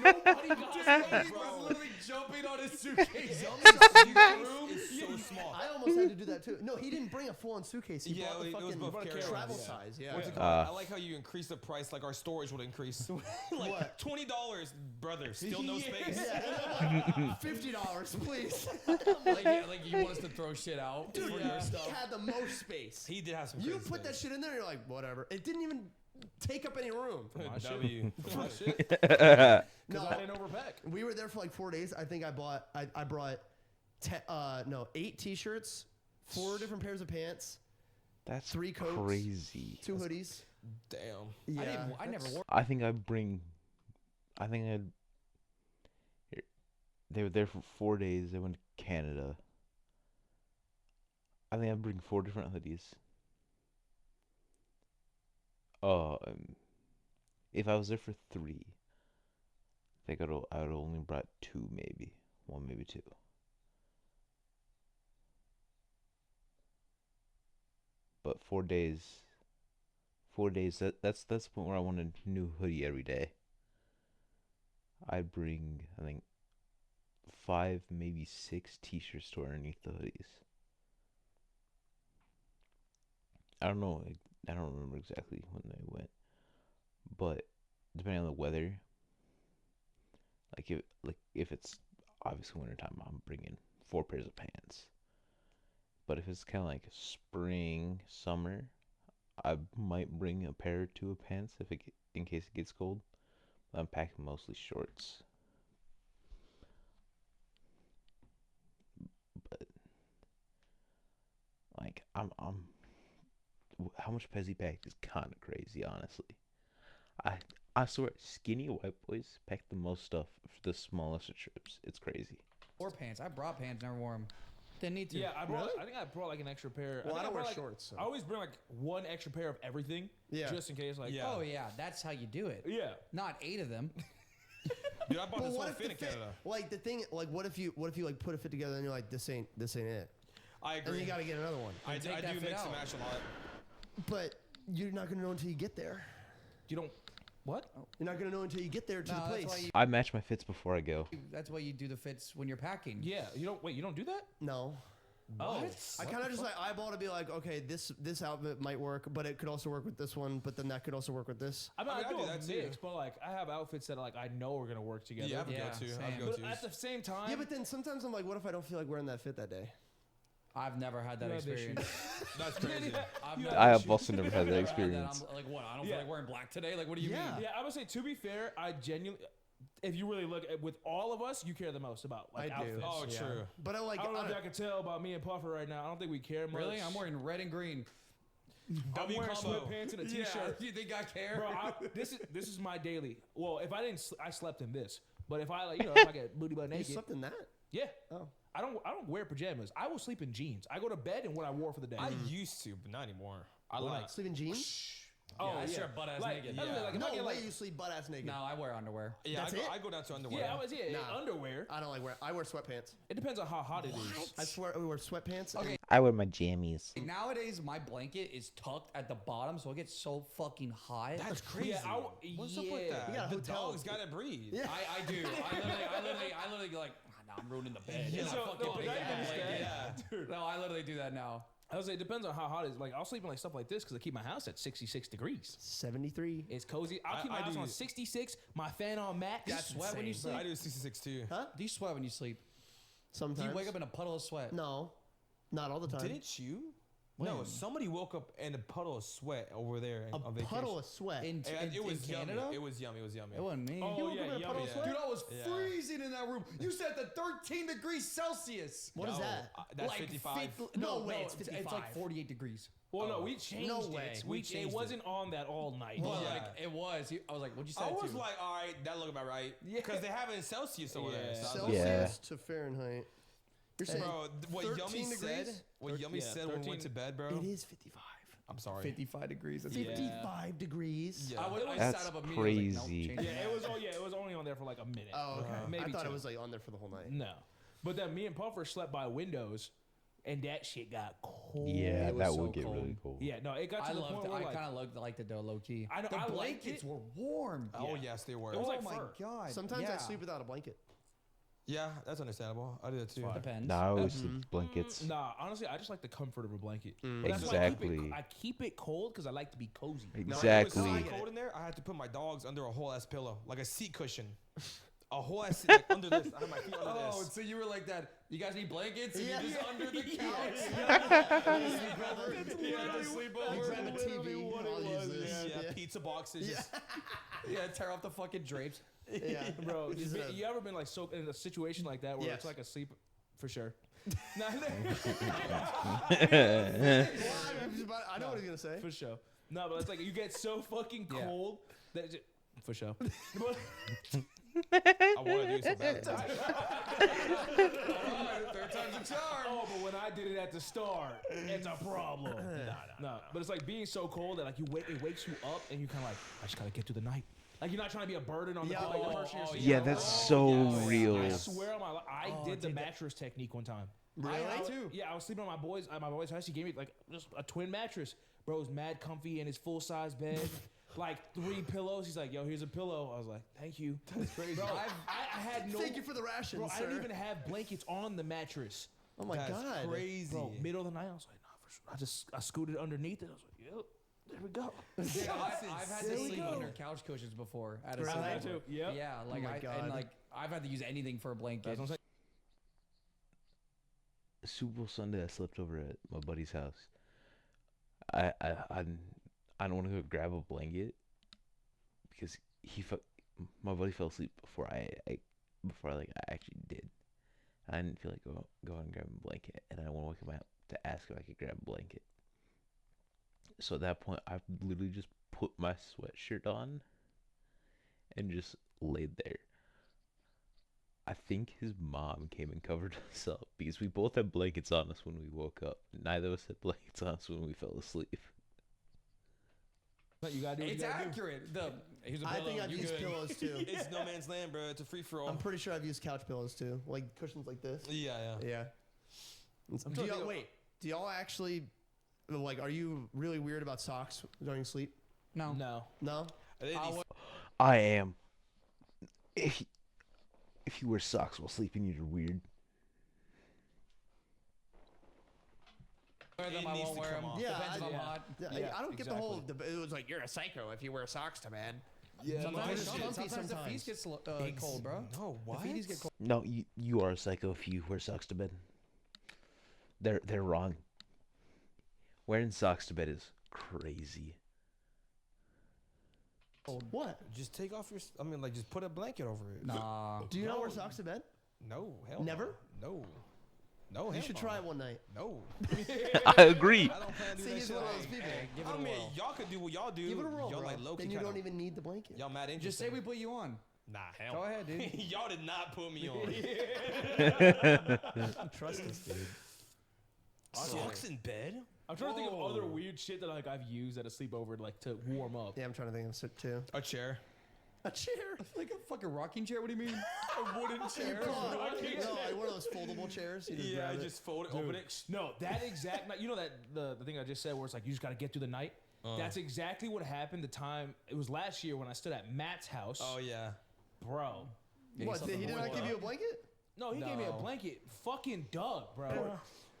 Nobody got space, He was bro. literally jumping on his suitcase. It's so small. I almost had to do that too. No, he didn't bring a full-on suitcase. He Yeah, brought the it was fucking both carry-ons, travel yeah. size. Yeah. What's it called? I like how you increase the price like our storage would increase. Like What? $20, brother. Still no Yeah. space. $50, please. like you want us to throw shit out for your He stuff. had the most space. He did have some. You crazy put that things. shit in there, you're like, whatever. It didn't even take up any room. My shit. W. For my shit. I No, Because I didn't overpack. we were there for like 4 days. I think I brought 8 t-shirts, 4 different pairs of pants, That's 3 coats, crazy. 2 hoodies. Damn. Yeah, I never wore. I think I'd. They were there for 4 days. They went to Canada. I think I'd bring 4 different hoodies. If I was there for 3, I think I would only brought 2, maybe 1, maybe 2. But 4 days. 4 days. That's the point where I want a new hoodie every day. I'd bring, I think, 5, maybe 6 t-shirts to wear underneath the hoodies. I don't know. I don't remember exactly when they went, but depending on the weather, if it's obviously wintertime, I'm bringing 4 pairs of pants. But if it's kind of like spring, summer, I might bring a pair or 2 of pants in case it gets cold. But I'm packing mostly shorts. But like how much Pezzy packed is kind of crazy, honestly. I swear, skinny white boys pack the most stuff for the smallest of trips. It's crazy. Wore pants. I brought pants, never wore them. Didn't need to. Yeah, I Really? think I brought like an extra pair. Well, I think don't wear brought, like, shorts, so. I always bring like 1 extra pair of everything. Yeah. Just in case, like. Yeah. Oh yeah, that's how you do it. Yeah. Not 8 of them. Dude, I bought But this what whole if fit the in fit, Canada. like the thing, like what if you like put a fit together and you're like, this ain't it, I and agree. you got to get another one. I Take that do fit mix and out. match a lot. But you're not gonna know until you get there. You don't. What? You're not gonna know until you get there to No, the that's place. why you. I match my fits before I go. That's why you do the fits when you're packing. Yeah. You don't. Wait. You don't do that? No. Oh. I kind of just like eyeball to be like, okay, this outfit might work, but it could also work with this one, but then that could also work with this. I mean, I mean, I I do do a that too. mix, but like I have outfits that like I know are gonna work together. Yeah, I have a Yeah, go-to. I have same. go-tos. But at the same time, Yeah, but then sometimes I'm like, what if I don't feel like wearing that fit that day? I've never had that You have issues. experience. That's crazy. I've You never- have I have issues. also never had that never experience. I'm like, what? I don't Yeah. feel like wearing black today. Like, what do you Yeah. mean? Yeah, I would say to be fair, I genuinely, if you really look at with all of us, you care the most about like I do. outfits. Oh, Yeah. true. But I like, I don't know I if don't- y'all can tell about me and Puffer right now. I don't think we care much. Really? I'm wearing red and green. I'm W wearing combo. sweatpants and a Yeah. t-shirt. Do you think I care? Bro, this is my daily. Well, if I didn't, I slept in this. But if I like, if I get booty butt you naked, slept in that? yeah. Oh. I don't wear pajamas. I will sleep in jeans. I go to bed in what I wore for the day. I used to, but not anymore. I Why like. not? Sleep in jeans? Oh, I strip butt ass like, naked. I mean, Yeah. like, if I No get, way like, you sleep butt ass naked. No, I wear underwear. Yeah, That's I go, it? I go down to underwear. yeah, Nah. underwear. I don't like I wear sweatpants. It depends on how hot it is. I swear I wear sweatpants. Okay. I wear my jammies. Nowadays, my blanket is tucked at the bottom, so it gets so fucking hot. That's crazy. Yeah, What's up with yeah. that? You got a The hotel. dog's gotta breathe. Yeah. I do. I literally go like, nah, I'm ruining the bed. Yeah, And I so- fucking no, but pick not up even my just blanket. that. Yeah. Dude. No, I literally do that now. I was like, it depends on how hot it is. Like, I'll sleep in like stuff like this because I keep my house at 66 degrees. 73. It's cozy. I'll keep my house on 66, my fan on max. Do you sweat when you sleep? I do 66 too. Huh? Do you sweat when you sleep? Sometimes. Do you wake up in a puddle of sweat? No, not all the time. Didn't you? No, somebody woke up in a puddle of sweat over there on A vacation. puddle of sweat. It was yummy. Canada? It was yummy. It wasn't me. Oh, yeah, yummy. Dude, I was freezing in that room. You said the 13 degrees Celsius. What is that? That's Like 55. No way, it's 55. It's like 48 degrees. Well, no, we changed No way. it. We changed it wasn't on that all night. But Yeah. like it was. I was like, what'd you say? I was it to? like, all right, that look about right. Yeah. Because they have it in Celsius over there. Yeah. So I was like, Celsius to Fahrenheit. You're saying bro, what 13 Yummy said, degrees? what Yummy said when we went to bed, bro. It is 55. I'm sorry. 55 degrees. That's 55 degrees. Yeah. I That's sat up immediately. crazy. Like, nope, change Yeah, that. it was only on there for like a minute. Oh, okay. Maybe I thought two. it was like on there for the whole night. No. But then me and Puffer slept by windows, and that shit got cold. Yeah, It was that so would get cold. really cold. Yeah, no, it got to I the point loved it. where I like, kind of liked it though, low key. I know, The I liked blankets it. were warm. Oh, Yeah. yes, they were. It was Oh like my fur. god. Sometimes yeah. I sleep without a blanket. Yeah, that's understandable. I do that too. Depends. No, I always sleep blankets. Nah, honestly, I just like the comfort of a blanket. That's Exactly. I keep it cold because I like to be cozy. No, it was Exactly. so cold in there. I had to put my dogs under a whole ass pillow, like a seat cushion. A whole ass seat, like under this. I had my feet under Oh, this. so you were like that. You guys need blankets? And Yeah. you're just under the couch. You grab a TV. I'll use this. Yeah, pizza boxes. Just, Yeah, tear off the fucking drapes. Yeah. Bro, Use it you ever been like so in a situation like that where Yes. it's like a sleep for sure? Nah, I know what he's going to say. for sure. No, but it's like you get so fucking Yeah. cold that for sure. I want to do it so bad. Third time's a charm. Oh, but when I did it at the start, it's a problem. No, but it's like being so cold that like it wakes you up and you kind of like, I just gotta get through the night. Like you're not trying to be a burden on the Yeah, like the oh, person you're oh, seeing. Yeah, that's so real. I swear on my life, I did the mattress technique one time. Really? Yeah, I was sleeping on my boy's house. He gave me like just a twin mattress. Bro, it was mad comfy in his full size bed. Like 3 pillows. He's like, yo, here's a pillow. I was like, thank you. That's crazy. Bro, I had no. Thank you for the rations, Bro, I sir. didn't even have blankets on the mattress. Oh my That's God. crazy. Bro, middle of the night, I was like, nah, for sure. I scooted underneath it. I was like, yep, there we go. Yeah, I've had to There we sleep go. under couch cushions before at a Really? sleepover. too. Yep. Yeah, like my God. and like I've had to use anything for a blanket. That's what I'm saying. Super Bowl Sunday, I slept over at my buddy's house. I don't want to go grab a blanket because my buddy fell asleep before I actually did. I didn't feel like go out and grab a blanket, and I want to wake him up to ask if I could grab a blanket. So at that point, I literally just put my sweatshirt on and just laid there. I think his mom came and covered us up because we both had blankets on us when we woke up. Neither of us had blankets on us when we fell asleep. You gotta do what It's you gotta do. accurate. Here's a I pillow. think I've You used good? pillows too. It's no man's land, bro. It's a free for all. I'm pretty sure I've used couch pillows too, like cushions like this. Yeah. Yeah. Do y'all actually like? Are you really weird about socks during sleep? No. No. No. I am. If you wear socks while sleeping, you're weird. Wear them, It I needs won't to wear come them. off. Yeah, Depends if I'm hot. Yeah, I don't get the whole. exactly. It was like you're a psycho if you wear socks to bed. Yeah. Sometimes, it's comfy sometimes the sometimes. feet get cold, bro. No, what? The feeties get cold. No, you are a psycho if you wear socks to bed. They're wrong. Wearing socks to bed is crazy. What? Just take off your. I mean, like, just put a blanket over it. Nah. Do you not wear socks to bed? No, hell. Never? No. No, You hell should no. try it one night. No. I agree. I don't plan to do See, that he's shit. one of those people. Give it I a mean, whirl. y'all could do what y'all do. Give it a roll, Y'all bro. like low key Then you kinda- don't even need the blanket. Y'all mad Just interesting. say we put you on. Nah, hell. Go ahead, dude. Y'all did not put me on. Trust us, dude. Socks in bed? I'm trying to think of other weird shit that like I've used at a sleepover like to warm up. Yeah, I'm trying to think of it too. A chair. A chair. Like a fucking rocking chair? What do you mean? A wooden chair. No, like one of those foldable chairs. You just Yeah, grab it. just fold it, Dude, open it. no, that exact night. You know that the thing I just said where it's like you just got to get through the night. That's exactly what happened. The time it was last year when I stood at Matt's house. Oh, yeah. Bro. What? He did not give you a blanket? No, he gave me a No. blanket. Fucking Doug, bro.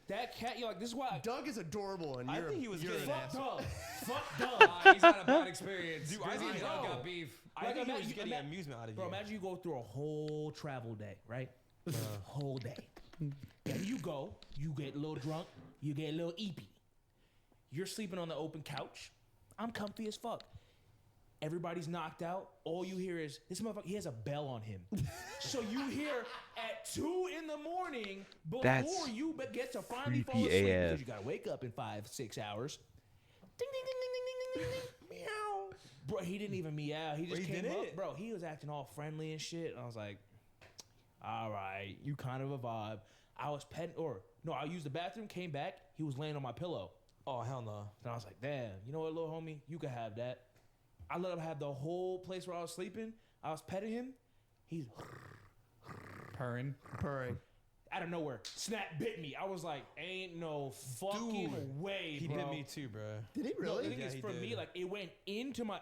That cat, you're like, this is why. Doug is adorable, and I think he was you're getting an Fuck asshole. Doug. Fuck Doug. He's had a bad experience. Dude, I Grizzly think- Doug bro. got beef. I Like, think he was imagine- getting ima- amusement out of you. Bro, imagine you go through a whole travel day, right? Whole day. Then you go, you get a little drunk, you get a little eepy. You're sleeping on the open couch. I'm comfy as fuck. Everybody's knocked out. All you hear is this motherfucker. He has a bell on him. So you hear at 2 a.m. before That's you get to finally fall creepy asleep AF. because you gotta wake up in 5-6 hours. Ding ding ding ding ding ding ding ding. Meow. Bro, he didn't even meow. He just he came did up. it. Bro, he was acting all friendly and shit. And I was like, all right, you kind of a vibe. I was petting, I used the bathroom, came back. He was laying on my pillow. Oh hell no. And I was like, damn, you know what, little homie? You can have that. I let him have the whole place where I was sleeping. I was petting him. He's Purring. out of nowhere. Snap bit me. I was like, ain't no fucking way, He bro. bit me too, bro. Did he No, really? the thing Yeah, is, he for did. me, like, it went into my...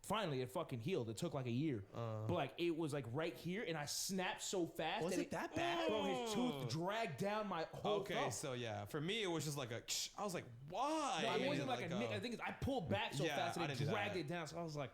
Finally, it fucking healed. It took like a year. But like, it was like right here, and I snapped so fast Was that it that bad? Bro, his tooth dragged down my whole Okay, thumb. so yeah, for me it was just like I was like, why? No, it wasn't And, like a nick. I think I pulled back so Yeah, fast I that it didn't do dragged that. it down. So I was like,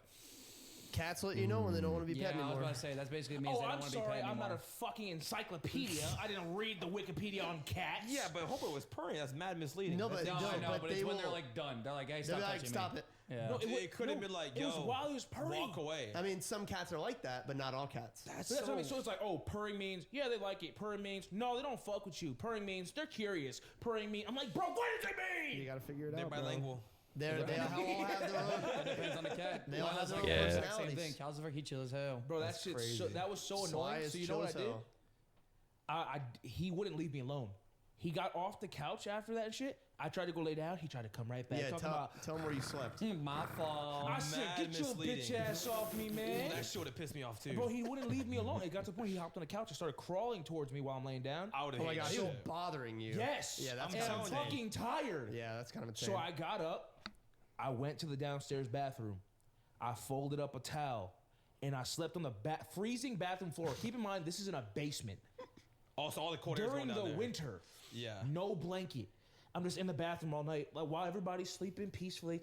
Cats let you know when they don't want to be Yeah, pet I was anymore. about to say that's basically means oh, they don't I'm want to be sorry, pet I'm anymore. not a fucking encyclopedia. I didn't read the Wikipedia on cats. yeah, but Hope it was purring. That's mad misleading. No, but That's- No, I don't, know, but but they it's when they're will- like done. They're like, hey, They'll stop be like, touching stop me. it. Yeah. No, it could have been like, it yo, was while he was purring. walk away. I mean, some cats are like that, but not all cats. That's So that's what I mean. So it's like, oh, purring means, yeah, they like it. Purring means, no, they don't fuck with you. Purring means they're curious. Purring means, I'm like, bro, what does it You mean? gotta figure it They're out, bro. bilingual. They all have their own. It depends on the cat. They all have their own Yeah. Same personalities. thing. Cows are fucking chill as hell. Bro, that That's shit, crazy. that was so Sly annoying. is So you know chill what I as did? hell. He wouldn't leave me alone. He got off the couch after that shit. I tried to go lay down. He tried to come right back. Yeah, talking about, tell them where you slept. My fault. I said, mad get your misleading. bitch ass off me, man. That shit would have pissed me off too. Bro, he wouldn't leave me alone. It got to the point he hopped on the couch and started crawling towards me while I'm laying down. I would have Oh my hated gosh, that so shit. bothering you. Yes. Yeah, that's and I'm telling you. fucking tired. Yeah, that's kind of insane. So I got up. I went to the downstairs bathroom. I folded up a towel. And I slept on the freezing bathroom floor. Keep in mind, this is in a basement. Also, all the cold air's During going the down there. winter. Yeah. No blanket. I'm just in the bathroom all night, like while everybody's sleeping peacefully.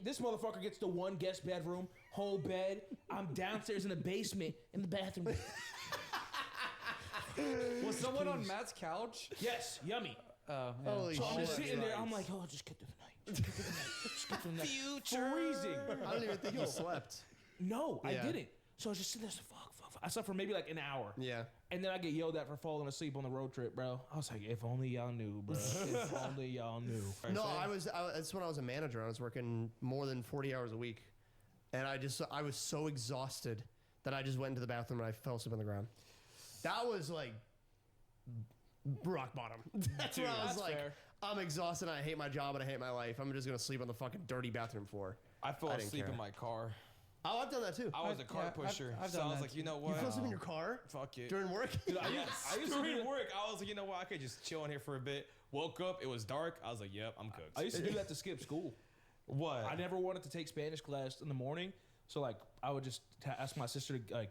This motherfucker gets the one guest bedroom, whole bed. I'm downstairs in the basement in the bathroom. Was someone on Matt's couch? Yes, yummy. Oh, yeah. Holy So I'm just shit. sitting there. I'm like, oh, just get through the night. Just get through the night. Just get through the night. Freezing. I don't even think you slept. No, I Yeah. didn't. So I was just sitting there. So fuck. I slept for maybe like an hour. Yeah. And then I get yelled at for falling asleep on the road trip, bro. I was like, if only y'all knew, bro. If only y'all knew. No, that's when I was a manager. I was working more than 40 hours a week. And I was so exhausted that I just went into the bathroom and I fell asleep on the ground. That was like rock bottom. That's Dude, where I was that's like, fair. I'm exhausted and I hate my job and I hate my life. I'm just going to sleep on the fucking dirty bathroom floor. I fell I didn't asleep care. in my car. Oh, I've done that too. I was a car yeah, pusher, I've so done I was that like, you too. know You what? fell asleep in your car Fuck it. during work? Dude, I used to do During that. work, I was like, you know what? I could just chill in here for a bit. Woke up, it was dark. I was like, yep, I'm cooked. I used to do that to skip school. What? I never wanted to take Spanish class in the morning, so like I would just ask my sister to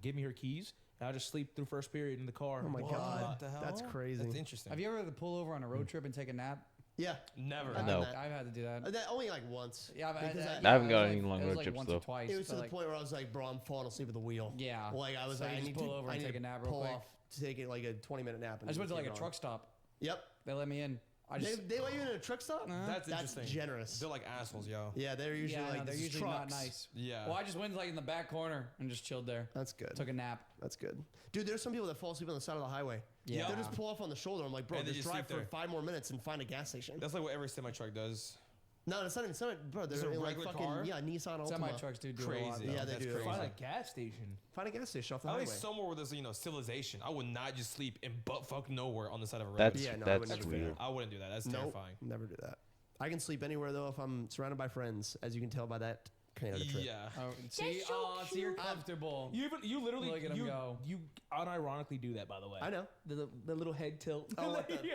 give me her keys, and I'd just sleep through first period in the car. Oh my What God. the hell? That's crazy. That's interesting. Have you ever had to pull over on a road trip and take a nap? Yeah. Never. I've No. done that. I've had to do that. That only like once. Yeah, Because I haven't it gone was any long it was road trips, once though. or twice. It was to but, the like, point where I was like, bro, I'm falling asleep at the wheel. Yeah. Like I was So like, you I just need pull to over and I need take to a nap real pull quick. off to take it like a 20-minute nap. And I just went to keep like a going. truck stop. Yep. They let me in. I just They let you in a truck stop? That's That's interesting. generous. They're like assholes, yo. Yeah, they're usually yeah, like no, they're this is usually not trucks. nice. Yeah. Well, I just went like in the back corner and just chilled there. That's good. Took a nap. That's good. Dude, there's some people that fall asleep on the side of the highway. Yeah. They'll just pull off on the shoulder. I'm like, bro, And they just just drive sleep for there. 5 more minutes and find a gas station. That's like what every semi-truck does. No, it's not even semi. Bro, Is they're it a in like regular fucking car? yeah, Nissan Altima. Semi trucks do it a lot. Crazy. Though. Yeah, they That's do. crazy. Find a gas station. Find a gas station off the At highway. least somewhere where there's civilization. I would not just sleep in butt fuck nowhere on the side of a road. That's Yeah, no, I that's wouldn't do weird. I wouldn't do that. That's Nope, terrifying. never do that. I can sleep anywhere though if I'm surrounded by friends, as you can tell by that Canada trip. Yeah. Oh, see, see, you're comfortable. You literally Look at 'em you, go. you unironically do that, by the way. I know. The little head tilt. Oh, what the- Yeah.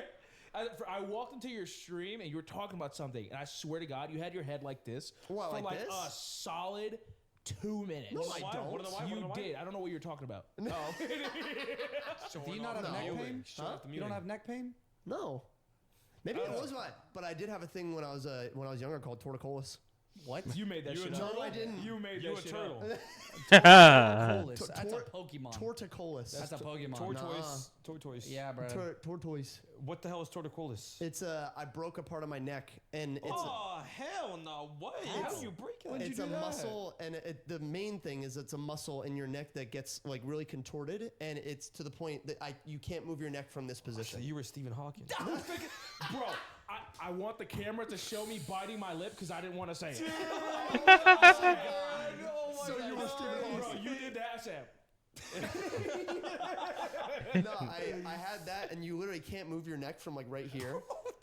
I walked into your stream and you were talking about something, and I swear to God, you had your head like this What, for like like this? a solid 2 minutes. No, I Why? don't. What are the why? You What are the why? did. I don't know what you're talking about. No. Do you not have No. neck Huh? pain? You don't have neck pain? No. Maybe it was mine, but I did have a thing when I was younger called torticollis. What? You made that You a shit turtle? up. I didn't. You made You that a shit turtle. up. Tortoise. That's a Pokemon. Torticollis. That's a Pokemon. Tortoise. Yeah, bro. Tortoise. What the hell is torticollis? It's I broke a part of my neck, and it's Oh hell no! What? How do you break it? it's a muscle, and the main thing is it's a muscle in your neck that gets like really contorted, and it's to the point that you can't move your neck from this So position. you were Stephen Hawking. I was thinking, bro, I want the camera to show me biting my lip because I didn't want to say it. So you were Stephen Bro, Hawking. you did that, Sam. No, I had that, and you literally can't move your neck from like right here.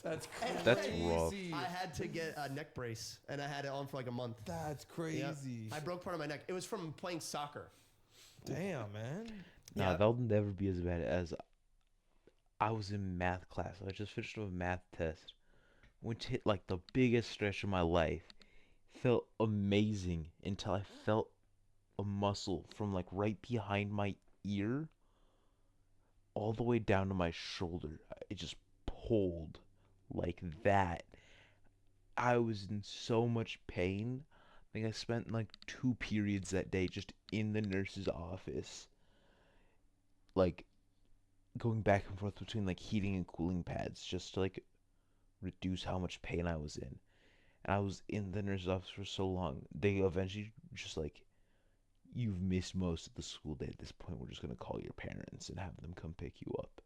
That's That's rough. I had to get a neck brace, and I had it on for like a month. That's Yeah. crazy. I broke part of my neck. It was from playing soccer. Damn, man. Nah, Yeah. that'll never be as bad as I was in math class. I just finished a math test, which hit like the biggest stretch of my life. Felt amazing until I felt a muscle from like right behind my ear all the way down to my shoulder. It just pulled like that. I was in so much pain. I think I spent like 2 periods that day just in the nurse's office, like going back and forth between like heating and cooling pads just to like reduce how much pain I was in. And I was in the nurse's office for so long. They eventually just like, you've missed most of the school day at this point. We're just gonna call your parents and have them come pick you up.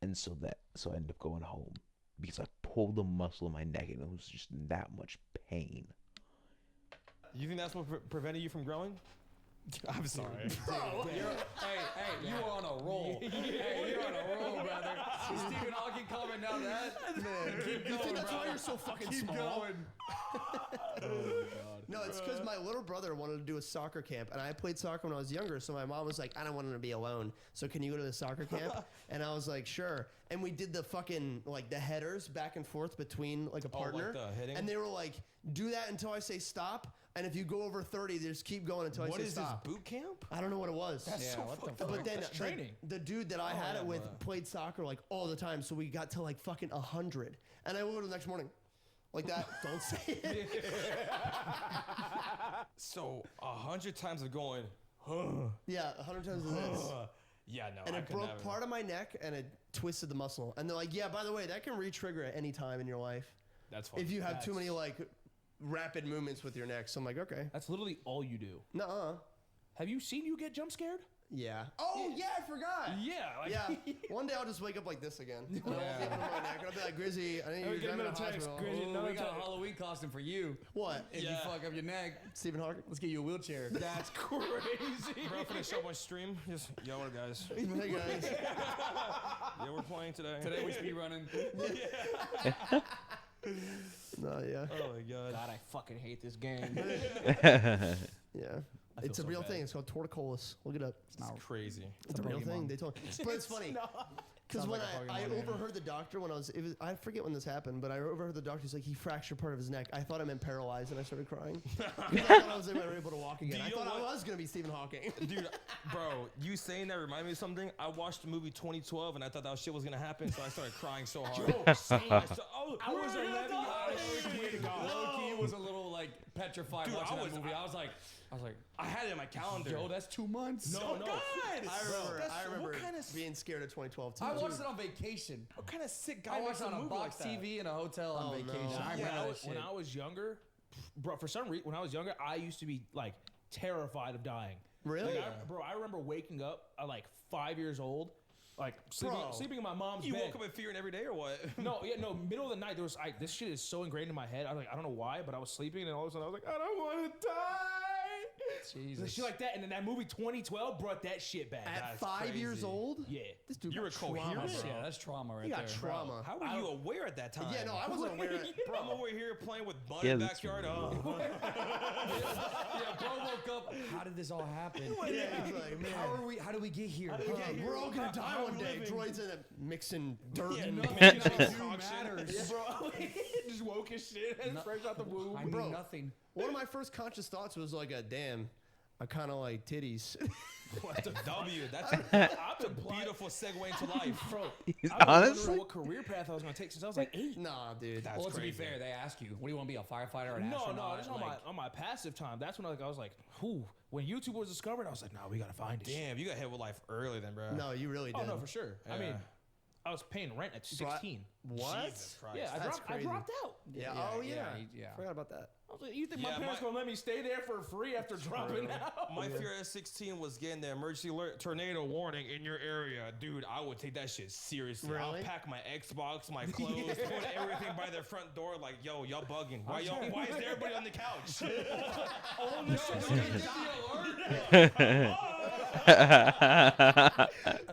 And so I ended up going home because I pulled a muscle in my neck and it was just in that much pain. You think that's what prevented you from growing? I'm sorry. Hey, you are on a roll. Hey, you're on a roll, brother. Stephen Hawking comment down that. Man, Keep you think going, that's why brother. you're so fucking Keep small? going. No, it's because my little brother wanted to do a soccer camp, and I played soccer when I was younger. So my mom was like, "I don't want him to be alone. So can you go to the soccer camp?" And I was like, "Sure." And we did the fucking like the headers back and forth between like a partner, the heading? and they were like, "Do that until I say stop." And if you go over 30, just keep going until I What say is this, stop. boot camp? I don't know what it was. Yeah, what the fuck? But then That's training. the dude that I had it with played soccer like all the time, so we got to like fucking 100, and I woke up the next morning, like that. Don't say it. So 100 times of going, Yeah, 100 times this. yeah, no, And I it could broke never. part of my neck, and it twisted the muscle. And they're like, "Yeah, by the way, that can re-trigger at any time in your life That's fine. if you have too many like rapid movements with your neck." So I'm like, "Okay, That's literally all you do. nuh-uh." Have you seen you get jump scared? Yeah. Oh yeah, I forgot. Yeah. Like, Yeah. One day I'll just wake up like this again. And I'll be up in my neck, and I'll be like, "Grizzy, I need you to get drive me to another the text, hospital." Grizzy. Ooh, Another we got a time. Halloween costume for you. What? If you fuck up your neck, Stephen Hawking? let's get you a wheelchair. That's crazy. Bro, for the show on stream, just yo, what up, guys? Hey guys. Yeah, we're playing today. Today we speed running. No, yeah. Oh my god. God, I fucking hate this game. Yeah. It's a so real bad. thing. It's called torticollis. Look it up. It's crazy. It's a real Pokemon. thing. They told me. But it's funny. Because Sounds when like a I Pokemon name. overheard the doctor when I forget when this happened, but I overheard the doctor. He's like, he fractured part of his neck. I thought I meant paralyzed, and I started crying. 'Cause I thought I was never able to walk again. Do I you thought know I what- was gonna be Stephen Hawking. Dude, bro, you saying that reminded me of something. I watched the movie 2012 and I thought that shit was gonna happen, so I started crying so hard. Yo, same. I I was 11 years old. Low key was a little like petrified Dude, watching I that was- movie. I was like, I had it in my calendar. yo, that's 2 months. No, Oh, no. God. I remember what kind of being scared of 2012 too. I watched it on vacation. What kind of sick guy I makes watched it on a movie box like that? TV in a hotel on Oh, no. vacation. I Yeah, remember that shit. when I was younger, bro, for some reason, when I was younger, I used to be like terrified of dying. Really? Like, I remember waking up at like 5 years old, like Bro. sleeping in my mom's You bed. woke up in fear every day or what? No, middle of the night, there was this shit is so ingrained in my head. I was like, I don't know why, but I was sleeping and all of a sudden I was like, I don't want to die. Jesus. Shit like that, and then that movie 2012 brought that shit back. At 5 years crazy. old? Yeah. This dude You got were trauma, coherent? bro. Yeah, that's trauma right He got there. trauma. How were you aware at that time? Yeah, no, I wasn't aware. Bro, I'm over here playing with Bud Yeah, in the that's backyard. Yeah, bro woke up. How did this all happen? Yeah, he's like, man. How do we get here? We're all gonna die one day. Droids in it mixing dirt and Nothing matters. Bro, just woke as shit and fresh out the womb. I knew Bro. nothing. One of my first conscious thoughts was like, damn, I kind of like titties. What the W? That's a beautiful segue into life, bro. I've been Honestly, wondering what career path I was gonna take since I was like 8. Nah, dude. That's Well, to be crazy. fair, they ask you, what do you want to be, a firefighter or an No, astronaut? just Like, on my passive time. That's when I was like, whew. When YouTube was discovered, I was like, nah, we gotta find it. Damn, you got hit with life early then, bro. No, you really did. Oh no, for sure. I mean, Yeah. I was paying rent at 16. What? Jesus Christ. Yeah, That's I crazy. dropped out. Yeah. Yeah, Oh yeah, yeah. yeah. Forgot about that. I was like, you think Yeah, my parents my- gonna let me stay there for free after dropping out? My fear at 16 was getting the emergency alert, tornado warning in your area. Dude, I would take that shit seriously. Really? I'll pack my Xbox, my clothes, put everything by their front door like, yo, y'all bugging. Why is everybody on the couch? All this shit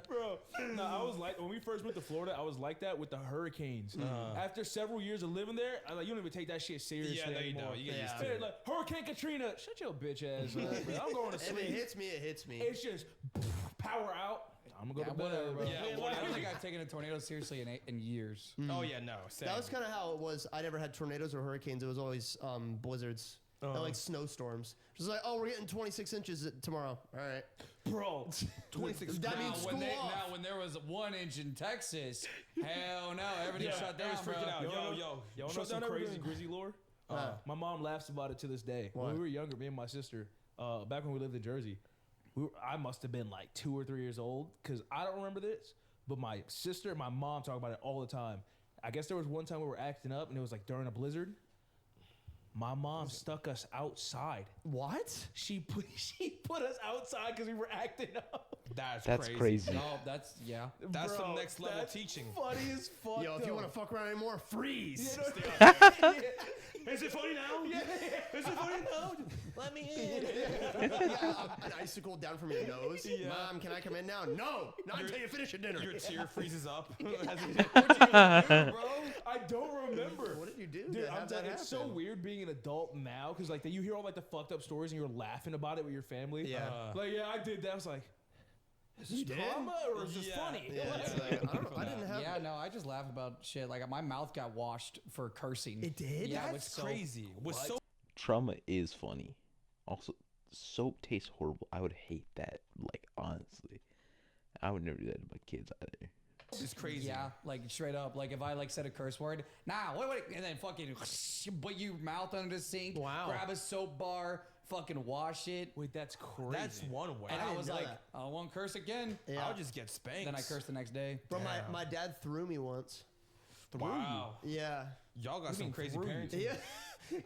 Bro, no, I was like, when we first went to Florida, I was like that with the hurricanes. After several years of living there, I like, you don't even take that shit seriously Yeah, no, you anymore. don't. You get used Hey, to it. like, Hurricane Katrina, shut your bitch ass up, bro. I'm going to If sleep. it hits me, it hits me. It's just power out. I'm gonna go to bed. Whatever, bro. Yeah, I whatever. don't think I've taken a tornado seriously in years. Oh, yeah, no. Same. That was kind of how it was. I never had tornadoes or hurricanes. It was always blizzards. And, like snowstorms. Just like, oh, we're getting 26 inches tomorrow. All right. Bro, 26. That Now, means school off. when there was 1 inch in Texas, hell no, everything shut down, Everyone's freaking out. bro. Yo. y'all know shut some down crazy everything. grizzly lore? My mom laughs about it to this day. What? When we were younger, me and my sister, back when we lived in Jersey, I must have been like 2 or 3 years old because I don't remember this, but my sister and my mom talk about it all the time. I guess there was one time we were acting up and it was like during a blizzard. My mom stuck us outside. What? She put us outside because we were acting up. That's crazy. No, that's, yeah. That's Bro, some next level that's teaching. Funny as fuck. Yo, if you want to fuck around anymore, freeze. Is it funny now? Is it funny now? Let me in. An icicle down from your nose. Mom, can I come in now? No, not until you finish your dinner. Your tear freezes up. bro? I don't remember. What did you do? Dude, to I'm have that telling you, it's so happen? weird being an adult now because like you hear all like the fucked up stories and you're laughing about it with your family. Yeah. Like yeah, I did that. I was like, is this You did? trauma or is this Yeah. funny? Yeah, it's like, I don't know. I didn't have. Yeah, no, I just laugh about shit. Like, my mouth got washed for cursing. It did? Yeah, That's which so crazy. Was so trauma is funny. Also, soap tastes horrible. I would hate that. Like, honestly, I would never do that to my kids either. it's crazy. Yeah, like straight up. Like if I like said a curse word, nah, wait, and then fucking put your mouth under the sink. Wow. Grab a soap bar, fucking wash it. Wait, that's crazy. That's one way. And I didn't was know like, that. I won't curse again. Yeah. I'll just get spanked. Then I cursed the next day. Bro, Damn. my dad threw me once. Wow. Yeah. Y'all got some crazy parents. Yeah.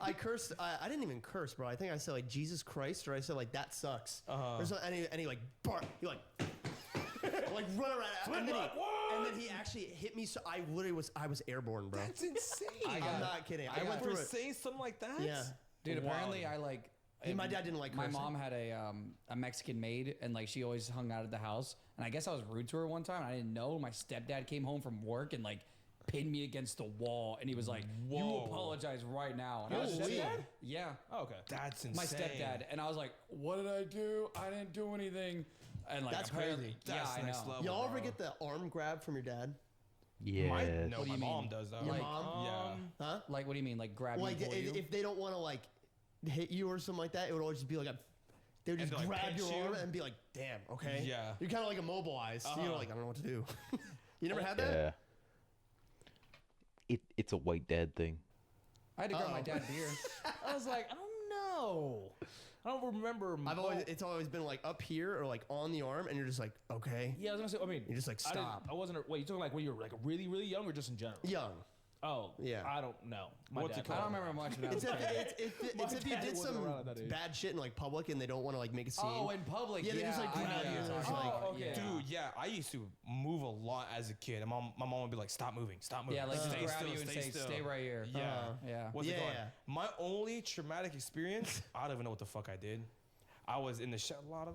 I cursed. I didn't even curse, bro. I think I said like Jesus Christ, or I said like that sucks. Or something, and he like bark. He like like run around, and then he actually hit me. So I literally I was airborne, bro. That's insane. I'm not kidding. I went For through it. saying something like that? Yeah. Dude, Wow. apparently I like. My dad didn't like My cursing. mom had a Mexican maid, and like she always hung out at the house. And I guess I was rude to her one time. And I didn't know. My stepdad came home from work and like pinned me against the wall, and he was like, "You Whoa. apologize right now." And I Your was just stepdad? yeah, Oh, okay. That's insane. my stepdad. And I was like, "What did I do? I didn't do anything." And like That's apparently- crazy. That's yeah, I next know. level. Y'all bro. ever get the arm grab from your dad? Yeah. No, What do my you mom mean? does though. Your Like, mom? Yeah. Huh? Like, what do you mean? Like grab Like you, pull you? if they don't want to like hit you or something like that, it would always just be like they would And just they'll, like, grab pinch your you? arm and be like, "Damn, okay." Yeah. You're kind of like immobilized. You're Uh-huh. like, I don't know what to do. You never had that? Yeah. It's a white dad thing. I had to grab my dad beer. I was like, I don't know. I don't remember. It's always been like up here or like on the arm, and you're just like, okay. Yeah, I was gonna say. I mean, You're just like, I didn't- stop. I wasn't. Wait, you talking like when you were like really, really young, or just in general? Young. Oh, Yeah. I don't know. My What's dad it I called? don't remember much about It's it. if you dad did wasn't some around at that age. bad shit in like public and they don't want to like make a scene. Oh, in public. Yeah, they just, like, I know grab what you you're and talking it's about. like- Yeah. Dude, yeah, I used to move a lot as a kid. And my mom would be like, "Stop moving, stop moving." Yeah, like just stay grab still, you and say, still. "Stay right here." Yeah, Yeah. What's it Yeah, called? yeah. My only traumatic experience, I don't even know what the fuck I did. I was in the shower. A lot of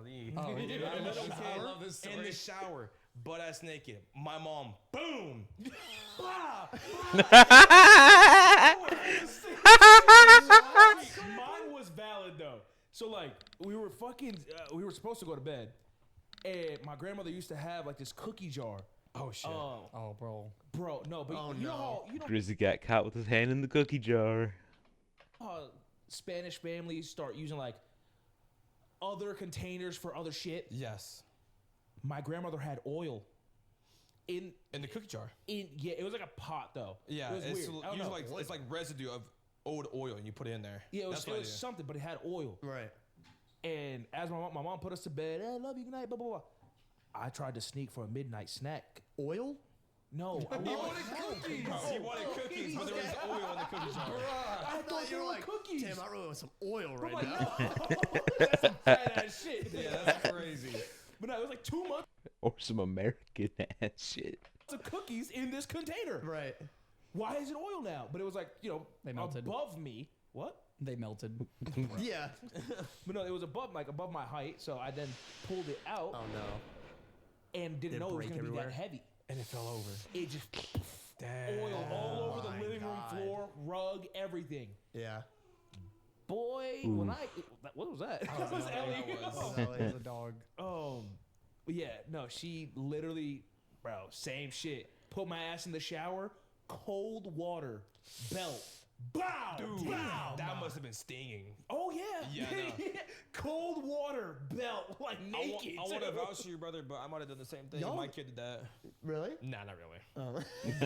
these. Oh, dude, I'm a little I kid love this in story. the shower, butt ass naked. My mom, boom. Mine was valid though. So like we were we were supposed to go to bed, and my grandmother used to have like this cookie jar. Oh shit. Oh, bro. Bro, no, but Oh, you know no. how Grizzly got caught with his hand in the cookie jar. Spanish families start using like other containers for other shit. Yes. My grandmother had oil in the cookie jar. Yeah, it was like a pot though. Yeah, it was it's weird. I don't know. usually it's like residue of old oil, and you put it in there. Yeah, it That's was, what I it was do. something, but it had oil. Right. And as my mom put us to bed, I love you, good night, blah blah blah. I tried to sneak for a midnight snack. Oil? No, I He wanted cookies. He wanted cookies, but there was oil in the cookie jar. I thought you they were were like, cookies. damn, I really want some oil right I'm now. like, no, that's some fat ass shit. Yeah, that's crazy. But no, it was like 2 months Or some American ass shit. of cookies in this container. Right. Why is it oil now? But it was like, They melted. above me. What? They melted. Yeah. But no, it was above my height. So I then pulled it out Oh no. and Did didn't it know it was break gonna be everywhere? that heavy. And it fell over. It just Damn. oil all over the my living room God. floor, rug, everything. Yeah. Boy, when what was that? That was Ellie. Oh, that It was was- a dog. But yeah, no, she literally, bro, same shit. Put my ass in the shower, cold water, belt, bow, Dude, bow. that must have been stinging. Oh yeah, Yeah, no. cold water, belt, like naked. I want to vouch for you, brother, but I might have done the same thing. Y'all- My kid did that. Really? Nah, not really. Oh.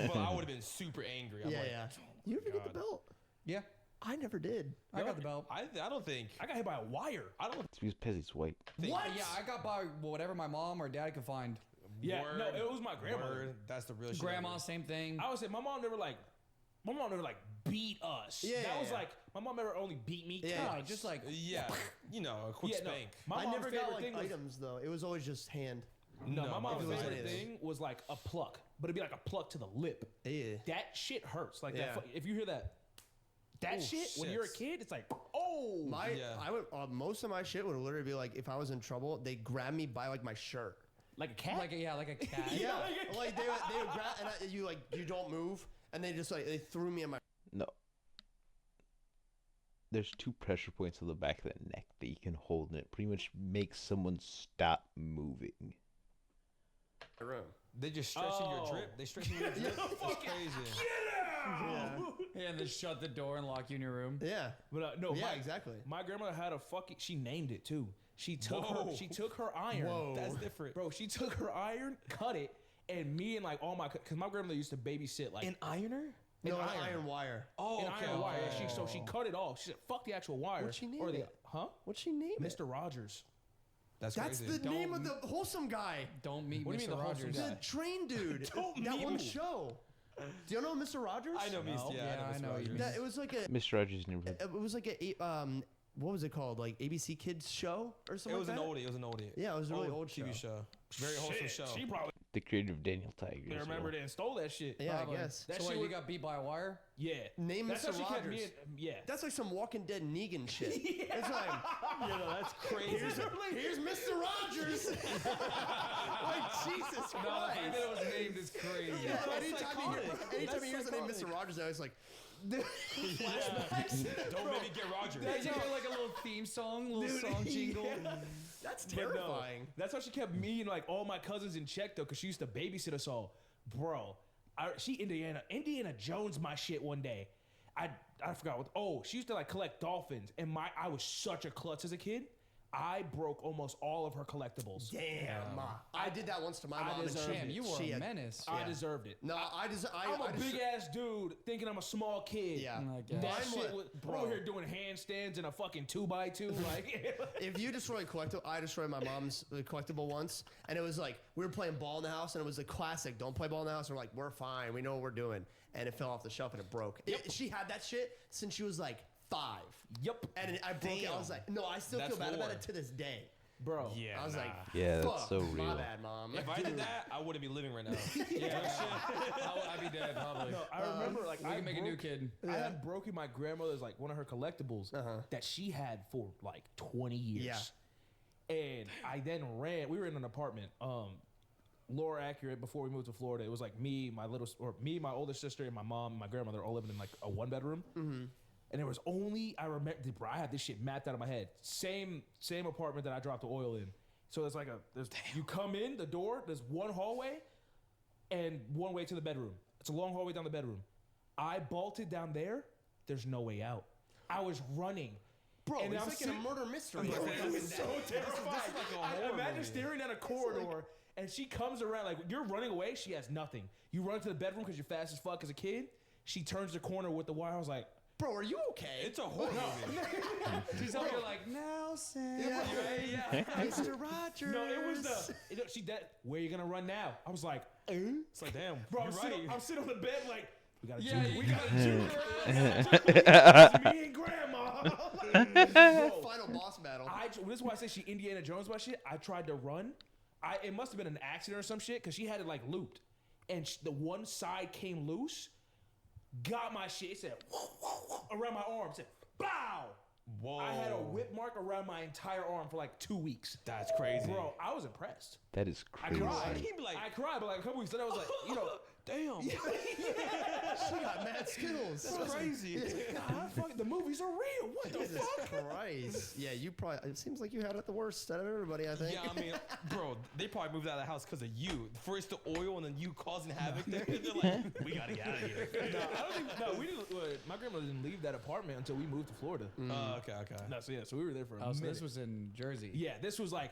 But I would have been super angry. I'm yeah, like, yeah. You ever get the God. belt? Yeah, I never did. I got the belt. I don't think. I got hit by a wire. I don't It's because he's white. think. What? Yeah, I got by whatever my mom or dad could find. Yeah, no, Word, it was my grandmother. word. That's the real shit. Grandma, same thing. I would say my mom never beat us. Yeah, that yeah, was yeah. like my mom never only beat me. Yeah. twice. Just like Yeah, a quick Yeah, no, spank. my I mom's never favorite got like thing was items though. It was always just hand. no, my if mom's it was favorite anything. thing was like a pluck, but it'd be like a pluck to the lip. Yeah. That shit hurts. Like Yeah. if you hear that shit when you're a shits. kid, it's like oh Yeah. I would most of my shit would literally be like if I was in trouble, they grab me by like my shirt. like a cat. like a cat. Yeah, like they would grab and you don't move, and they just like they threw me in my. No. There's 2 pressure points on the back of the neck that you can hold, and it pretty much makes someone stop moving. room. They just stretching your Oh. drip. They stretching your drip. It's crazy. Yeah. Yeah, and then shut the door and lock you in your room. Yeah. But no, Yeah, my, exactly. My grandmother had a fucking. She named it too. She took her iron. Whoa. That's different. Bro, she took her iron, cut it, and me and like all my, cause my grandmother used to babysit like An ironer? No, An an iron. iron wire. Oh, an okay. iron wire. okay. So she cut it off. She said, "Fuck the actual wire." What'd she name or the, it? Huh? What'd she name it? Mr. Rogers. That's That's crazy. the name of the wholesome guy. Don't meet What do you Mr. mean the wholesome Rogers. guy? The train dude. Don't that meet one who? show. Do you know Mr. Rogers? I know Beast. No. Yeah, Yeah, I Mr. know what you Rogers. That it was like a. Mr. Rogers' neighborhood. It was like a what was it called? Like ABC Kids show or something. It was like an that? oldie. It was an oldie. Yeah, it was a really old TV show. Very wholesome Shit, show. She probably The creator of Daniel Tiger. as remembered well. it and stole that shit. Yeah, Probably. I guess. That So shit wait, you would- got beat by a wire? Yeah. Name That's Mr. how she kept me. Rogers. Yeah. That's like some Walking Dead Negan shit. It's like, that's crazy. here's Mr. Rogers. like Jesus Christ. No, the fact that it was named is crazy. Yeah, That's anytime he hears the name psychotic. Mr. Rogers, I was like, Don't make me get Roger. Did you get like a little theme song, little song jingle? that's But no, terrifying. that's how she kept me and like all my cousins in check though, because she used to babysit us all. Bro, she Indiana Jones my shit one day. I forgot what. Oh, she used to like collect dolphins, and I was such a klutz as a kid. I broke almost all of her collectibles. Damn. I did that once to my mom. And deserve she, Damn, you were she a had- menace. I Yeah. deserved it. No, I'm I'm a big ass dude thinking I'm a small kid. Yeah. I guess. That Mine shit was- was, bro. over here doing handstands in a fucking 2x2. Like, If you destroy a collectible, I destroyed my mom's collectible once, and it was like we were playing ball in the house, and it was a classic. Don't play ball in the house. And we're like, we're fine. We know what we're doing, and it fell off the shelf and it broke. She had that shit since she was like 5. yep, And I broke it. I was like, no, I still feel That's bad about lore. it to this day. bro. Yeah. I was like, Yeah, that's fuck, so my real. bad, mom. If I did that, I wouldn't be living right now. I'd be dead probably. No, I remember like We I can make a new broke- kid. I had broken my grandmother's like one of her collectibles that she had for like 20 years. And I then ran. We were in an apartment. Lore accurate. Before we moved to Florida, it was like me, my my older sister, and my mom, and my grandmother all living in like a 1-bedroom. And there was only I remember. Bro, I had this shit mapped out of my head. Same apartment that I dropped the oil in. So there's like you come in the door. There's one hallway, and one way to the bedroom. It's a long hallway down the bedroom. I bolted down there. There's no way out. I was running. Bro, And it's I'm like in a sit- murder mystery. I was so terrified. like a horror Imagine movie. staring down a corridor and she comes around like you're running away. She has nothing. You run to the bedroom because you're fast as fuck as a kid. She turns the corner with the wire. I was like, Bro, are you okay? It's a horror movie. She's over here like, Nelson. yeah. Mr. Rogers. No, it was she that. Where you gonna run now? I was like, It's like, damn, bro, you're I'm sitting on the bed like, we gotta Yeah, juke. you We gotta gotta juke. It's me and grandma. Bro, Final boss battle. this is why I say she Indiana Jones my shit. I tried to run. It must have been an accident or some shit because she had it like looped, and the one side came loose. Got my shit. It said around my arm. It said bow. Whoa. I had a whip mark around my entire arm for like 2 weeks. That's crazy. Bro, I was impressed. That is I crazy. cried. He'd be like- I cried, but like a couple weeks later, I was like, Damn. She got mad skills. That's crazy. God, fuck, the movies are real. What the Jesus fuck? Christ. Yeah, you probably. It seems like you had it the worst out of everybody. I think. Yeah, I mean, bro, they probably moved out of the house because of you. First the oil, and then you causing havoc there. They're like, we gotta get out of here. No, I don't think. No, we didn't. My grandma didn't leave that apartment until we moved to Florida. Okay. No, so yeah, so we were there for a Oh, so minute. this was in Jersey. Yeah, this was like,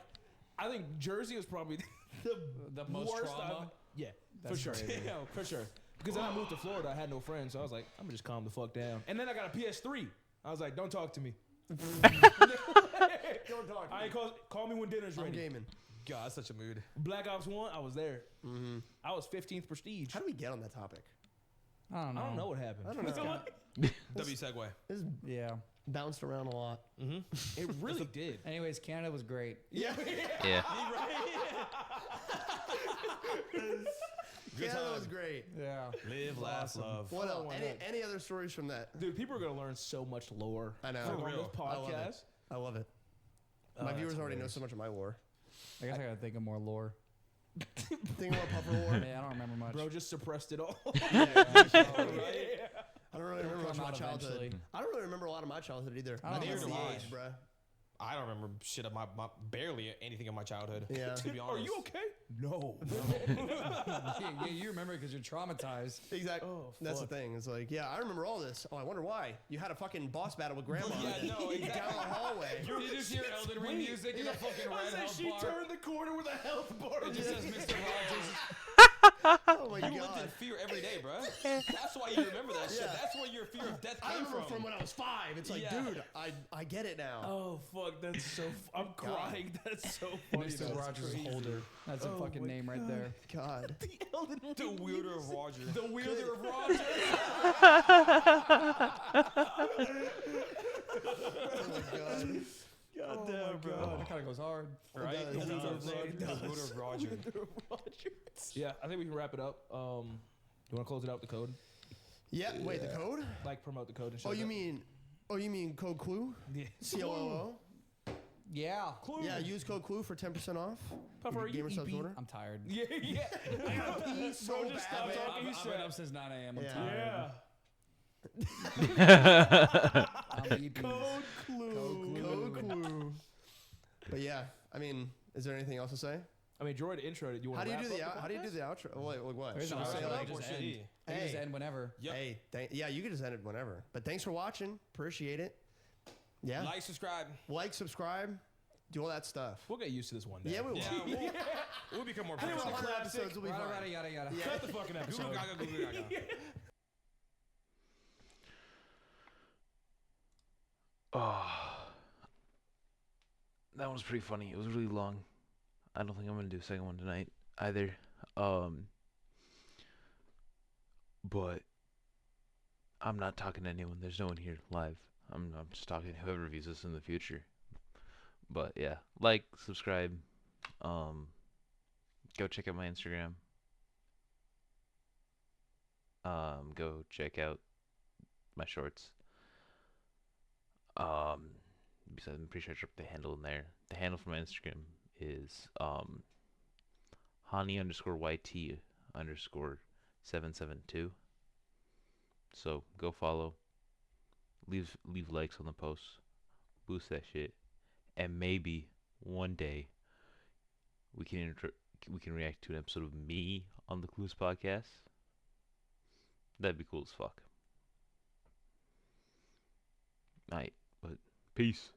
I think Jersey was probably The most worst trauma? Yeah, That's for sure. crazy. Yeah, for sure. Because then I moved to Florida, I had no friends, so I was like, I'm gonna just calm the fuck down. And then I got a PS3. I was like, don't talk to me. Don't talk. I ain't call me when dinner's I'm ready. gaming. God, that's such a mood. Black Ops 1, I was there. I was 15th prestige. How do we get on that topic? I don't know. I don't know what happened. I don't know. W segue. This Yeah. bounced around a lot. It really did. Anyways, Canada was great. Yeah. Yeah. Good Yeah, that time. was great. Yeah. Live, laugh, love. What else? why Any other stories from that? Dude, people are gonna learn so much lore. I know. From For on real. this I love it. podcast. I love it. My that's viewers already know hilarious. so much of my lore. I guess I gotta think of more lore. Think about Puffer lore. Yeah, I don't remember much. Bro just suppressed it all. I don't really remember much of come my out childhood. eventually. I don't really remember a lot of my childhood either. I don't think it's remember the much. age, bruh. I don't remember shit of my barely anything of my childhood. Yeah. To be honest. Are you okay? No. yeah, you remember because you're traumatized. Exactly. Oh, That's the fuck. thing. It's like, yeah, I remember all this. Oh, I wonder why. You had a fucking boss battle with grandma. Yeah, no, down exactly. the hallway. You just hear Elden Ring music in a fucking I red said house she bar. turned the corner with a health bar. It just says Mr. Rogers. Oh my You lived in god. fear every day, bro. That's why you remember that shit. Yeah. That's where your fear of death I came remember from when I was 5. It's like, Yeah. dude, I get it now. Oh fuck, that's so. I'm crying. That's so funny. Mr. That's Rogers crazy. Holder. That's a Oh fucking my name right there. God. The wielder of Roger. The wielder of Roger. Oh my god. God damn, bro. That kind of goes hard. Right? It The does. wielder It of does. Roger. The wielder of Roger. Yeah, I think we can wrap it up. You want to close it out with the code? Yeah, wait, the code? Like promote the code and shit. Oh, like you that? mean code CLUE? Yeah. CLOO? Yeah. Yeah, use code CLUE for 10% off. Puffer, are you Gamer subs EP? order. I'm tired. Yeah, yeah. I gotta pee so Bro, bad. just stop man. talking. I've been up since 9 a.m. I'm Yeah. tired. Yeah. I'm EP. Code clue. Code CLUE. But yeah, I mean, is there anything else to say? I mean, Droid intro. You want How to do you wrap do the up how do you do the outro? Oh, wait, what? There's Should no we outro, say like, like, just Or should end. he? You can just Hey. end whenever. Yep. hey, yeah, you can just end it whenever. But thanks for watching. Appreciate it. Yeah. Like, subscribe. Like, subscribe, do all that stuff. We'll get used to this one day. Yeah, we will. Yeah, we'll become more I think professional. 100 episodes will be Yada, fine. yada, yada. Yeah. Cut the fucking Google episode. Gaga, Google Gaga. Oh, that one was pretty funny. It was really long. I don't think I'm gonna do a second one tonight either. But I'm not talking to anyone. There's no one here live. I'm just talking to whoever views this in the future. But yeah, like, subscribe. Go check out my Instagram. Go check out my shorts. Because I'm pretty sure I dropped the handle in there. The handle for my Instagram is Hani_YT_772. So go follow. Leave likes on the posts. Boost that shit. And maybe one day we can react to an episode of me on the Clooless podcast. That'd be cool as fuck. Alright, but Peace.